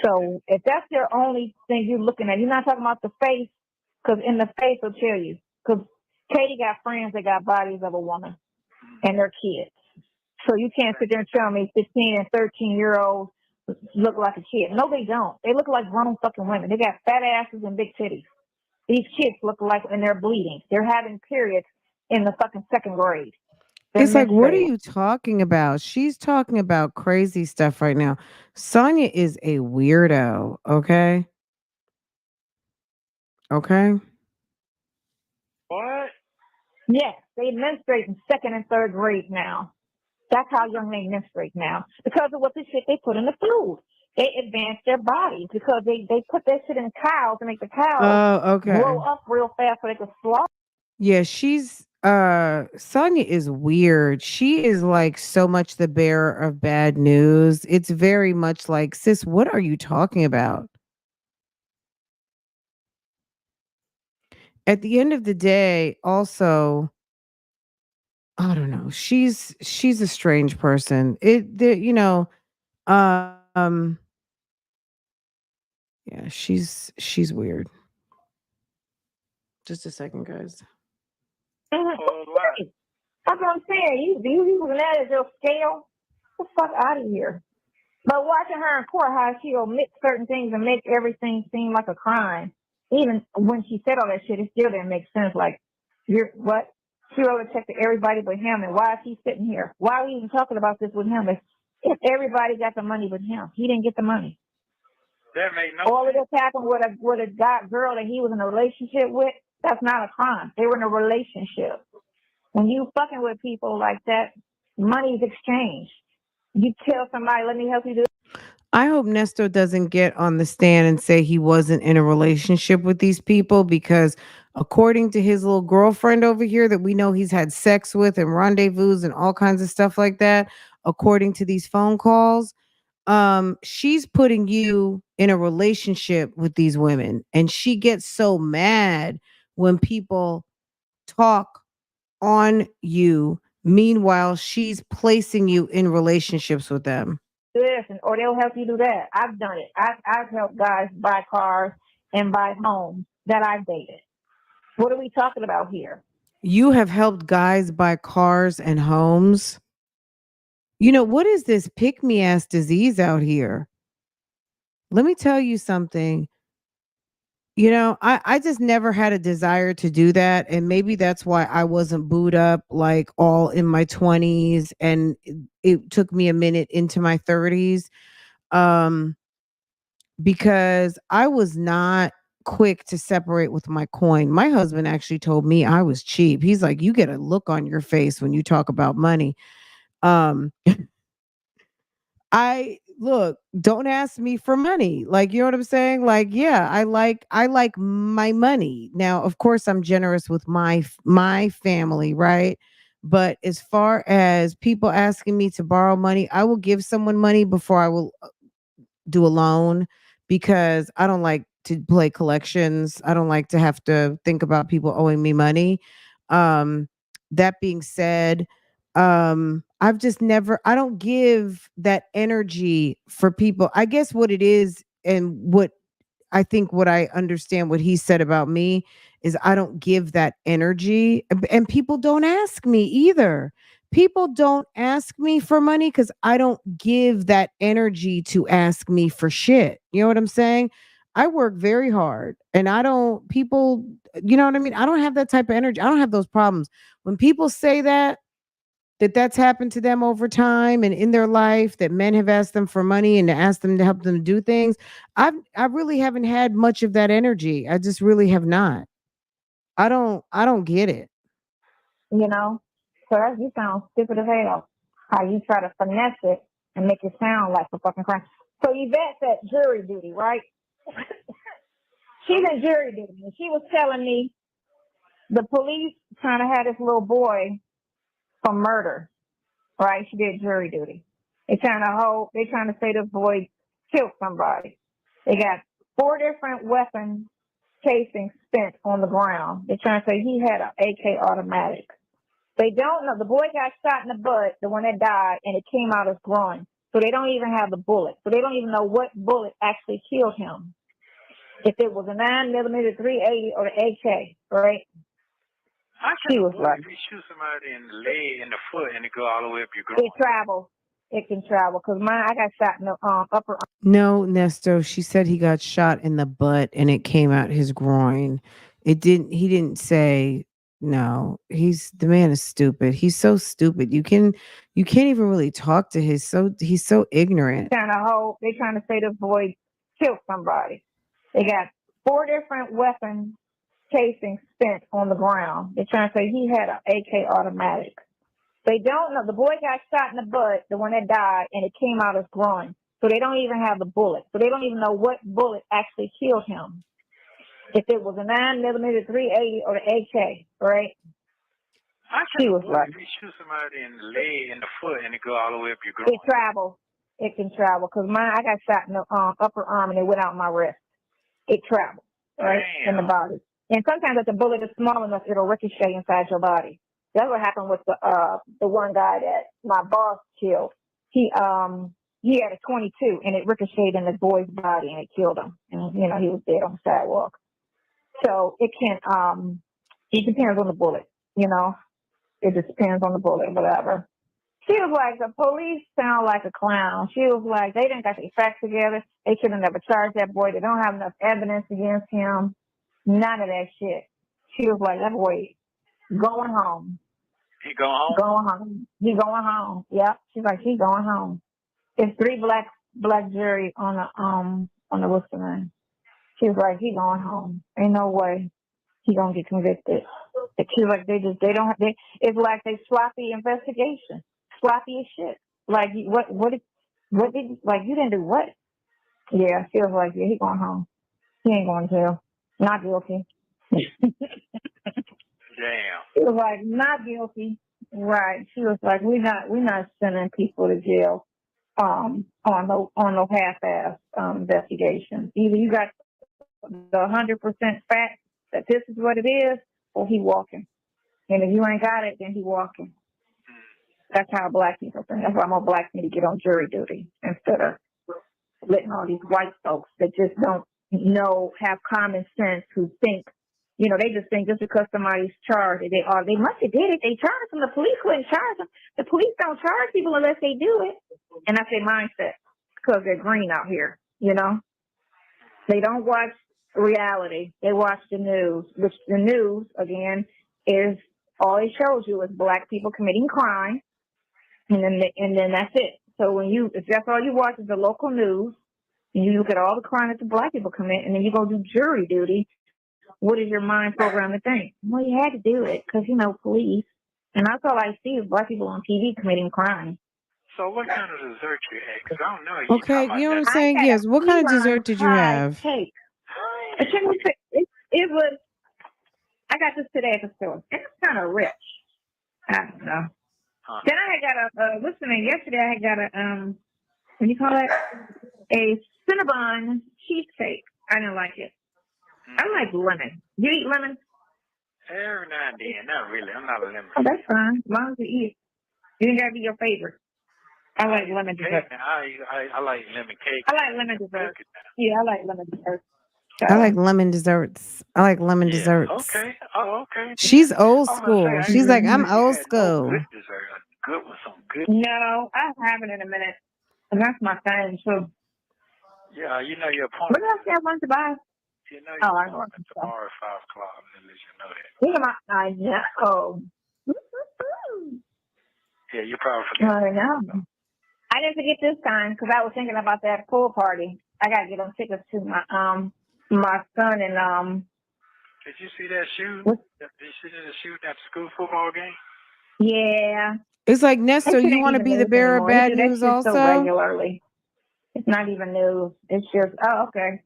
So if that's your only thing you're looking at, you're not talking about the face, because in the face will tell you. Because Katie got friends that got bodies of a woman and their kids. So you can't sit there and tell me 15 and 13-year-olds look like a kid. No, they don't. They look like grown fucking women. They got fat asses and big titties. These kids look like, and they're bleeding. They're having periods in the fucking second grade. They're It's like, what are menstruating. you talking about? She's talking about crazy stuff right now. Sonia is a weirdo, okay? Okay? What? Yes, they menstruate in second and third grade now. That's how young they menstruate now. Because of what the shit they put in the food. They advance their bodies because they put that shit in cows to make the cows Oh, okay. grow up real fast so they can slaughter. Yeah, she's Sonia is weird. She is like so much the bearer of bad news. It's very much like, sis, what are you talking about? At the end of the day, also, I don't know. She's a strange person. Um yeah, she's weird. Just a second, guys. That's what I'm saying. You using that as your scale? Get the fuck out of here. But watching her in court, how she omit certain things and make everything seem like a crime. Even when she said all that shit, it still didn't make sense. Like, you're what? She wrote a check to everybody but him, and why is he sitting here? Why are we even talking about this with him? If everybody got the money but him, he didn't get the money. That made no All of sense. this happened with a girl that he was in a relationship with. That's not a crime. They were in a relationship. When you fucking with people like that, money is exchanged. You tell somebody, let me help you do. I hope Nesto doesn't get on the stand and say he wasn't in a relationship with these people, because according to his little girlfriend over here that we know he's had sex with and rendezvous and all kinds of stuff like that, according to these phone calls, she's putting you in a relationship with these women, and she gets so mad when people talk on you. Meanwhile, she's placing you in relationships with them. This, or they'll help you do that. I've done it. I've helped guys buy cars and buy homes that I've dated. What are we talking about here? You have helped guys buy cars and homes. You know, what is this pick me ass disease out here? Let me tell you something. You know, I just never had a desire to do that. And maybe that's why I wasn't booed up like all in my 20s. And it took me a minute into my 30s. Um, because I was not quick to separate with my coin. My husband actually told me I was cheap. He's like, you get a look on your face when you talk about money. Um, I look, don't ask me for money. Like, you know what I'm saying? Like, yeah, I like my money. Now, of course, I'm generous with my family, right? But as far as people asking me to borrow money, I will give someone money before I will do a loan, because I don't like to play collections. I don't like to have to think about people owing me money. Um, that being said, I've just never, I don't give that energy for people. I guess what it is, and what I think, what I understand what he said about me is I don't give that energy, and people don't ask me either. People don't ask me for money because I don't give that energy to ask me for shit. You know what I'm saying? I work very hard, and I don't, people, you know what I mean? I don't have that type of energy. I don't have those problems. When people say that's happened to them over time and in their life, that men have asked them for money and to ask them to help them do things, I really haven't had much of that energy. I just really have not. I don't get it. You know? So that you sound stupid as hell. How you try to finesse it and make it sound like a fucking crime. So Yvette's at jury duty, right? She's in jury duty. And she was telling me the police trying to have this little boy for murder, right? She did jury duty. They trying to say this boy killed somebody. They got 4 different weapons casing spent on the ground. They're trying to say he had an AK automatic. They don't know. The boy got shot in the butt, the one that died, and it came out his groin. So they don't even have the bullet. So they don't even know what bullet actually killed him. If it was a 9mm 380 or the AK, right? How can a bullet, if you shoot somebody in the leg, in the foot, and it go all the way up your groin? It travels. It can travel. Because I got shot in the upper arm. No, Nesto. She said he got shot in the butt and it came out his groin. He didn't say no. The man is stupid. He's so stupid. You can't even really talk to he's so ignorant. They're trying to say the boy killed somebody. They got 4 different weapon casings spent on the ground. They're trying to say he had an AK automatic. They don't know. The boy got shot in the butt, the one that died, and it came out his groin. So they don't even have the bullet. So they don't even know what bullet actually killed him. If it was a 9mm 380 or the AK, right? How can a bullet, if you shoot somebody in the leg, in the foot, and it go all the way up your groin? It travels. It can travel. Because I got shot in the upper arm, and it went out my wrist. It travels, right, in the body. And sometimes if the bullet is small enough, it'll ricochet inside your body. That's what happened with the one guy that my boss killed. He had a 22 and it ricocheted in the boy's body and it killed him. And he was dead on the sidewalk. So it can it depends on the bullet, It just depends on the bullet, whatever. She was like, the police sound like a clown. She was like, they didn't got their facts together. They should have never charged that boy. They don't have enough evidence against him. None of that shit. She was like, that boy going home. He going home? Going home. He going home. Yep. She's like, he going home. It's 3 black jury on the what's the name? She was like, he going home. Ain't no way he gonna get convicted. She's like, it's like they sloppy investigation. Sloppy as shit. Like what did you didn't do what? Yeah, she was like, yeah, he going home. He ain't going to jail. Not guilty. Damn. She was like, not guilty. Right. She was like, we're not sending people to jail on no half-ass investigation. Either you got the 100% fact that this is what it is, or he walking. And if you ain't got it, then he walking. That's how black people think. That's why more black need to get on jury duty instead of letting all these white folks that just don't have common sense, who think, they just think just because somebody's charged, they must have did it. They charged them. The police couldn't charge them. The police don't charge people unless they do it. And that's their mindset because they're green out here, They don't watch reality. They watch the news, which the news, again, is all it shows you is black people committing crime. And then that's it. So if that's all you watch is the local news, and you look at all the crime that the black people commit, and then you go do jury duty, what is your mind programmed to think? Well, you had to do it because, police. And that's all I see is black people on TV committing crime. So what kind of dessert you had? Because I don't know. Okay, you know what I'm saying? Yes. What kind of dessert did you have? Cake. It was, I got this today at the store. It's kind of rich. I don't know. Huh. Then I had got yesterday I had got what do you call it? A Cinnabon cheesecake. I didn't like it. I like lemon. You eat lemon? Every now and then. Not really. I'm not a lemon. Oh, that's fine. As long as you eat it. You didn't gotta be your favorite. I like lemon dessert. I like lemon cake. I like lemon dessert. Yeah, I like lemon dessert. So, I like lemon desserts. Desserts. Okay. Oh, okay. She's old school. She's like, I'm old school. Good dessert. Good one. Some good. No, I'll have it in a minute. And that's my thing, too. Yeah, your appointment. What else do I want to buy? Your appointment tomorrow at 5 o'clock. Let you know that. I know. Yeah, you probably forgot. I know. I didn't forget this time because I was thinking about that pool party. I got to get on tickets to my son and Did you see that shoot? What? Did you see the shoot at the school football game? Yeah. It's like, Nesto, you want to be the bearer of bad news also? So regularly. It's not even news. It's just, okay.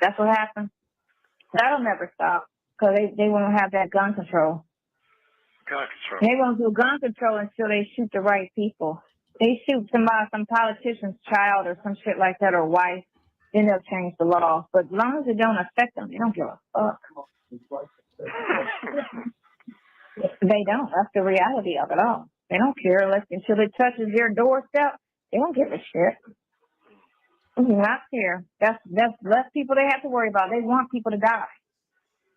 That's what happened. That'll never stop because they won't have that gun control. Gun control. They won't do gun control until they shoot the right people. They shoot some politician's child or some shit like that or wife. then they'll change the law. But as long as it don't affect them, they don't give a fuck. They don't. That's the reality of it all. They don't care until it touches their doorstep. They don't give a shit. Not care. That's less people they have to worry about. They want people to die.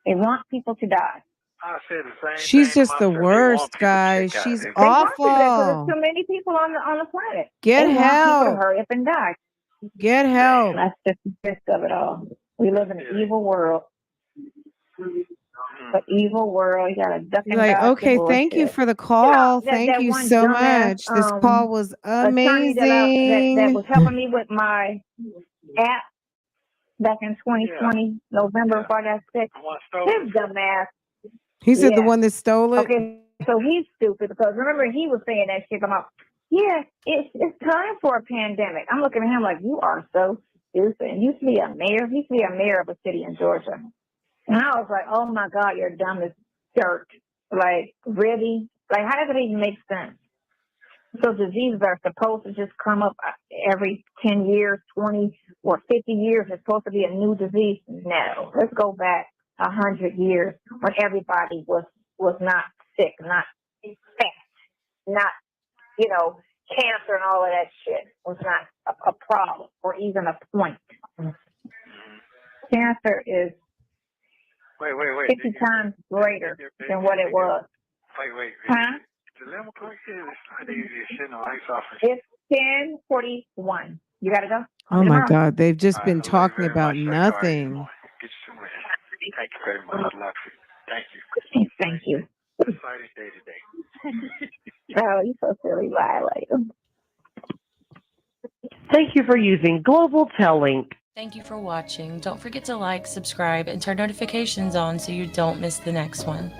They want people to die. I said the same She's thing just the to myself. They want worst, people to guys. check out. She's They They want people because awful. there's too many people on the planet. Get They want people to help. hurry up and die. Get help. That's just the gist of it all. We live in an evil world. An evil world. You gotta duck and Like, dodge okay, the thank you bullshit. for the call. That Thank you one so dumbass much. This call was attorney that amazing. was helping me with my app back in 2020, November, before I got sick. His dumbass. He said the one that stole it. Okay, so he's stupid because remember he was saying that shit about, yeah, it's time for a pandemic. I'm looking at him like, you are so stupid. And you used to be a mayor. He used to be a mayor of a city in Georgia. And I was like, oh my God, you're dumb as dirt. Like, really? Like, how does it even make sense? So diseases are supposed to just come up every 10 years, 20 or 50 years. It's supposed to be a new disease. No, let's go back 100 years when everybody was not sick, not fat, not, cancer and all of that shit was not a problem or even a point. Cancer is 50 times greater than what it was. Wait. Huh? The lemon clock here, I think you're sitting on ice office. It's 10:41. You gotta go. Oh my God, they've just been talking about nothing. Get you some rest. Thank you very much. Love you. Thank you. Exciting day today. Oh, you're so silly, Lila. Thank you for using Global Tellink. Thank you for watching. Don't forget to like, subscribe, and turn notifications on so you don't miss the next one.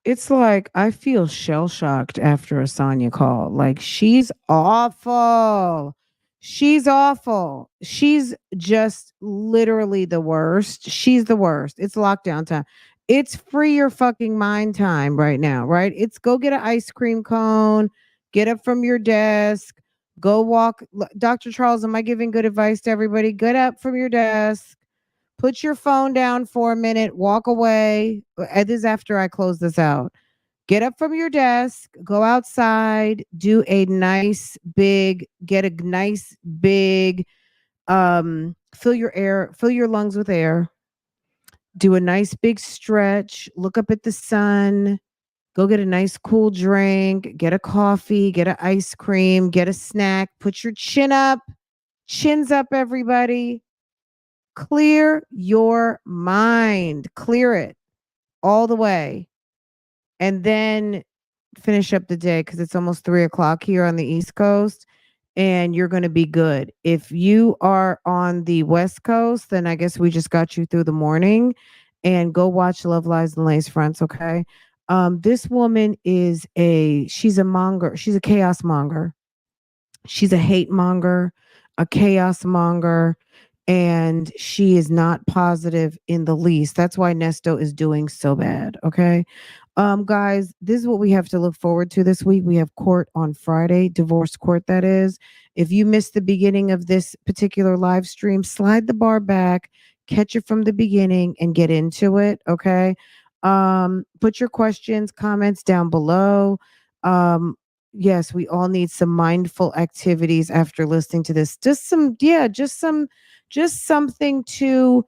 It's like I feel shell shocked after a Sonia call. Like, she's awful. She's awful. She's just literally the worst. She's the worst. It's lockdown time. It's free your fucking mind time right now, right? It's go get an ice cream cone, get up from your desk, go walk. Dr. Charles, am I giving good advice to everybody? Get up from your desk. Put your phone down for a minute, walk away. This is after I close this out. Get up from your desk, go outside, do a nice big, get a nice big, fill your lungs with air. Do a nice big stretch, look up at the sun, go get a nice cool drink, get a coffee, get an ice cream, get a snack, put your chin up, chins up, everybody. Clear your mind, clear it all the way. And then finish up the day because it's almost 3:00 here on the East Coast and you're going to be good. If you are on the West Coast, then I guess we just got you through the morning and go watch Love Lies and Lace Fronts. Okay. This woman she's a monger. She's a chaos monger. She's a hate monger, a chaos monger. And she is not positive in the least. That's why Nesto is doing so bad. Okay. Guys, this is what we have to look forward to this week. We have court on Friday, divorce court, that is. If you missed the beginning of this particular live stream, slide the bar back, catch it from the beginning, and get into it. Okay. Put your questions, comments down below. Yes, we all need some mindful activities after listening to this. Just something to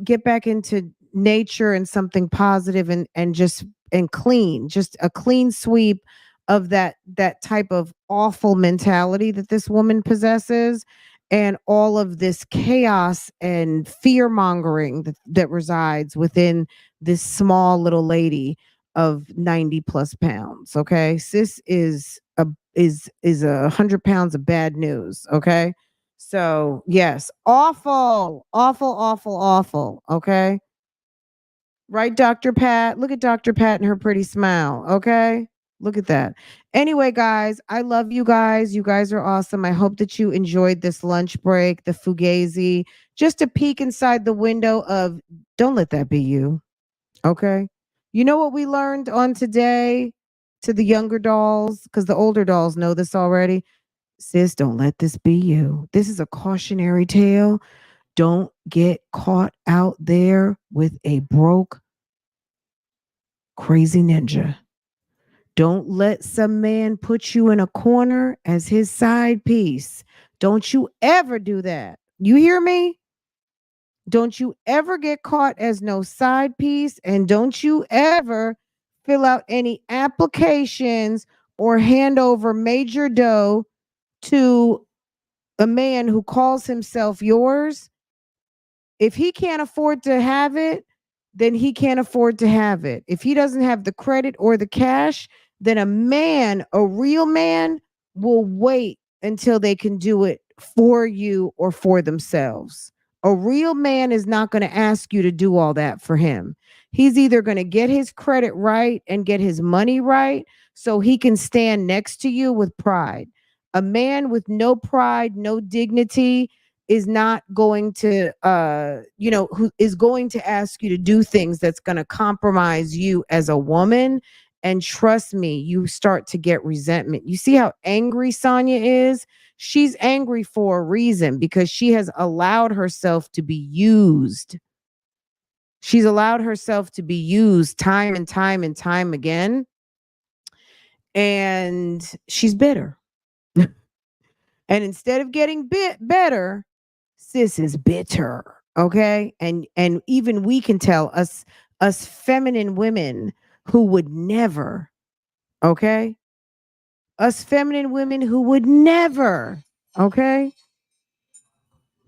get back into nature and something positive and clean, just a clean sweep of that type of awful mentality that this woman possesses and all of this chaos and fear mongering that resides within this small little lady of 90 plus pounds. Okay, sis is 100 pounds of bad news. Okay. So yes, awful. Okay. Right, Dr. Pat? Look at Dr. Pat and her pretty smile. Okay. Look at that. Anyway, guys, I love you guys. You guys are awesome. I hope that you enjoyed this lunch break, the fugazi, just a peek inside the window of don't let that be you. Okay. You know what we learned on today to the younger dolls? Because the older dolls know this already. Sis, don't let this be you. This is a cautionary tale. Don't get caught out there with a broke, crazy ninja. Don't let some man put you in a corner as his side piece. Don't you ever do that. You hear me? Don't you ever get caught as no side piece, and don't you ever fill out any applications or hand over major dough to a man who calls himself yours. If he can't afford to have it, then he can't afford to have it. If he doesn't have the credit or the cash, then a real man, will wait until they can do it for you or for themselves. A real man is not going to ask you to do all that for him. He's either going to get his credit right and get his money right so he can stand next to you with pride. A man with no pride, no dignity, is not going to who is going to ask you to do things that's going to compromise you as a woman. And trust me, you start to get resentment. You see how angry Sonia is? She's angry for a reason, because she has allowed herself to be used. She's allowed herself to be used time and time and time again, and she's bitter. And instead of getting better, sis is bitter. Okay. And even we can tell, us feminine women who would never, okay? Us feminine women who would never, okay?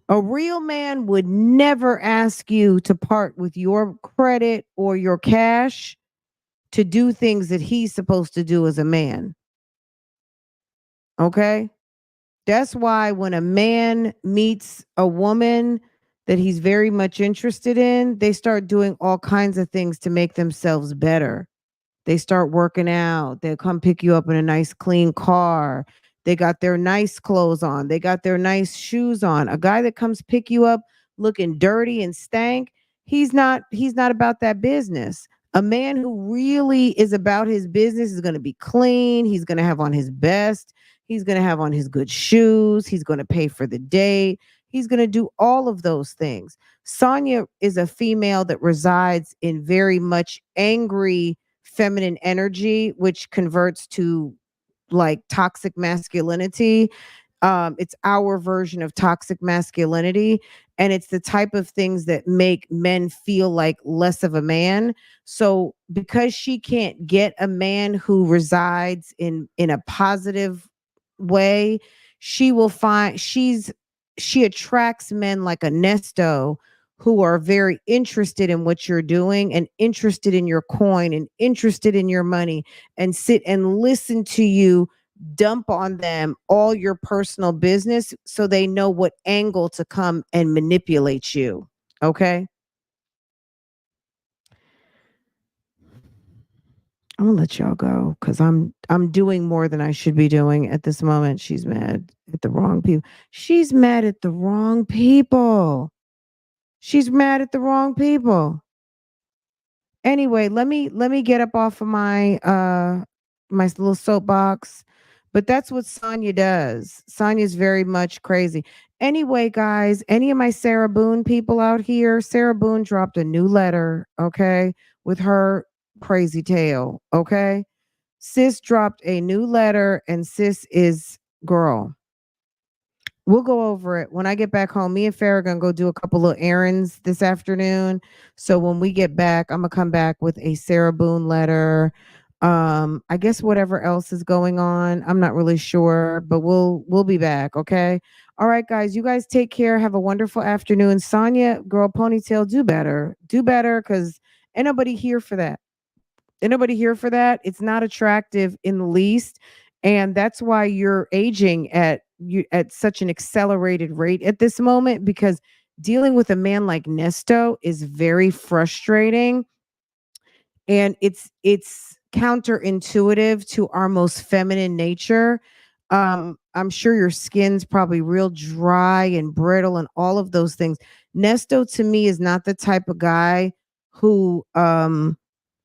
A real man would never ask you to part with your credit or your cash to do things that he's supposed to do as a man. Okay? That's why when a man meets a woman that he's very much interested in, they start doing all kinds of things to make themselves better. They start working out. They'll come pick you up in a nice, clean car. They got their nice clothes on. They got their nice shoes on. A guy that comes pick you up looking dirty and stank, he's not about that business. A man who really is about his business is going to be clean. He's going to have on his best. He's going to have on his good shoes. He's going to pay for the date. He's going to do all of those things. Sonia is a female that resides in very much angry feminine energy, which converts to like toxic masculinity. It's our version of toxic masculinity. And it's the type of things that make men feel like less of a man. So because she can't get a man who resides in a positive way, she attracts men like a Nesto, who are very interested in what you're doing and interested in your coin and interested in your money, and sit and listen to you dump on them all your personal business so they know what angle to come and manipulate you. Okay? I'm gonna let y'all go because I'm doing more than I should be doing at this moment. She's mad at the wrong people. She's mad at the wrong people. She's mad at the wrong people. Anyway, let me get up off of my little soapbox. But that's what Sonya does. Sonya's very much crazy. Anyway, guys, any of my Sarah Boone people out here, Sarah Boone dropped a new letter, okay, with her crazy tale, okay? Sis dropped a new letter, and sis is, girl, we'll go over it when I get back home. Me and Farrah are gonna go do a couple of errands this afternoon. So when we get back, I'm gonna come back with a Sarah Boone letter. I guess whatever else is going on, I'm not really sure, but we'll be back. Okay. All right, guys. You guys take care. Have a wonderful afternoon. Sonia, girl, ponytail, do better. Do better, because ain't nobody here for that. Ain't nobody here for that. It's not attractive in the least. And that's why you're aging at such an accelerated rate at this moment, because dealing with a man like Nesto is very frustrating, and it's counterintuitive to our most feminine nature. I'm sure your skin's probably real dry and brittle and all of those things. Nesto to me is not the type of guy who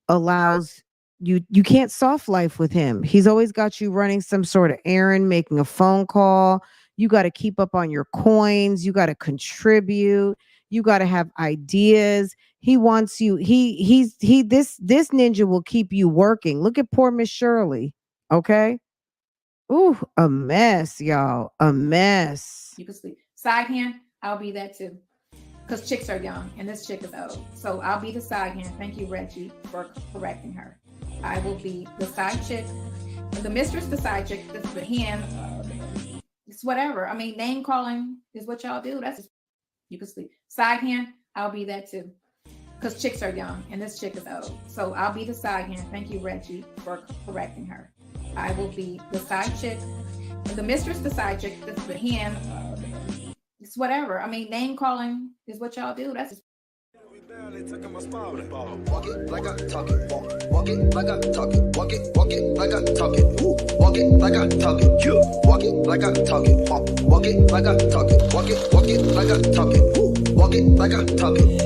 allows you can't soft life with him. He's always got you running some sort of errand, making a phone call. You got to keep up on your coins. You got to contribute. You got to have ideas. He wants you. This ninja will keep you working. Look at poor Miss Shirley. Okay. Ooh, a mess, y'all. A mess. You can sleep. Side hand, I'll be that too. Because chicks are young and this chick is old. So I'll be the side hand. Thank you, Reggie, for correcting her. I will be the side chick. The mistress, the side chick, the hand. It's whatever. I mean, name calling is what y'all do. That's just, you can sleep. Side hand, I'll be that too. Because chicks are young and this chick is old. So I'll be the side hand. Thank you, Reggie, for correcting her. I will be the side chick. The mistress, the side chick, the hand. It's whatever. I mean, name calling is what y'all do. That's just. Walk it like I talk it. Walk it like I talk it. Walk it like I talk it. Walk it like I talk it. You walk it like I talk it. Walk it like I talk it. Walk it like I talk it. Walk it like I talk it.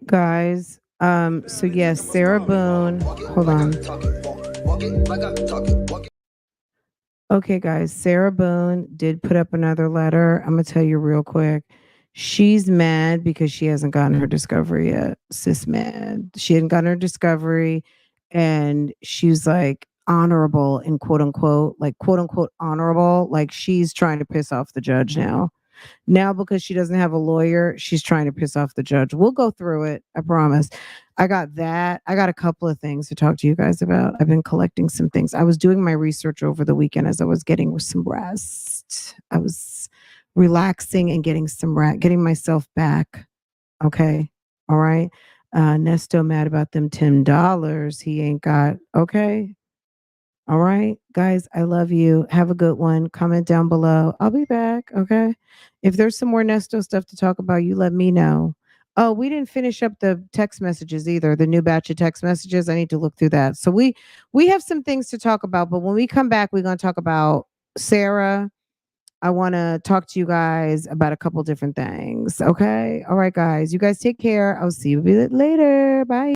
Guys, so yes, Sarah Boone. Hold on. Okay, guys, Sarah Boone did put up another letter. I'm gonna tell you real quick. She's mad because she hasn't gotten her discovery yet. Sis mad. She hadn't gotten her discovery, and she's like honorable in quote unquote honorable. Like she's trying to piss off the judge now. Now, because she doesn't have a lawyer, she's trying to piss off the judge. We'll go through it. I promise. I got that. I got a couple of things to talk to you guys about. I've been collecting some things. I was doing my research over the weekend as I was getting some rest. I was relaxing and getting getting myself back. Okay. All right. Nesto mad about them $10. He ain't got. Okay. All right, guys, I love you. Have a good one. Comment down below. I'll be back. Okay. If there's some more Nesto stuff to talk about, you let me know. Oh, we didn't finish up the text messages either. The new batch of text messages. I need to look through that. So we have some things to talk about, but when we come back, we're going to talk about Sarah. I want to talk to you guys about a couple different things. Okay. All right, guys. You guys take care. I'll see you later. Bye.